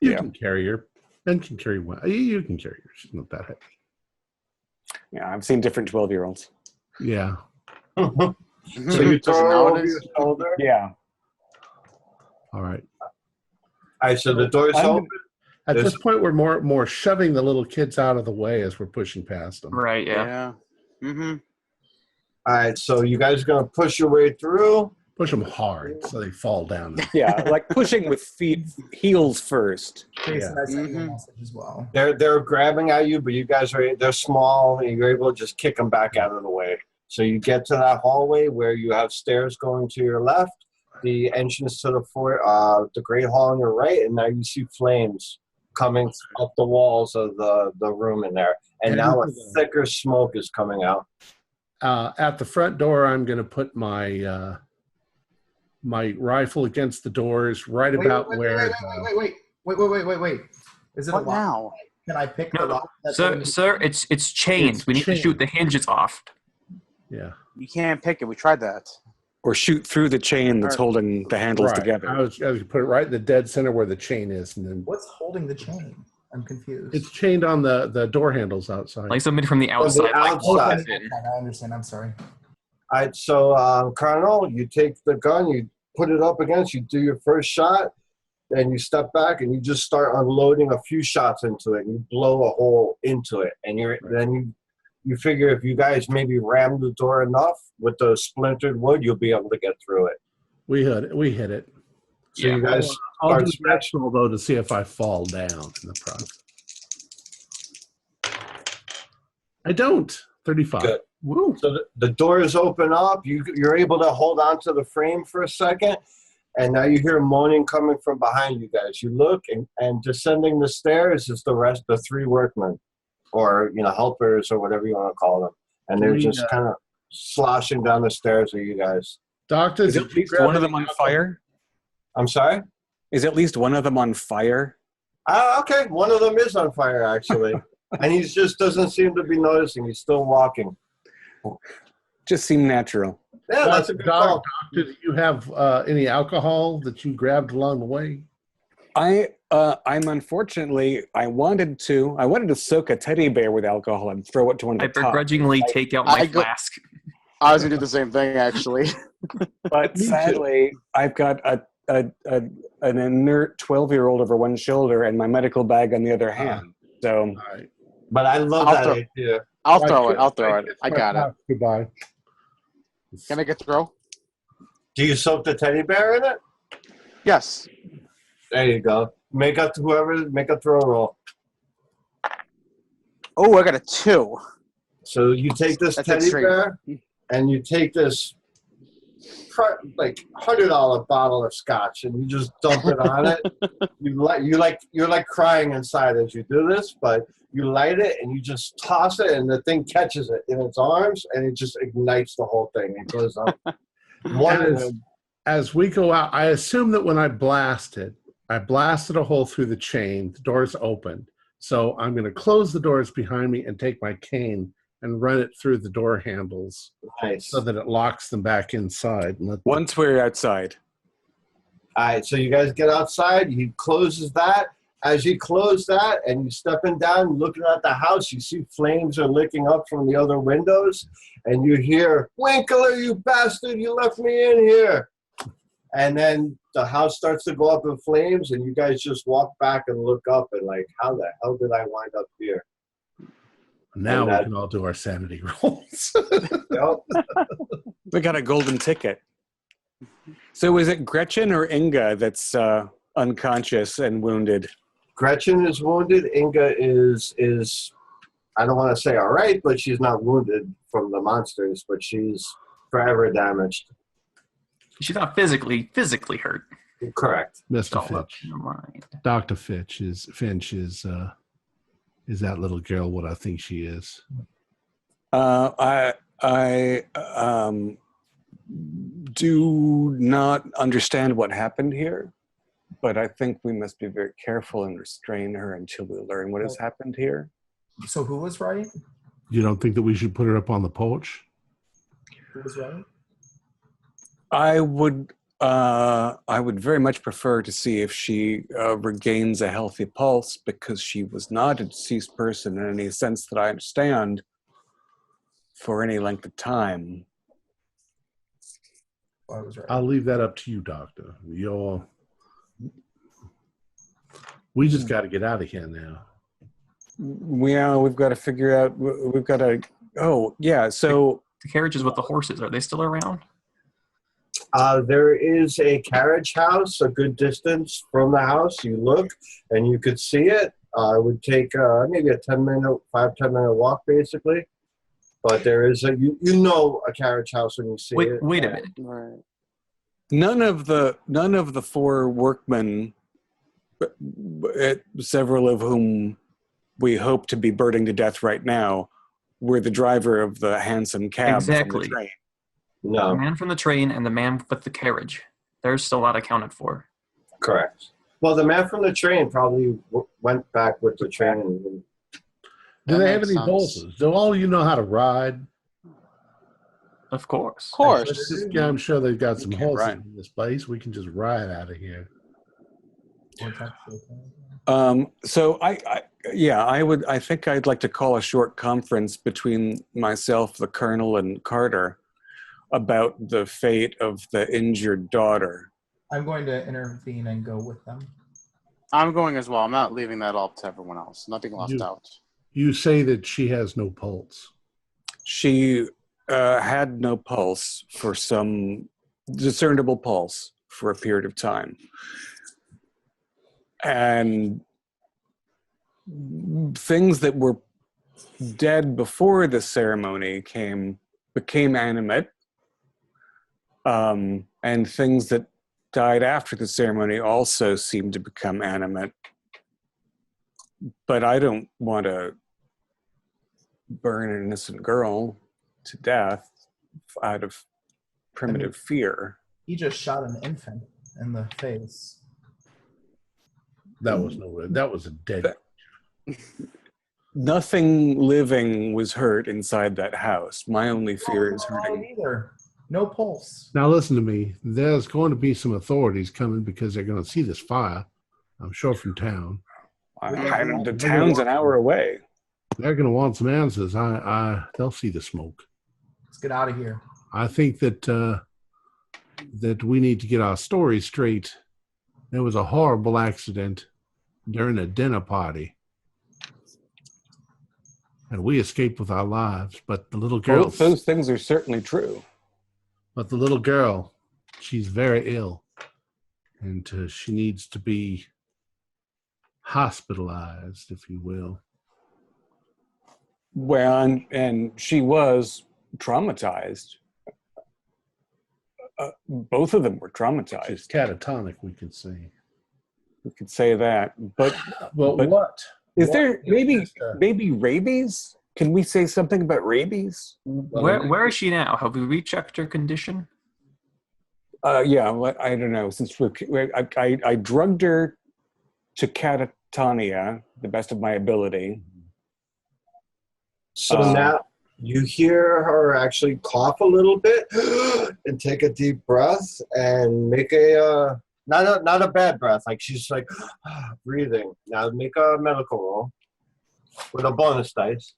can carry her. Ben can carry one. You can carry her. She's not that heavy. Yeah, I've seen different 12-year-olds. Yeah. So you throw her over your shoulder? Yeah. All right. All right, so the door's open. At this point, we're more shoving the little kids out of the way as we're pushing past them. Right, yeah. Mm-hmm. All right, so you guys are going to push your way through? Push them hard so they fall down. Yeah, like pushing with heels first. Jason, I sent you a message as well. They're grabbing at you, but you guys they're small, and you're able to just kick them back out of the way. So you get to that hallway where you have stairs going to your left, the entrance to the Great Hall on your right, and now you see flames coming up the walls of the room in there. And now a thicker smoke is coming out. At the front door, I'm going to put my my rifle against the doors right about where... Wait. Is it what a lock? Now? Can I pick the lock? Sir, it's chained. We need to shoot the hinges off. Yeah. You can't pick it. We tried that. Or shoot through the chain that's holding the handles together. I was going to put it right in the dead center where the chain is. And then What's holding the chain? I'm confused. it's chained on the door handles outside. Like somebody from the outside. I understand. I'm sorry. All right, so Colonel, you take the gun, you put it up against, you do your first shot, and you step back and you just start unloading a few shots into it. And you blow a hole into it, and then you figure if you guys maybe ram the door enough with the splintered wood, you'll be able to get through it. We hit it. So you guys I'll do the next roll though to see if I fall down in the process. I don't. 35. Good. Woo. So the doors open up. You're able to hold on to the frame for a second, and now you hear moaning coming from behind you guys. You look, and descending the stairs is the three workmen, or helpers, or whatever you want to call them, and they're just kind of sloshing down the stairs at you guys. Doctor, is at least one of them on fire? I'm sorry? Is at least one of them on fire? Okay, one of them is on fire actually, and he just doesn't seem to be noticing. He's still walking. Just seemed natural. Yeah, that's a good call. Doctor, do you have any alcohol that you grabbed along the way? I'm unfortunately, I wanted to soak a teddy bear with alcohol and throw it to one of the I begrudgingly take out my flask. I was going to do the same thing, actually. But sadly, I've got an inert 12-year-old over one shoulder and my medical bag on the other hand. So, right. But I love that idea. I'll throw it. I got it. Goodbye. Can I make a throw? Do you soak the teddy bear in it? Yes. There you go. Make a throw roll. Oh, I got a 2. So you take this teddy bear and you take this like $100 bottle of scotch and you just dump it on it. You're like crying inside as you do this, but you light it and you just toss it and the thing catches it in its arms and it just ignites the whole thing. It goes up. As we go out, I assume that when I blasted a hole through the chain, the doors opened. So I'm going to close the doors behind me and take my cane and run it through the door handles. Nice. So that it locks them back inside. Once we're outside. All right, so you guys get outside. He closes that. As you close that and you're stepping down, looking at the house, you see flames are licking up from the other windows. And you hear, "Winkler, you bastard, you left me in here." And then the house starts to go up in flames, and you guys just walk back and look up and like, how the hell did I wind up here? Now we can all do our sanity rolls. We got a golden ticket. So is it Gretchen or Inga that's unconscious and wounded? Gretchen is wounded. Inga is I don't want to say all right, but she's not wounded from the monsters, but she's forever damaged. She's not physically hurt. Correct. Mr. So, Finch. never mind. Dr. Finch is that little girl what I think she is? I do not understand what happened here, but I think we must be very careful and restrain her until we learn what has happened here. So who was right? You don't think that we should put her up on the porch? Who was right? I would very much prefer to see if she regains a healthy pulse, because she was not a deceased person in any sense that I understand for any length of time. I was right. I'll leave that up to you, Doctor. We just got to get out of here now. We've got to figure out. We've got to. Oh yeah. So The carriages with the horses, are they still around? There is a carriage house a good distance from the house. You look and you could see it. It would take maybe a 10-minute walk, basically. But there is a carriage house when you see it. Wait a minute. Right. none of the four workmen, several of whom we hope to be burning to death right now, were the driver of the handsome cab Exactly. from the train. The No, man from the train and the man with the carriage. They're still not accounted for. correct. Well, the man from the train probably went back with the train. Do That they have makes any sense. horses? Do all you know how to ride? Of course. Of course. Yeah, I'm sure they've got some can't horses ride. in this place. We can just ride out of here. So I think I'd like to call a short conference between myself, the Colonel, and Carter about the fate of the injured daughter. I'm going to intervene and go with them. I'm going as well. I'm not leaving that up to everyone else. Nothing left out. You say that she has no pulse. She had no pulse for some discernible pulse for a period of time. And things that were dead before the ceremony became animate. And things that died after the ceremony also seemed to become animate. But I don't want to burn an innocent girl to death out of primitive fear. He just shot an infant in the face. That was a dead. Nothing living was hurt inside that house. My only fear is hurting. Either. No pulse. Now listen to me. There's going to be some authorities coming because they're going to see this fire. I'm sure from town. The town's an hour away. They're going to want some answers. They'll see the smoke. Let's get out of here. I think that we need to get our story straight. There was a horrible accident during a dinner party, and we escaped with our lives. But the little girl, Both those things are certainly true. but the little girl, she's very ill, and she needs to be hospitalized, if you will. Well, and she was traumatized. Both of them were traumatized. She's catatonic, we could say. We could say that. But But what? Is What there is maybe rabies? Can we say something about rabies? Where is she now? Have we rechecked her condition? Yeah, I don't know. Since I drugged her to catatonia, the best of my ability. So now you hear her actually cough a little bit and take a deep breath and make a not a bad breath, like she's like breathing. Now make a medical roll with a bonus dice.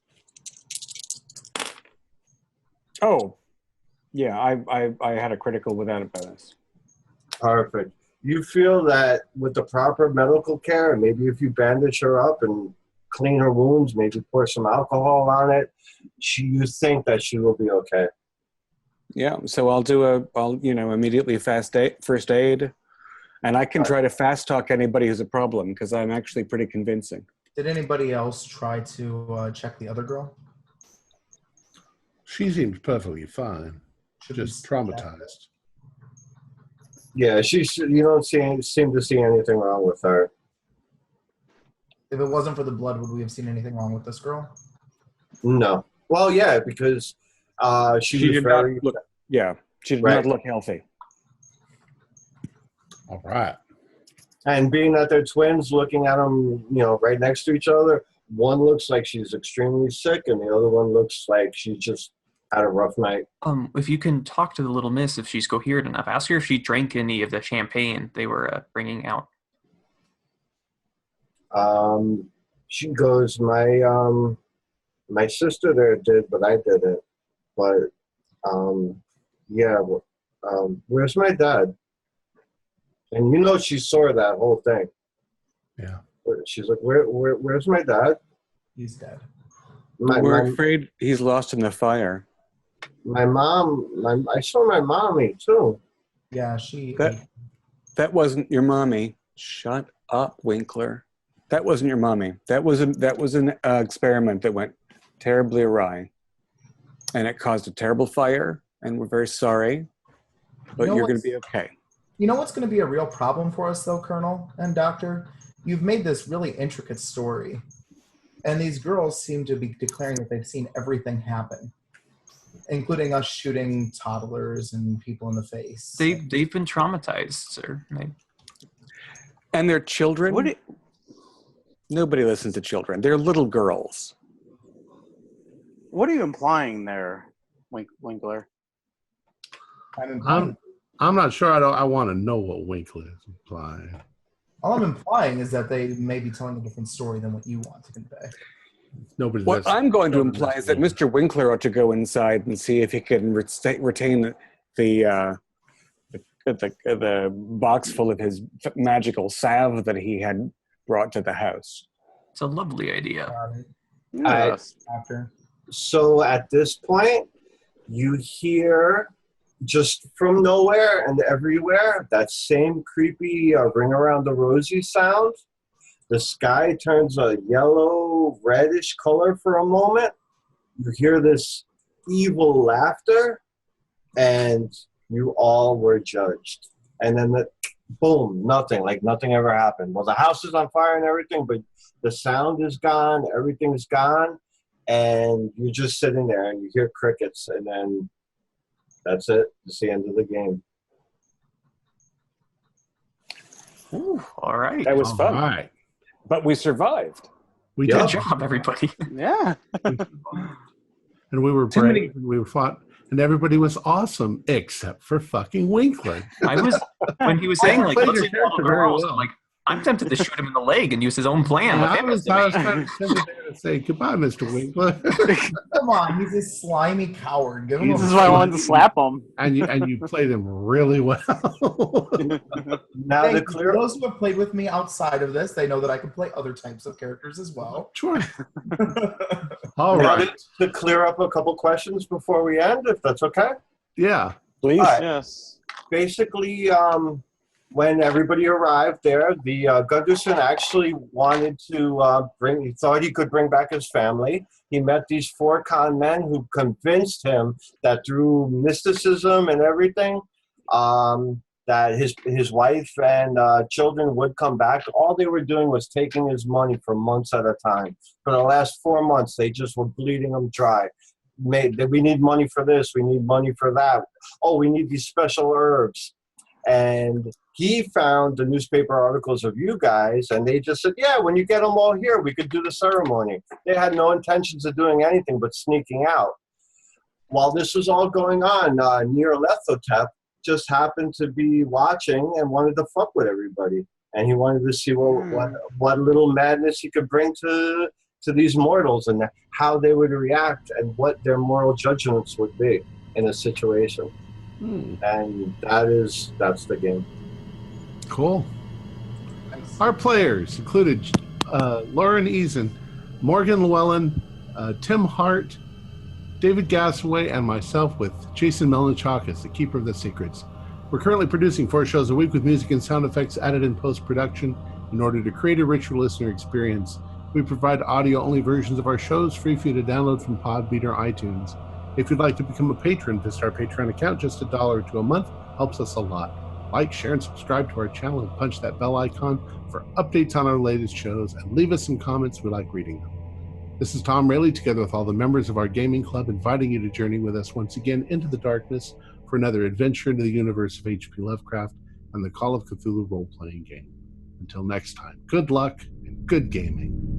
Oh, yeah, I had a critical without a bonus. Perfect. You feel that with the proper medical care, and maybe if you bandage her up and clean her wounds, maybe pour some alcohol on it, you think that she will be okay. Yeah, so I'll immediately first aid, and I can try to fast talk anybody who's a problem because I'm actually pretty convincing. Did anybody else try to check the other girl? She seems perfectly fine. Should Just we- traumatized. Yeah, you don't seem to see anything wrong with her. If it wasn't for the blood, would we have seen anything wrong with this girl? No. Well, yeah, because she was did very... not look. Yeah, she did Right. not look healthy. All right. And being that they're twins, looking at them, right next to each other, one looks like she's extremely sick, and the other one looks like she's just had a rough night. If you can talk to the little miss if she's coherent enough, ask her if she drank any of the champagne they were bringing out. She goes, my sister there did, but I didn't. But yeah, where's my dad? And she saw that whole thing. Yeah. She's like, where's my dad? He's dead. We're afraid he's lost in the fire. My mom, I saw my mommy too. Yeah, she. That wasn't your mommy. Shut up, Winkler. That wasn't your mommy. That was an experiment that went terribly awry, and it caused a terrible fire. And we're very sorry, but you're going to be okay. You know what's going to be a real problem for us, though, Colonel and Doctor? You've made this really intricate story, and these girls seem to be declaring that they've seen everything happen, including us shooting toddlers and people in the face. They've been traumatized, sir. And they're children. Nobody listens to children. They're little girls. What are you implying there, Winkler? I'm not sure. I want to know what Winkler is implying. All I'm implying is that they may be telling a different story than what you want to convey. Nobody. What I'm going to imply is that Mr. Winkler ought to go inside and see if he can retain the box full of his magical salve that he had brought to the house. It's a lovely idea. Yes. After. So at this point, you hear just from nowhere and everywhere that same creepy ring around the rosy sound. The sky turns a yellow, reddish color for a moment. You hear this evil laughter, and you all were judged. And then boom, nothing, like nothing ever happened. Well, the house is on fire and everything, but the sound is gone, everything's gone, and you're just sitting there and you hear crickets, and then that's it. It's the end of the game. Ooh, all right. That was All fun. right. But we survived. We Yep. Good did. job, everybody. Yeah. And we were Too brave. many- And we were fought. And everybody was awesome except for fucking Winkler. I was when he was saying like, played "Let's your see all the character very girls," well. I'm like, I'm tempted to shoot him in the leg and use his own plan. with I him was as the kind main- of tempted to say goodbye, Mr. Winkler. Come on, he's a slimy coward. Give him This a is why I wanted to slap him. and you played him really well. Now Thank to you. clear For those who have played with me outside of this, they know that I can play other types of characters as well. Sure. All now right. to clear up a couple questions before we end, if that's okay. Yeah. Please. All right. Yes. Basically, when everybody arrived there, the Gunderson actually wanted to he thought he could bring back his family. He met these 4 con men who convinced him that through mysticism and everything, that his wife and children would come back. All they were doing was taking his money for months at a time. For the last 4 months, they just were bleeding him dry. We need money for this. We need money for that. Oh, we need these special herbs. And he found the newspaper articles of you guys, and they just said, yeah, when you get them all here, we could do the ceremony. They had no intentions of doing anything but sneaking out. While this was all going on, Nir Lethotep just happened to be watching and wanted to fuck with everybody. And he wanted to see what little madness he could bring to these mortals and how they would react and what their moral judgments would be in a situation. And that's the game. Cool. Our players included Lauren Eason, Morgan Llewellyn, Tim Hart, David Gasaway, and myself with Jason Melnichakis, the Keeper of the Secrets. We're currently producing 4 shows a week with music and sound effects added in post-production in order to create a richer listener experience We provide audio-only versions of our shows free for you to download from Podbean or iTunes. If you'd like to become a patron, visit our Patreon account. Just $1 or $2 a month helps us a lot. Like, share, and subscribe to our channel and punch that bell icon for updates on our latest shows, and leave us some comments. We like reading them. This is Tom Rayleigh, together with all the members of our gaming club, inviting you to journey with us once again into the darkness for another adventure into the universe of H.P. Lovecraft and the Call of Cthulhu role-playing game. Until next time, good luck and good gaming.